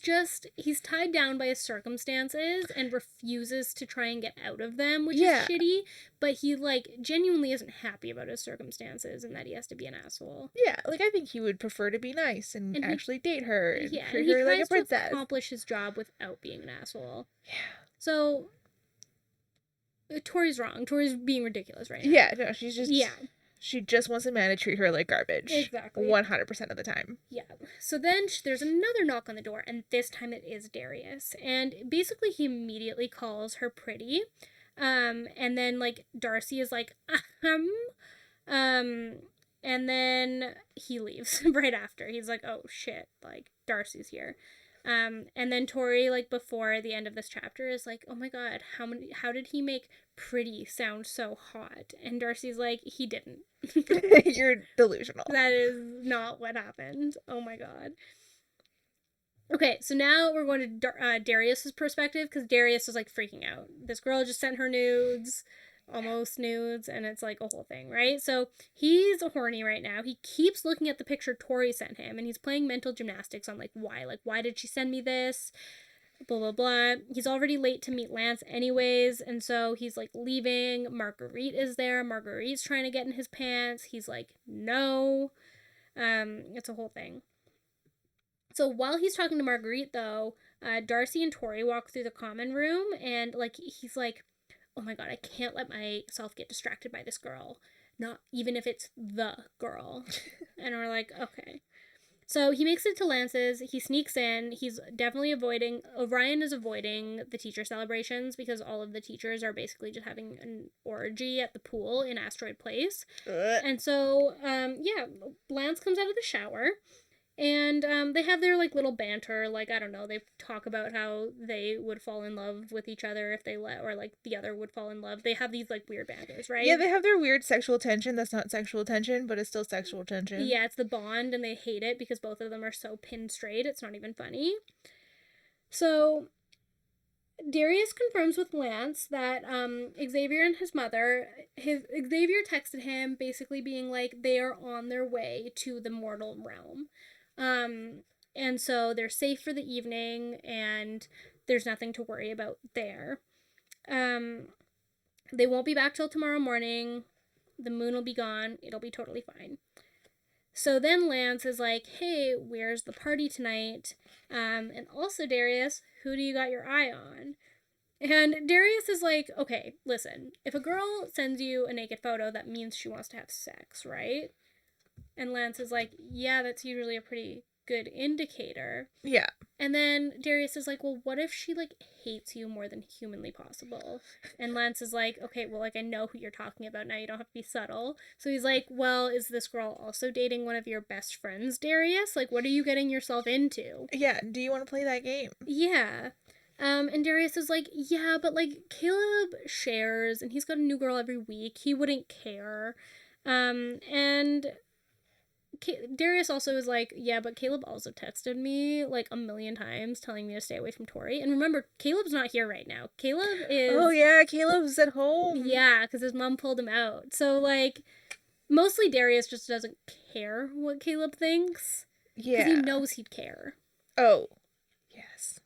Speaker 1: tied down by his circumstances and refuses to try and get out of them, which is shitty. But he, like, genuinely isn't happy about his circumstances and that he has to be an asshole.
Speaker 2: Yeah, like, I think he would prefer to be nice and actually date her and treat her like a princess.
Speaker 1: He tries to accomplish his job without being an asshole.
Speaker 2: Yeah.
Speaker 1: So, Tori's wrong. Tori's being ridiculous right now.
Speaker 2: Yeah, no, she's just...
Speaker 1: Yeah.
Speaker 2: She just wants a man to treat her like garbage.
Speaker 1: Exactly.
Speaker 2: 100% of the time.
Speaker 1: Yeah. So then there's another knock on the door, and this time it is Darius. And basically he immediately calls her pretty. And then, like, Darcy is like, and then he leaves right after. He's like, oh shit, like, Darcy's here. And then Tory, like, before the end of this chapter is like, oh my god, how did he make pretty sound so hot? And Darcy's like, he didn't.
Speaker 2: You're delusional.
Speaker 1: That is not what happened. Oh my god. Okay, so now we're going to Darius's perspective, because Darius is like freaking out. This girl just sent her nudes, almost nudes, and it's like a whole thing, right? So he's horny right now. He keeps looking at the picture Tori sent him, and he's playing mental gymnastics on like why did she send me this? Blah blah blah. He's already late to meet Lance anyways, and so he's like leaving. Marguerite is there. Marguerite's trying to get in his pants. He's like, no. It's a whole thing. So while he's talking to Marguerite, though, Darcy and Tori walk through the common room, and like he's like, "Oh my god, I can't let myself get distracted by this girl, not even if it's the girl." And we're like, "Okay." So he makes it to Lance's. He sneaks in. He's definitely avoiding. Orion is avoiding the teacher celebrations because all of the teachers are basically just having an orgy at the pool in Asteroid Place. And so, yeah, Lance comes out of the shower. And they have their like little banter, like I don't know, they talk about how they would fall in love with each other if they or like the other would fall in love. They have these like weird banters, right?
Speaker 2: Yeah, they have their weird sexual tension that's not sexual tension, but it's still sexual tension.
Speaker 1: Yeah, it's the bond, and they hate it because both of them are so pinned straight. It's not even funny. So Darius confirms with Lance that Xavier and his mother, Xavier texted him basically being like they are on their way to the mortal realm. And so they're safe for the evening, and there's nothing to worry about there. They won't be back till tomorrow morning. The moon will be gone. It'll be totally fine. So then Lance is like, hey, where's the party tonight? And also, Darius, who do you got your eye on? And Darius is like, okay, listen, if a girl sends you a naked photo, that means she wants to have sex, right? And Lance is like, yeah, that's usually a pretty good indicator.
Speaker 2: Yeah.
Speaker 1: And then Darius is like, well, what if she, like, hates you more than humanly possible? And Lance is like, okay, well, like, I know who you're talking about now. You don't have to be subtle. So he's like, well, is this girl also dating one of your best friends, Darius? Like, what are you getting yourself into?
Speaker 2: Yeah, do you want to play that game?
Speaker 1: Yeah. And Darius is like, yeah, but, like, Caleb shares, and he's got a new girl every week. He wouldn't care. And Darius also is like, yeah, but Caleb also texted me like a million times telling me to stay away from Tory. And remember, Caleb's not here right now. Caleb is...
Speaker 2: Oh, yeah, Caleb's at home.
Speaker 1: Yeah, because his mom pulled him out. So, like, mostly Darius just doesn't care what Caleb thinks.
Speaker 2: Yeah.
Speaker 1: Because he knows he'd care.
Speaker 2: Oh, yes.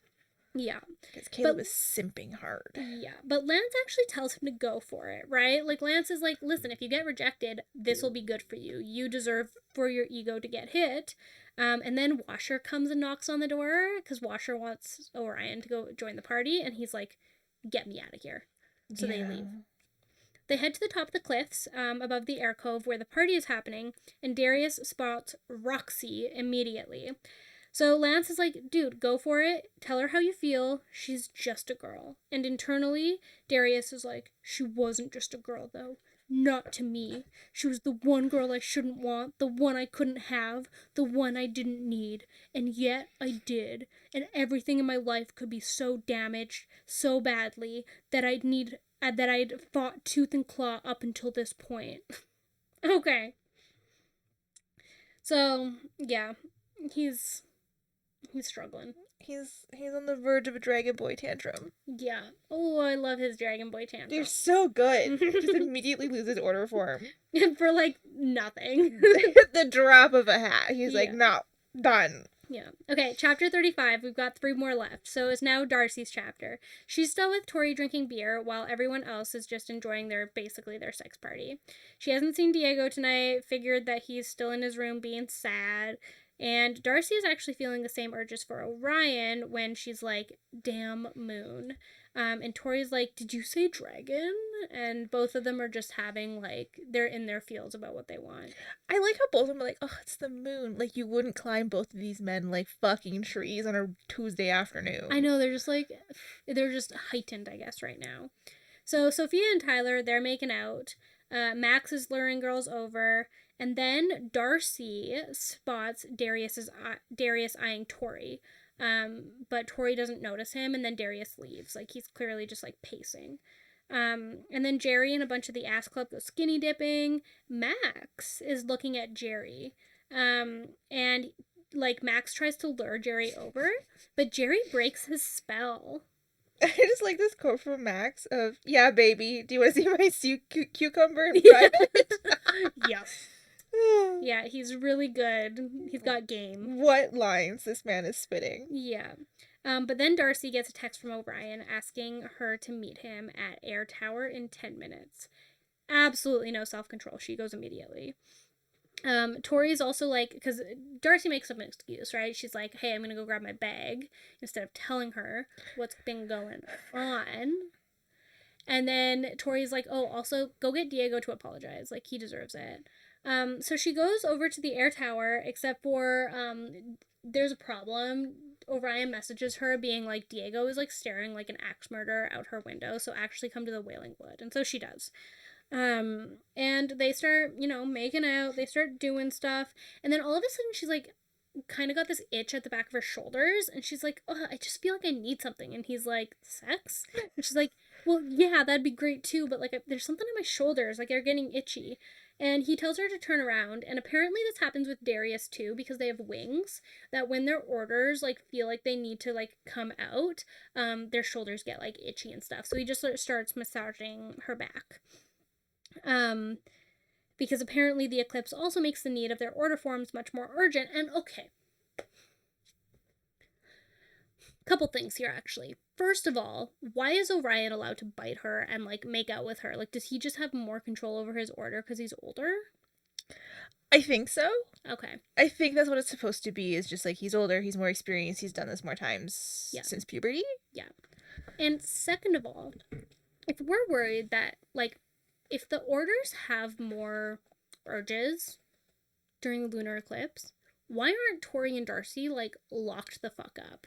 Speaker 1: Yeah.
Speaker 2: Because Caleb is simping hard.
Speaker 1: Yeah, but Lance actually tells him to go for it, right? Like, Lance is like, listen, if you get rejected, this will be good for you. You deserve for your ego to get hit. And then Washer comes and knocks on the door, because Washer wants Orion to go join the party, and he's like, get me out of here. So they leave. They head to the top of the cliffs above the air cove where the party is happening, and Darius spots Roxy immediately. So Lance is like, dude, go for it. Tell her how you feel. She's just a girl. And internally, Darius is like, she wasn't just a girl, though. Not to me. She was the one girl I shouldn't want, the one I couldn't have, the one I didn't need. And yet I did. And everything in my life could be so damaged, so badly, that I'd fought tooth and claw up until this point. Okay. So, yeah. He's struggling.
Speaker 2: He's on the verge of a Dragon Boy tantrum.
Speaker 1: Yeah. Oh, I love his Dragon Boy tantrum.
Speaker 2: They're so good. Just immediately loses order form.
Speaker 1: For, like, nothing.
Speaker 2: The drop of a hat. He's like, no, done.
Speaker 1: Yeah. Okay, chapter 35. We've got 3 more left. So it's now Darcy's chapter. She's still with Tory drinking beer while everyone else is just enjoying their sex party. She hasn't seen Diego tonight, figured that he's still in his room being sad. And Darcy is actually feeling the same urges for Orion when she's like, damn moon. And Tori's like, did you say dragon? And both of them are just having, like, they're in their fields about what they want.
Speaker 2: I like how both of them are like, oh, it's the moon. Like, you wouldn't climb both of these men like fucking trees on a Tuesday afternoon.
Speaker 1: I know, they're just heightened, I guess, right now. So Sophia and Tyler, they're making out. Max is luring girls over. And then Darcy spots Darius eyeing Tory. But Tory doesn't notice him, and then Darius leaves. Like, he's clearly just, like, pacing. And then Jerry and a bunch of the ass club go skinny dipping. Max is looking at Jerry. And, like, Max tries to lure Jerry over, but Jerry breaks his spell.
Speaker 2: I just like this quote from Max of, "Yeah, baby, do you want to see my cucumber in
Speaker 1: Yeah.
Speaker 2: private?"
Speaker 1: Yeah. Yeah, he's really good. He's got game.
Speaker 2: What lines this man is spitting.
Speaker 1: Yeah. But then Darcy gets a text from Orion asking her to meet him at Air Tower in 10 minutes. Absolutely no self-control. She goes immediately. Tori's also like, because Darcy makes up an excuse, right? She's like, hey, I'm going to go grab my bag, instead of telling her what's been going on. And then Tori's like, oh, also go get Diego to apologize. Like, he deserves it. So she goes over to the Air Tower, except for there's a problem. Orion messages her being like, Diego is like staring like an axe murderer out her window, so actually come to the Wailing Wood. And so she does. And they start, making out, they start doing stuff, and then all of a sudden she's like, kind of got this itch at the back of her shoulders, and she's like, oh, I just feel like I need something. And he's like, sex? And she's like, well, yeah, that'd be great too, but like, there's something in my shoulders, like they're getting itchy. And he tells her to turn around, and apparently this happens with Darius too, because they have wings, that when their orders like feel like they need to like come out, their shoulders get like itchy and stuff. So he just starts massaging her back. Because apparently the eclipse also makes the need of their order forms much more urgent. And okay, couple things here actually. First of all, why is Orion allowed to bite her and like make out with her? Like, does he just have more control over his order because he's older?
Speaker 2: I think so.
Speaker 1: Okay.
Speaker 2: I think that's what it's supposed to be, is just like, he's older, he's more experienced, he's done this more times since puberty.
Speaker 1: Yeah. And second of all, if we're worried that like, if the orders have more urges during the lunar eclipse, why aren't Tory and Darcy like locked the fuck up?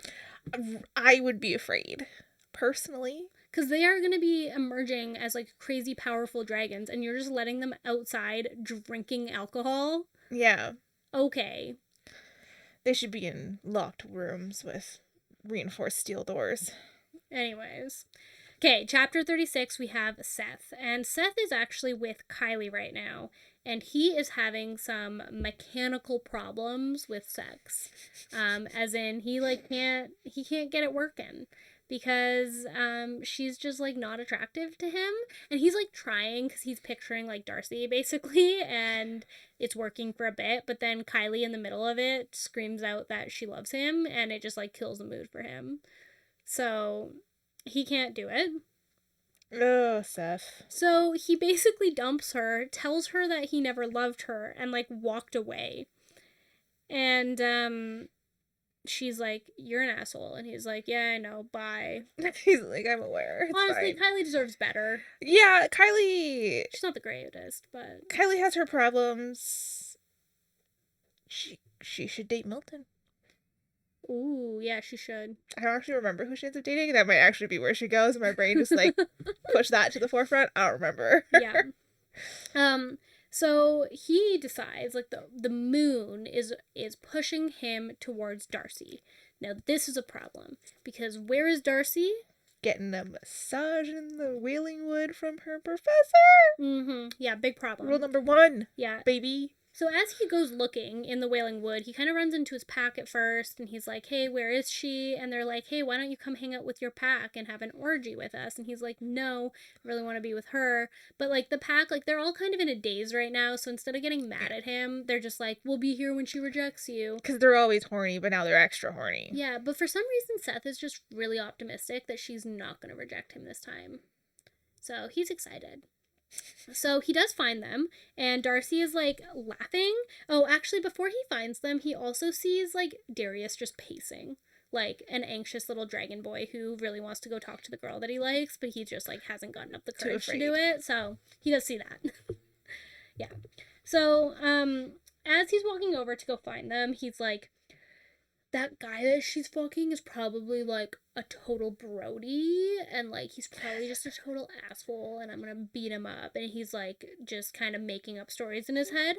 Speaker 2: I would be afraid, personally.
Speaker 1: Because they are going to be emerging as like crazy powerful dragons, and you're just letting them outside drinking alcohol?
Speaker 2: Yeah.
Speaker 1: Okay.
Speaker 2: They should be in locked rooms with reinforced steel doors.
Speaker 1: Anyways. Okay, chapter 36, we have Seth. And Seth is actually with Kylie right now. And he is having some mechanical problems with sex. As in, he can't get it working. Because she's just like not attractive to him. And he's like trying, because he's picturing like Darcy basically. And it's working for a bit. But then Kylie in the middle of it screams out that she loves him. And it just like kills the mood for him. So he can't do it.
Speaker 2: Oh, Seth.
Speaker 1: So he basically dumps her, tells her that he never loved her, and like walked away. And she's like, you're an asshole. And he's like, yeah, I know, bye.
Speaker 2: He's like, I'm aware. It's
Speaker 1: honestly,
Speaker 2: fine.
Speaker 1: Kylie deserves better.
Speaker 2: Yeah, Kylie.
Speaker 1: She's not the greatest, but
Speaker 2: Kylie has her problems. She should date Milton.
Speaker 1: Ooh, yeah, she should.
Speaker 2: I don't actually remember who she ends up dating. That might actually be where she goes. My brain just like pushed that to the forefront. I don't remember.
Speaker 1: Yeah. So he decides like the moon is pushing him towards Darcy. Now this is a problem, because where is Darcy?
Speaker 2: Getting a massage in the Wailing Wood from her professor.
Speaker 1: Mm-hmm. Yeah, big problem.
Speaker 2: Rule number 1.
Speaker 1: Yeah.
Speaker 2: Baby.
Speaker 1: So as he goes looking in the Wailing Wood, he kind of runs into his pack at first, and he's like, hey, where is she? And they're like, hey, why don't you come hang out with your pack and have an orgy with us? And he's like, no, I really want to be with her. But, like, the pack, like, they're all kind of in a daze right now, so instead of getting mad at him, they're just like, we'll be here when she rejects you.
Speaker 2: Because they're always horny, but now they're extra horny.
Speaker 1: Yeah, but for some reason, Seth is just really optimistic that she's not going to reject him this time. So he's excited. So he does find them, and Darcy is like laughing. Oh, actually, before he finds them, he also sees like Darius just pacing, like an anxious little dragon boy who really wants to go talk to the girl that he likes, but he just like hasn't gotten up the courage to do it. So he does see that. Yeah. So as he's walking over to go find them, he's like, that guy that she's fucking is probably like a total Brody, and like he's probably just a total asshole, and I'm gonna beat him up. And he's like just kind of making up stories in his head.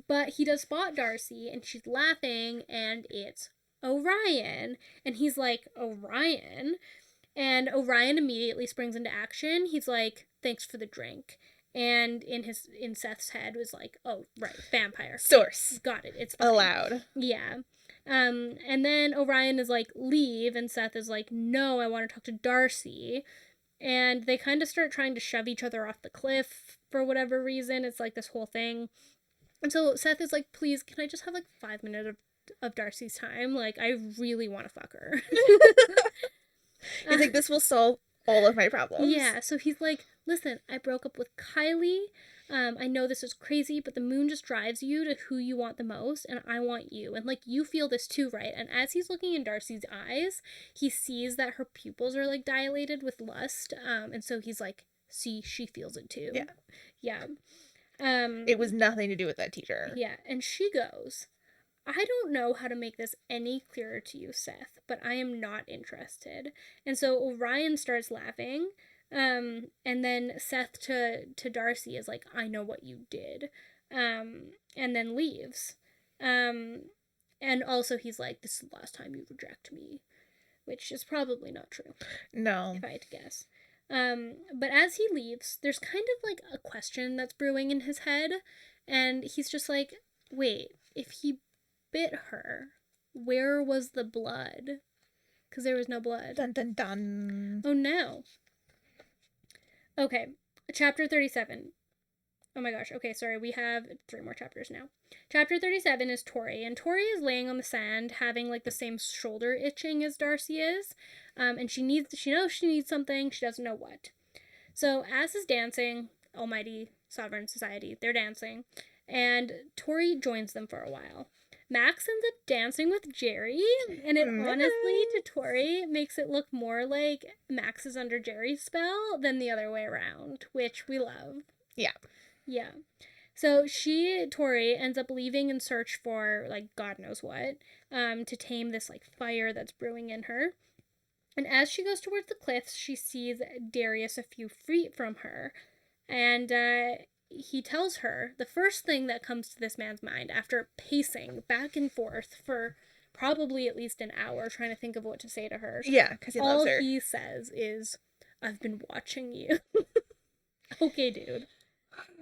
Speaker 1: But he does spot Darcy, and she's laughing, and it's Orion. And he's like, Orion? And Orion immediately springs into action. He's like, thanks for the drink. And in Seth's head was like, oh, right, vampire.
Speaker 2: Source.
Speaker 1: Got it. It's fine.
Speaker 2: Allowed.
Speaker 1: Yeah. And then Orion is like, leave. And Seth is like, no, I want to talk to Darcy. And they kind of start trying to shove each other off the cliff for whatever reason. It's like this whole thing. And so Seth is like, please, can I just have like 5 minutes of Darcy's time? Like, I really want to fuck her.
Speaker 2: He's like, this will solve all of my problems.
Speaker 1: Yeah, so he's like, listen, I broke up with Kylie. I know this is crazy, but the moon just drives you to who you want the most, and I want you. And, like, you feel this too, right? And as he's looking in Darcy's eyes, he sees that her pupils are, like, dilated with lust. And so he's like, see, she feels it too.
Speaker 2: Yeah.
Speaker 1: Yeah.
Speaker 2: It was nothing to do with that teacher.
Speaker 1: Yeah, and she goes, I don't know how to make this any clearer to you, Seth, but I am not interested. And so Orion starts laughing. And then Seth to Darcy is like, I know what you did. And then leaves. And also he's like, this is the last time you reject me. Which is probably not true.
Speaker 2: No.
Speaker 1: If I had to guess. But as he leaves, there's kind of like a question that's brewing in his head. And he's just like, wait, if he bit her, where was the blood? Because there was no blood.
Speaker 2: Dun dun dun.
Speaker 1: Oh no. Okay, chapter 37. Oh my gosh, okay, sorry, we have 3 more chapters now. Chapter 37 is Tory, and Tory is laying on the sand having like the same shoulder itching as Darcy is. And she knows she needs something, she doesn't know what. So as is dancing, Almighty Sovereign Society, they're dancing, and Tory joins them for a while. Max ends up dancing with Jerry, and it honestly, to Tory, makes it look more like Max is under Jerry's spell than the other way around, which we love.
Speaker 2: Yeah.
Speaker 1: Yeah. So Tory, ends up leaving in search for, like, God knows what, to tame this, like, fire that's brewing in her. And as she goes towards the cliffs, she sees Darius a few feet from her, and, he tells her the first thing that comes to this man's mind after pacing back and forth for probably at least an hour trying to think of what to say to her.
Speaker 2: Yeah, because he loves her.
Speaker 1: All he says is, I've been watching you. Okay, dude.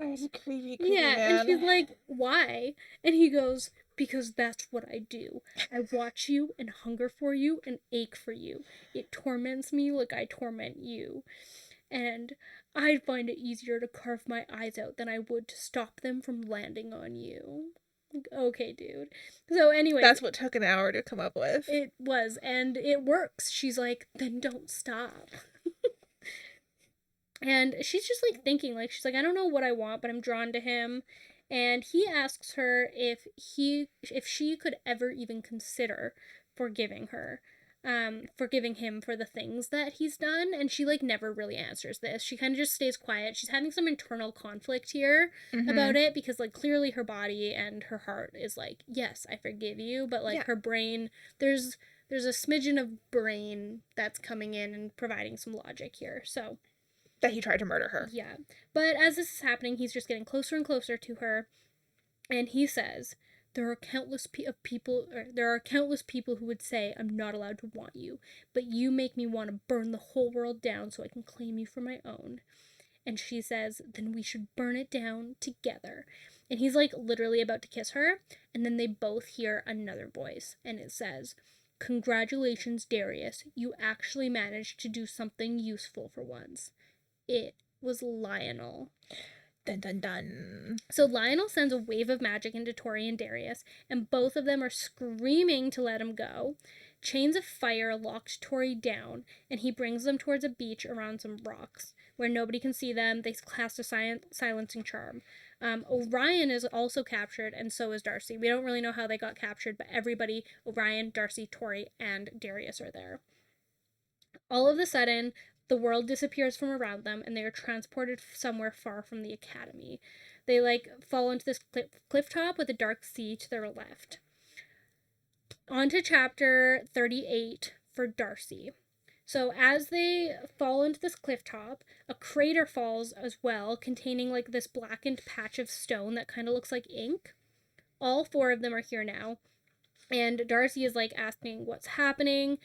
Speaker 2: He's a creepy
Speaker 1: Yeah,
Speaker 2: man.
Speaker 1: and she's like, why? And he goes, because that's what I do. I watch you and hunger for you and ache for you. It torments me like I torment you. And I'd find it easier to carve my eyes out than I would to stop them from landing on you. Okay, dude. So anyway.
Speaker 2: That's what took an hour to come up with.
Speaker 1: It was, and it works. She's like, then don't stop. And she's just like thinking, like, she's like, I don't know what I want, but I'm drawn to him. And he asks her if she could ever even consider forgiving him for the things that he's done. And she, like, never really answers this. She kind of just stays quiet. She's having some internal conflict here about it, because, like, clearly her body and her heart is like, yes, I forgive you, but, like, her brain, there's a smidgen of brain that's coming in and providing some logic here. So
Speaker 2: that he tried to murder her.
Speaker 1: Yeah. But as this is happening, he's just getting closer and closer to her, and he says, there are countless people who would say I'm not allowed to want you, but you make me want to burn the whole world down so I can claim you for my own. And she says, then we should burn it down together. And he's, like, literally about to kiss her, and then they both hear another voice, and it says, congratulations, Darius, you actually managed to do something useful for once. It was Lionel.
Speaker 2: Dun dun dun.
Speaker 1: So Lionel sends a wave of magic into Tory and Darius, and both of them are screaming to let him go. Chains of fire locked Tory down, and he brings them towards a beach around some rocks, where nobody can see them. They cast a silencing charm. Orion is also captured, and so is Darcy. We don't really know how they got captured, but everybody, Orion, Darcy, Tory, and Darius are there. All of a sudden, the world disappears from around them, and they are transported somewhere far from the academy. They, like, fall into this cliff top with a dark sea to their left. On to chapter 38 for Darcy. So as they fall into this cliff top, a crater falls as well, containing, like, this blackened patch of stone that kind of looks like ink. All 4 of them are here now. And Darcy is like asking what's happening.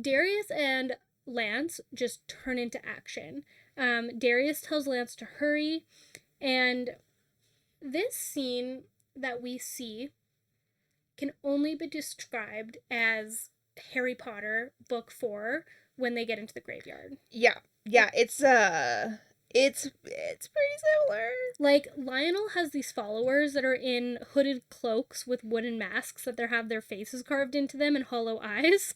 Speaker 1: Darius and Lance just turn into action. Darius tells Lance to hurry, and this scene that we see can only be described as Harry Potter book 4 when they get into the graveyard.
Speaker 2: Yeah. Yeah, it's pretty similar.
Speaker 1: Like, Lionel has these followers that are in hooded cloaks with wooden masks that they have their faces carved into them and hollow eyes.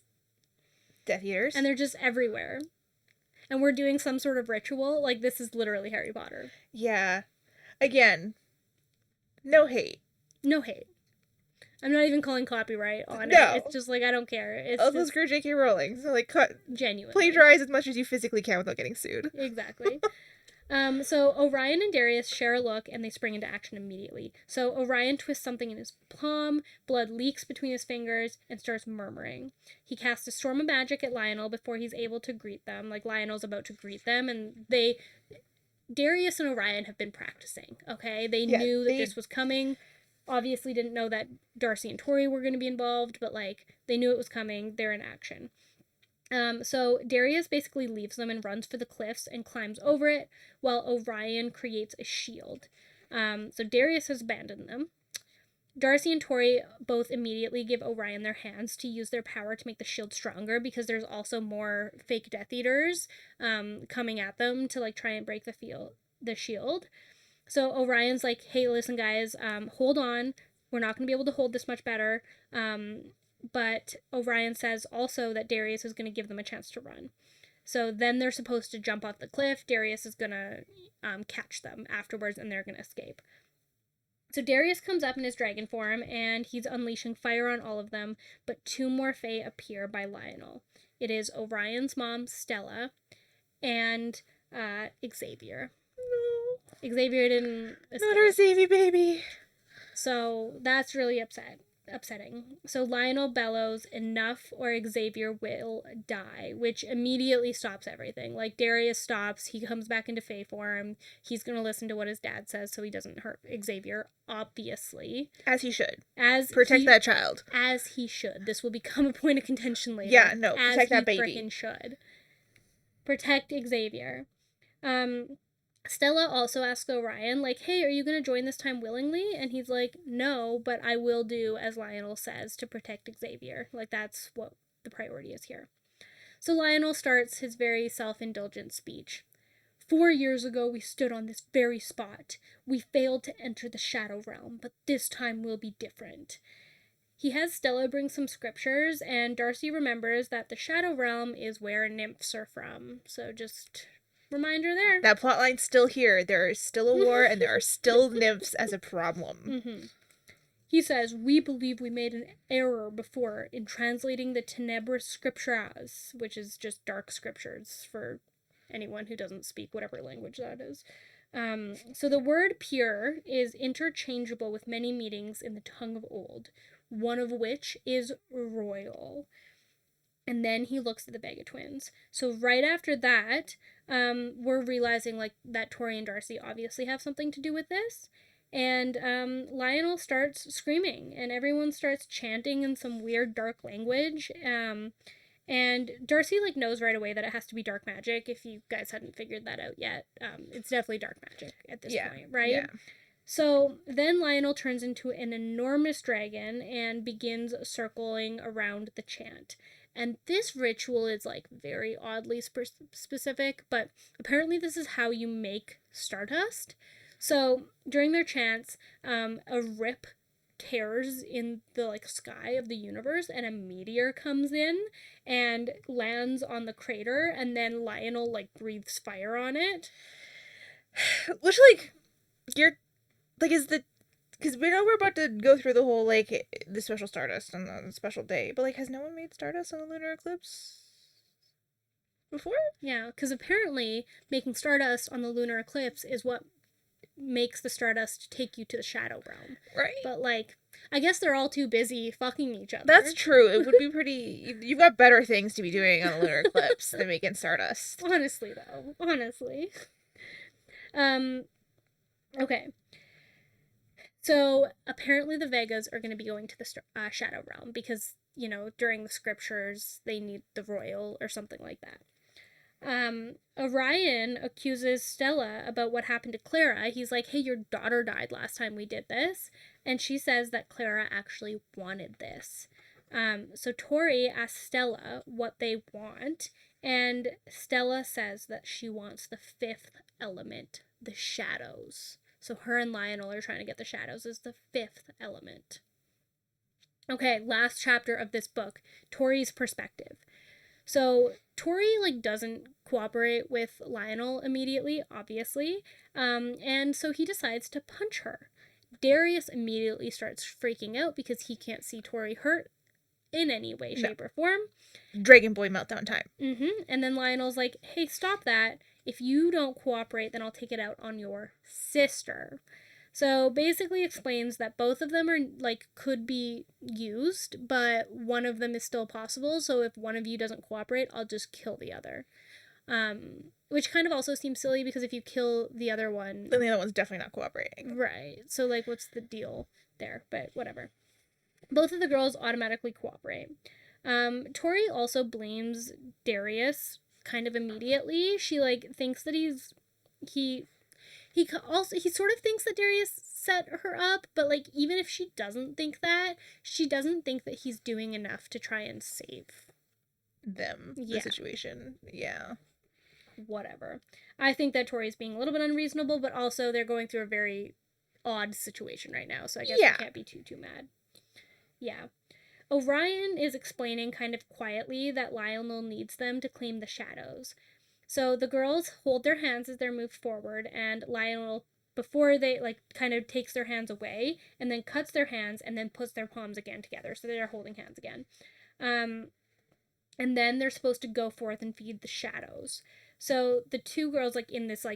Speaker 2: Death Eaters.
Speaker 1: And they're just everywhere. And we're doing some sort of ritual. Like, this is literally Harry Potter.
Speaker 2: Yeah. Again, no hate.
Speaker 1: No hate. I'm not even calling copyright on
Speaker 2: No.
Speaker 1: it. It's just like, I don't care. It's
Speaker 2: Also,
Speaker 1: just
Speaker 2: screw J.K. Rowling. So, like,
Speaker 1: genuine.
Speaker 2: Plagiarize as much as you physically can without getting sued.
Speaker 1: Exactly. So Orion and Darius share a look and they spring into action immediately. So Orion twists something in his palm, blood leaks between his fingers, and starts murmuring. He casts a storm of magic at Lionel before he's able to greet them. Like, Lionel's about to greet them, and Darius and Orion have been practicing, okay? They knew that this was coming. Obviously didn't know that Darcy and Tory were going to be involved, but, like, they knew it was coming. They're in action. So Darius basically leaves them and runs for the cliffs and climbs over it, while Orion creates a shield. So Darius has abandoned them. Darcy and Tory both immediately give Orion their hands to use their power to make the shield stronger, because there's also more fake Death Eaters coming at them to, like, try and break the shield. So Orion's like, hey, listen, guys, hold on. We're not going to be able to hold this much better. But Orion says also that Darius is going to give them a chance to run. So then they're supposed to jump off the cliff. Darius is going to catch them afterwards, and they're going to escape. So Darius comes up in his dragon form, and he's unleashing fire on all of them, but 2 more Fae appear by Lionel. It is Orion's mom, Stella, and Xavier. No. Xavier didn't escape.
Speaker 2: Not our Xavier baby.
Speaker 1: So that's really upsetting. So Lionel bellows, enough or Xavier will die, which immediately stops everything. Like, Darius stops, he comes back into Fae form, he's going to listen to what his dad says so he doesn't hurt Xavier, obviously.
Speaker 2: As he should. Protect that child.
Speaker 1: As he should. This will become a point of contention later.
Speaker 2: Yeah, no, protect that baby.
Speaker 1: As he frickin' should. Protect Xavier. Stella also asks Orion, like, hey, are you going to join this time willingly? And he's like, no, but I will do as Lionel says to protect Xavier. Like, that's what the priority is here. So Lionel starts his very self-indulgent speech. 4 years ago, we stood on this very spot. We failed to enter the Shadow Realm, but this time will be different. He has Stella bring some scriptures, and Darcy remembers that the Shadow Realm is where nymphs are from. So just reminder there.
Speaker 2: That plotline's still here. There is still a war, and there are still nymphs as a problem.
Speaker 1: Mm-hmm. He says, we believe we made an error before in translating the Tenebris Scriptures, which is just dark scriptures for anyone who doesn't speak whatever language that is. So the word pure is interchangeable with many meanings in the tongue of old, one of which is royal. And then he looks at the Vega twins. So right after that, we're realizing, like, that Tory and Darcy obviously have something to do with this. And Lionel starts screaming, and everyone starts chanting in some weird dark language. And Darcy, like, knows right away that it has to be dark magic, if you guys hadn't figured that out yet. It's definitely dark magic at this point, right?
Speaker 2: Yeah.
Speaker 1: So then Lionel turns into an enormous dragon and begins circling around the chant. And this ritual is, like, very oddly specific, but apparently this is how you make stardust. So during their chants, a rip tears in the, like, sky of the universe, and a meteor comes in and lands on the crater, and then Lionel, like, breathes fire on it.
Speaker 2: Which, like, because we know we're about to go through the whole, like, the special stardust on the special day, but, like, has no one made stardust on a lunar eclipse before?
Speaker 1: Yeah, because apparently making stardust on the lunar eclipse is what makes the stardust take you to the Shadow Realm.
Speaker 2: Right.
Speaker 1: But, like, I guess they're all too busy fucking each other.
Speaker 2: That's true. It would be pretty... You've got better things to be doing on a lunar eclipse than making stardust.
Speaker 1: Honestly, though. Honestly. Okay. So apparently the Vegas are going to be going to the Shadow Realm because, during the scriptures, they need the royal or something like that. Orion accuses Stella about what happened to Clara. He's like, hey, your daughter died last time we did this. And she says that Clara actually wanted this. So Tory asks Stella what they want, and Stella says that she wants the fifth element, the shadows. So her and Lionel are trying to get the shadows as the fifth element. Okay, last chapter of this book, Tory's perspective. So Tory doesn't cooperate with Lionel immediately, obviously, and so he decides to punch her. Darius immediately starts freaking out because he can't see Tory hurt in any way, shape, or form.
Speaker 2: Dragon Boy meltdown time.
Speaker 1: And then Lionel's like, hey, stop that. If you don't cooperate, then I'll take it out on your sister. So basically explains that both of them are could be used, but one of them is still possible. So if one of you doesn't cooperate, I'll just kill the other. Which kind of also seems silly because if you kill the other one,
Speaker 2: then the other one's definitely not cooperating.
Speaker 1: Right. So what's the deal there? But whatever. Both of the girls automatically cooperate. Tory also blames Darius kind of immediately. She thinks that he sort of thinks that Darius set her up, but even if she doesn't think that, she doesn't think that he's doing enough to try and save
Speaker 2: them, the situation. Yeah.
Speaker 1: Whatever. I think that Tory's being a little bit unreasonable, but also they're going through a very odd situation right now, so I guess I can't be too mad. Yeah. Orion is explaining kind of quietly that Lionel needs them to claim the shadows. So the girls hold their hands as they're moved forward, and Lionel, before they kind of takes their hands away and then cuts their hands and then puts their palms again together, so they're holding hands again. And then they're supposed to go forth and feed the shadows. So the two girls in this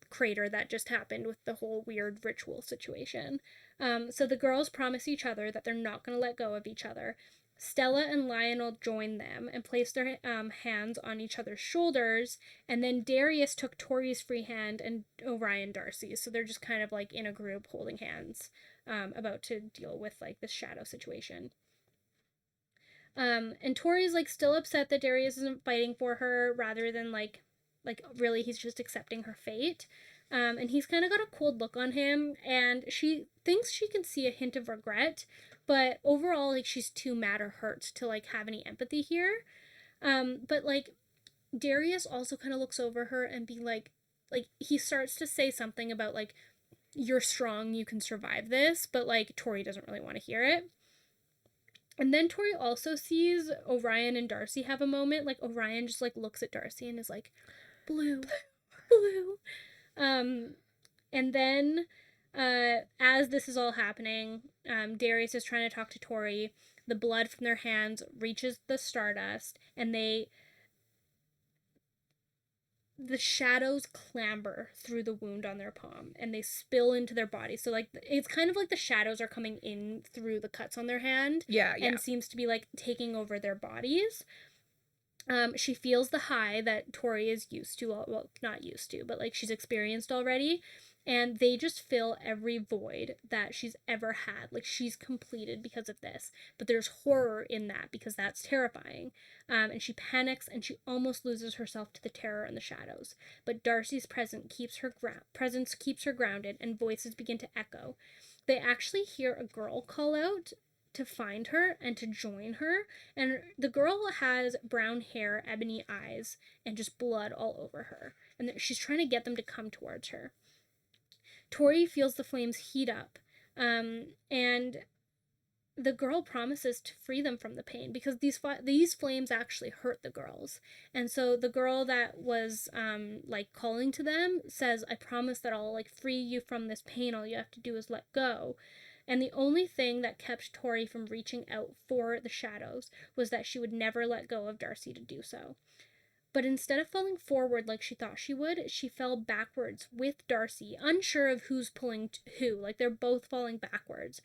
Speaker 1: crater that just happened with the whole weird ritual situation. So the girls promise each other that they're not going to let go of each other. Stella and Lionel join them and place their hands on each other's shoulders, and then Darius took Tory's free hand and Orion Darcy's, so they're just kind of in a group holding hands, about to deal with this shadow situation. And Tory's still upset that Darius isn't fighting for her rather than really he's just accepting her fate. And he's kind of got a cold look on him, and she thinks she can see a hint of regret, but overall she's too mad or hurt to have any empathy here. But Darius also kind of looks over her and be he starts to say something about you're strong, you can survive this, but Tory doesn't really want to hear it. And then Tory also sees Orion and Darcy have a moment. Orion just looks at Darcy and is like, blue, blue. And then as this is all happening, Darius is trying to talk to Tory. The blood from their hands reaches the stardust, and the shadows clamber through the wound on their palm, and they spill into their body. So it's kind of the shadows are coming in through the cuts on their hand.
Speaker 2: Yeah.
Speaker 1: And seems to be taking over their bodies. She feels the high that Tory is used to, well, not used to, but she's experienced already, and they just fill every void that she's ever had. She's completed because of this, but there's horror in that because that's terrifying. And she panics and she almost loses herself to the terror and the shadows. But Darcy's presence keeps her grounded, and voices begin to echo. They actually hear a girl call out to find her and to join her, and the girl has brown hair, ebony eyes, and just blood all over her, and she's trying to get them to come towards her. Tory feels the flames heat up, and the girl promises to free them from the pain because these flames actually hurt the girls. And so the girl that was calling to them says, I promise that I'll free you from this pain. All you have to do is let go. And the only thing that kept Tory from reaching out for the shadows was that she would never let go of Darcy to do so. But instead of falling forward like she thought she would, she fell backwards with Darcy, unsure of who's pulling who. They're both falling backwards.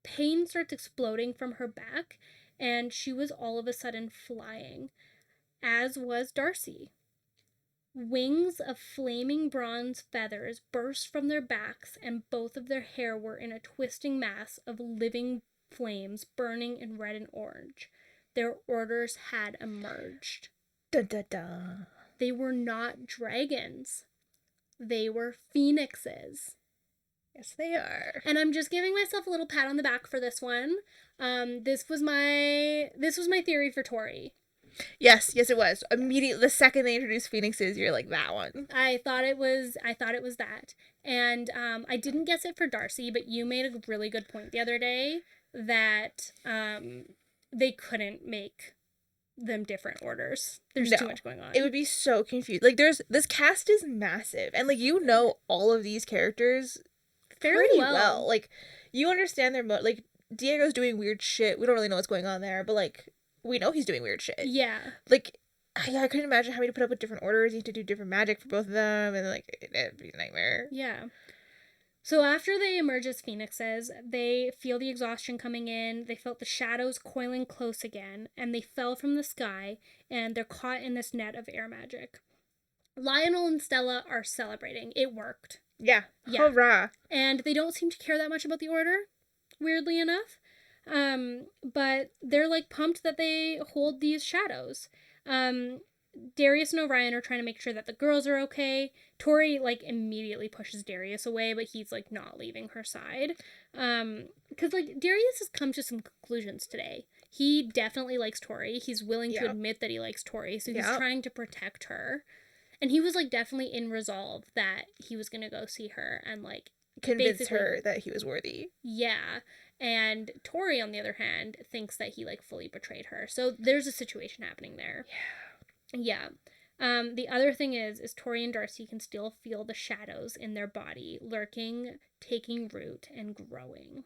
Speaker 1: Pain starts exploding from her back, and she was all of a sudden flying, as was Darcy. Wings of flaming bronze feathers burst from their backs, and both of their hair were in a twisting mass of living flames burning in red and orange. Their orders had emerged.
Speaker 2: Dun, dun, dun.
Speaker 1: They were not dragons. They were phoenixes.
Speaker 2: Yes, they are.
Speaker 1: And I'm just giving myself a little pat on the back for this one. This was my theory for Tory.
Speaker 2: Yes, it was. Immediately, the second they introduced phoenixes, you're like, that one.
Speaker 1: I thought it was that. And I didn't guess it for Darcy, but you made a really good point the other day that they couldn't make them different orders. There's too much going on.
Speaker 2: It would be so confused. Like, this cast is massive, and like, you know all of these characters fairly well. Like, you understand their like, Diego's doing weird shit. We don't really know what's going on there, but like, we know he's doing weird shit.
Speaker 1: Yeah.
Speaker 2: Like, I couldn't imagine having to put up with different orders. You have to do different magic for both of them, and like, it'd be a nightmare.
Speaker 1: Yeah. So after they emerge as phoenixes, they feel the exhaustion coming in, they felt the shadows coiling close again, and they fell from the sky, and they're caught in this net of air magic. Lionel and Stella are celebrating. It worked.
Speaker 2: Yeah. Hurrah.
Speaker 1: And they don't seem to care that much about the order, weirdly enough. But they're like pumped that they hold these shadows. Darius and Orion are trying to make sure that the girls are okay. Tory like immediately pushes Darius away, but he's like not leaving her side. Because like Darius has come to some conclusions today. He definitely likes Tory. He's willing to admit that he likes Tory, so he's trying to protect her. And he was like definitely in resolve that he was gonna go see her and like
Speaker 2: convince her that he was worthy.
Speaker 1: Yeah. And Tory, on the other hand, thinks that he like fully betrayed her. So there's a situation happening there. Yeah. The other thing is Tory and Darcy can still feel the shadows in their body lurking, taking root, and growing.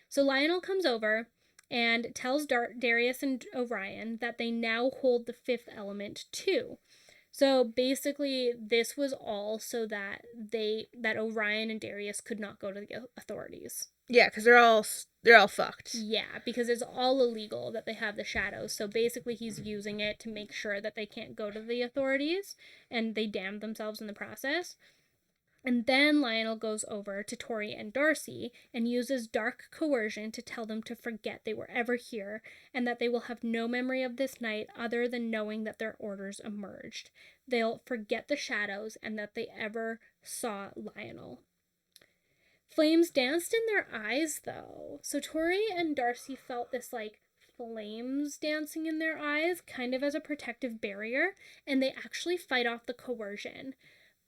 Speaker 1: So Lionel comes over and tells Darius and Orion that they now hold the fifth element too. So basically, this was all so that Orion and Darius could not go to the authorities.
Speaker 2: Yeah, because they're all fucked.
Speaker 1: Yeah, because it's all illegal that they have the shadows. So basically, he's using it to make sure that they can't go to the authorities, and they damn themselves in the process. And then Lionel goes over to Tory and Darcy and uses dark coercion to tell them to forget they were ever here and that they will have no memory of this night other than knowing that their orders emerged. They'll forget the shadows and that they ever saw Lionel. Flames danced in their eyes, though. So Tory and Darcy felt this, like, flames dancing in their eyes, kind of as a protective barrier, and they actually fight off the coercion.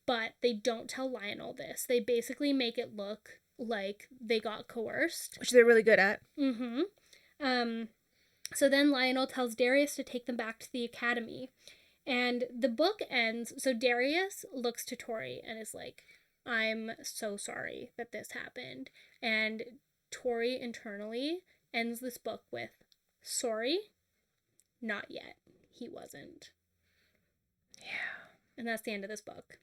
Speaker 1: But they don't tell Lionel this. They basically make it look like they got coerced.
Speaker 2: Which they're really good at.
Speaker 1: So then Lionel tells Darius to take them back to the academy. And the book ends, so Darius looks to Tory and is like, I'm so sorry that this happened. And Tory internally ends this book with, sorry, not yet. He wasn't.
Speaker 2: Yeah.
Speaker 1: And that's the end of this book.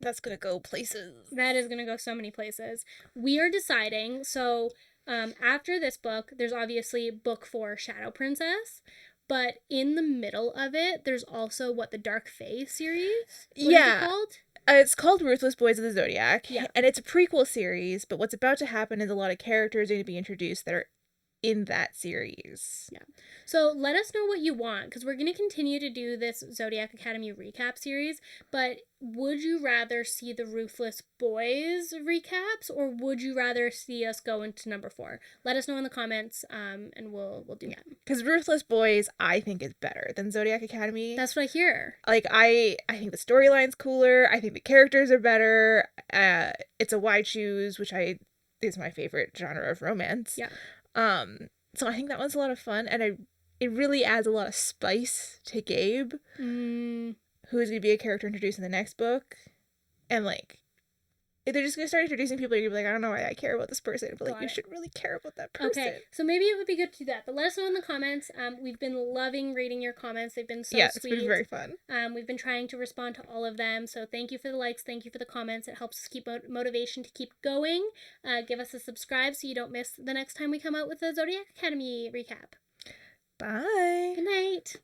Speaker 2: That's gonna go places.
Speaker 1: That is gonna go so many places. We are deciding, so after this book, there's obviously book 4, Shadow Princess. But in the middle of it, there's also the Dark Fae series. What is it called?
Speaker 2: It's called Ruthless Boys of the Zodiac.
Speaker 1: Yeah.
Speaker 2: And it's a prequel series, but what's about to happen is a lot of characters are going to be introduced that are in that series.
Speaker 1: Yeah. So let us know what you want, because we're going to continue to do this Zodiac Academy recap series, but would you rather see the Ruthless Boys recaps, or would you rather see us go into number 4? Let us know in the comments, and we'll do that.
Speaker 2: Because Ruthless Boys, I think, is better than Zodiac Academy.
Speaker 1: That's what I hear.
Speaker 2: Like, I think the storyline's cooler. I think the characters are better. It's a wide choose, which is my favorite genre of romance.
Speaker 1: Yeah.
Speaker 2: So I think that one's a lot of fun, and it really adds a lot of spice to Gabe, who is going to be a character introduced in the next book, and like, if they're just going to start introducing people, you're going to be like, I don't know why I care about this person, but like, you should really care about that person.
Speaker 1: Okay, so maybe it would be good to do that, but let us know in the comments. We've been loving reading your comments. They've been so sweet.
Speaker 2: It's been very fun.
Speaker 1: We've been trying to respond to all of them, so thank you for the likes, thank you for the comments. It helps us keep motivation to keep going. Give us a subscribe so you don't miss the next time we come out with the Zodiac Academy recap.
Speaker 2: Bye.
Speaker 1: Good night.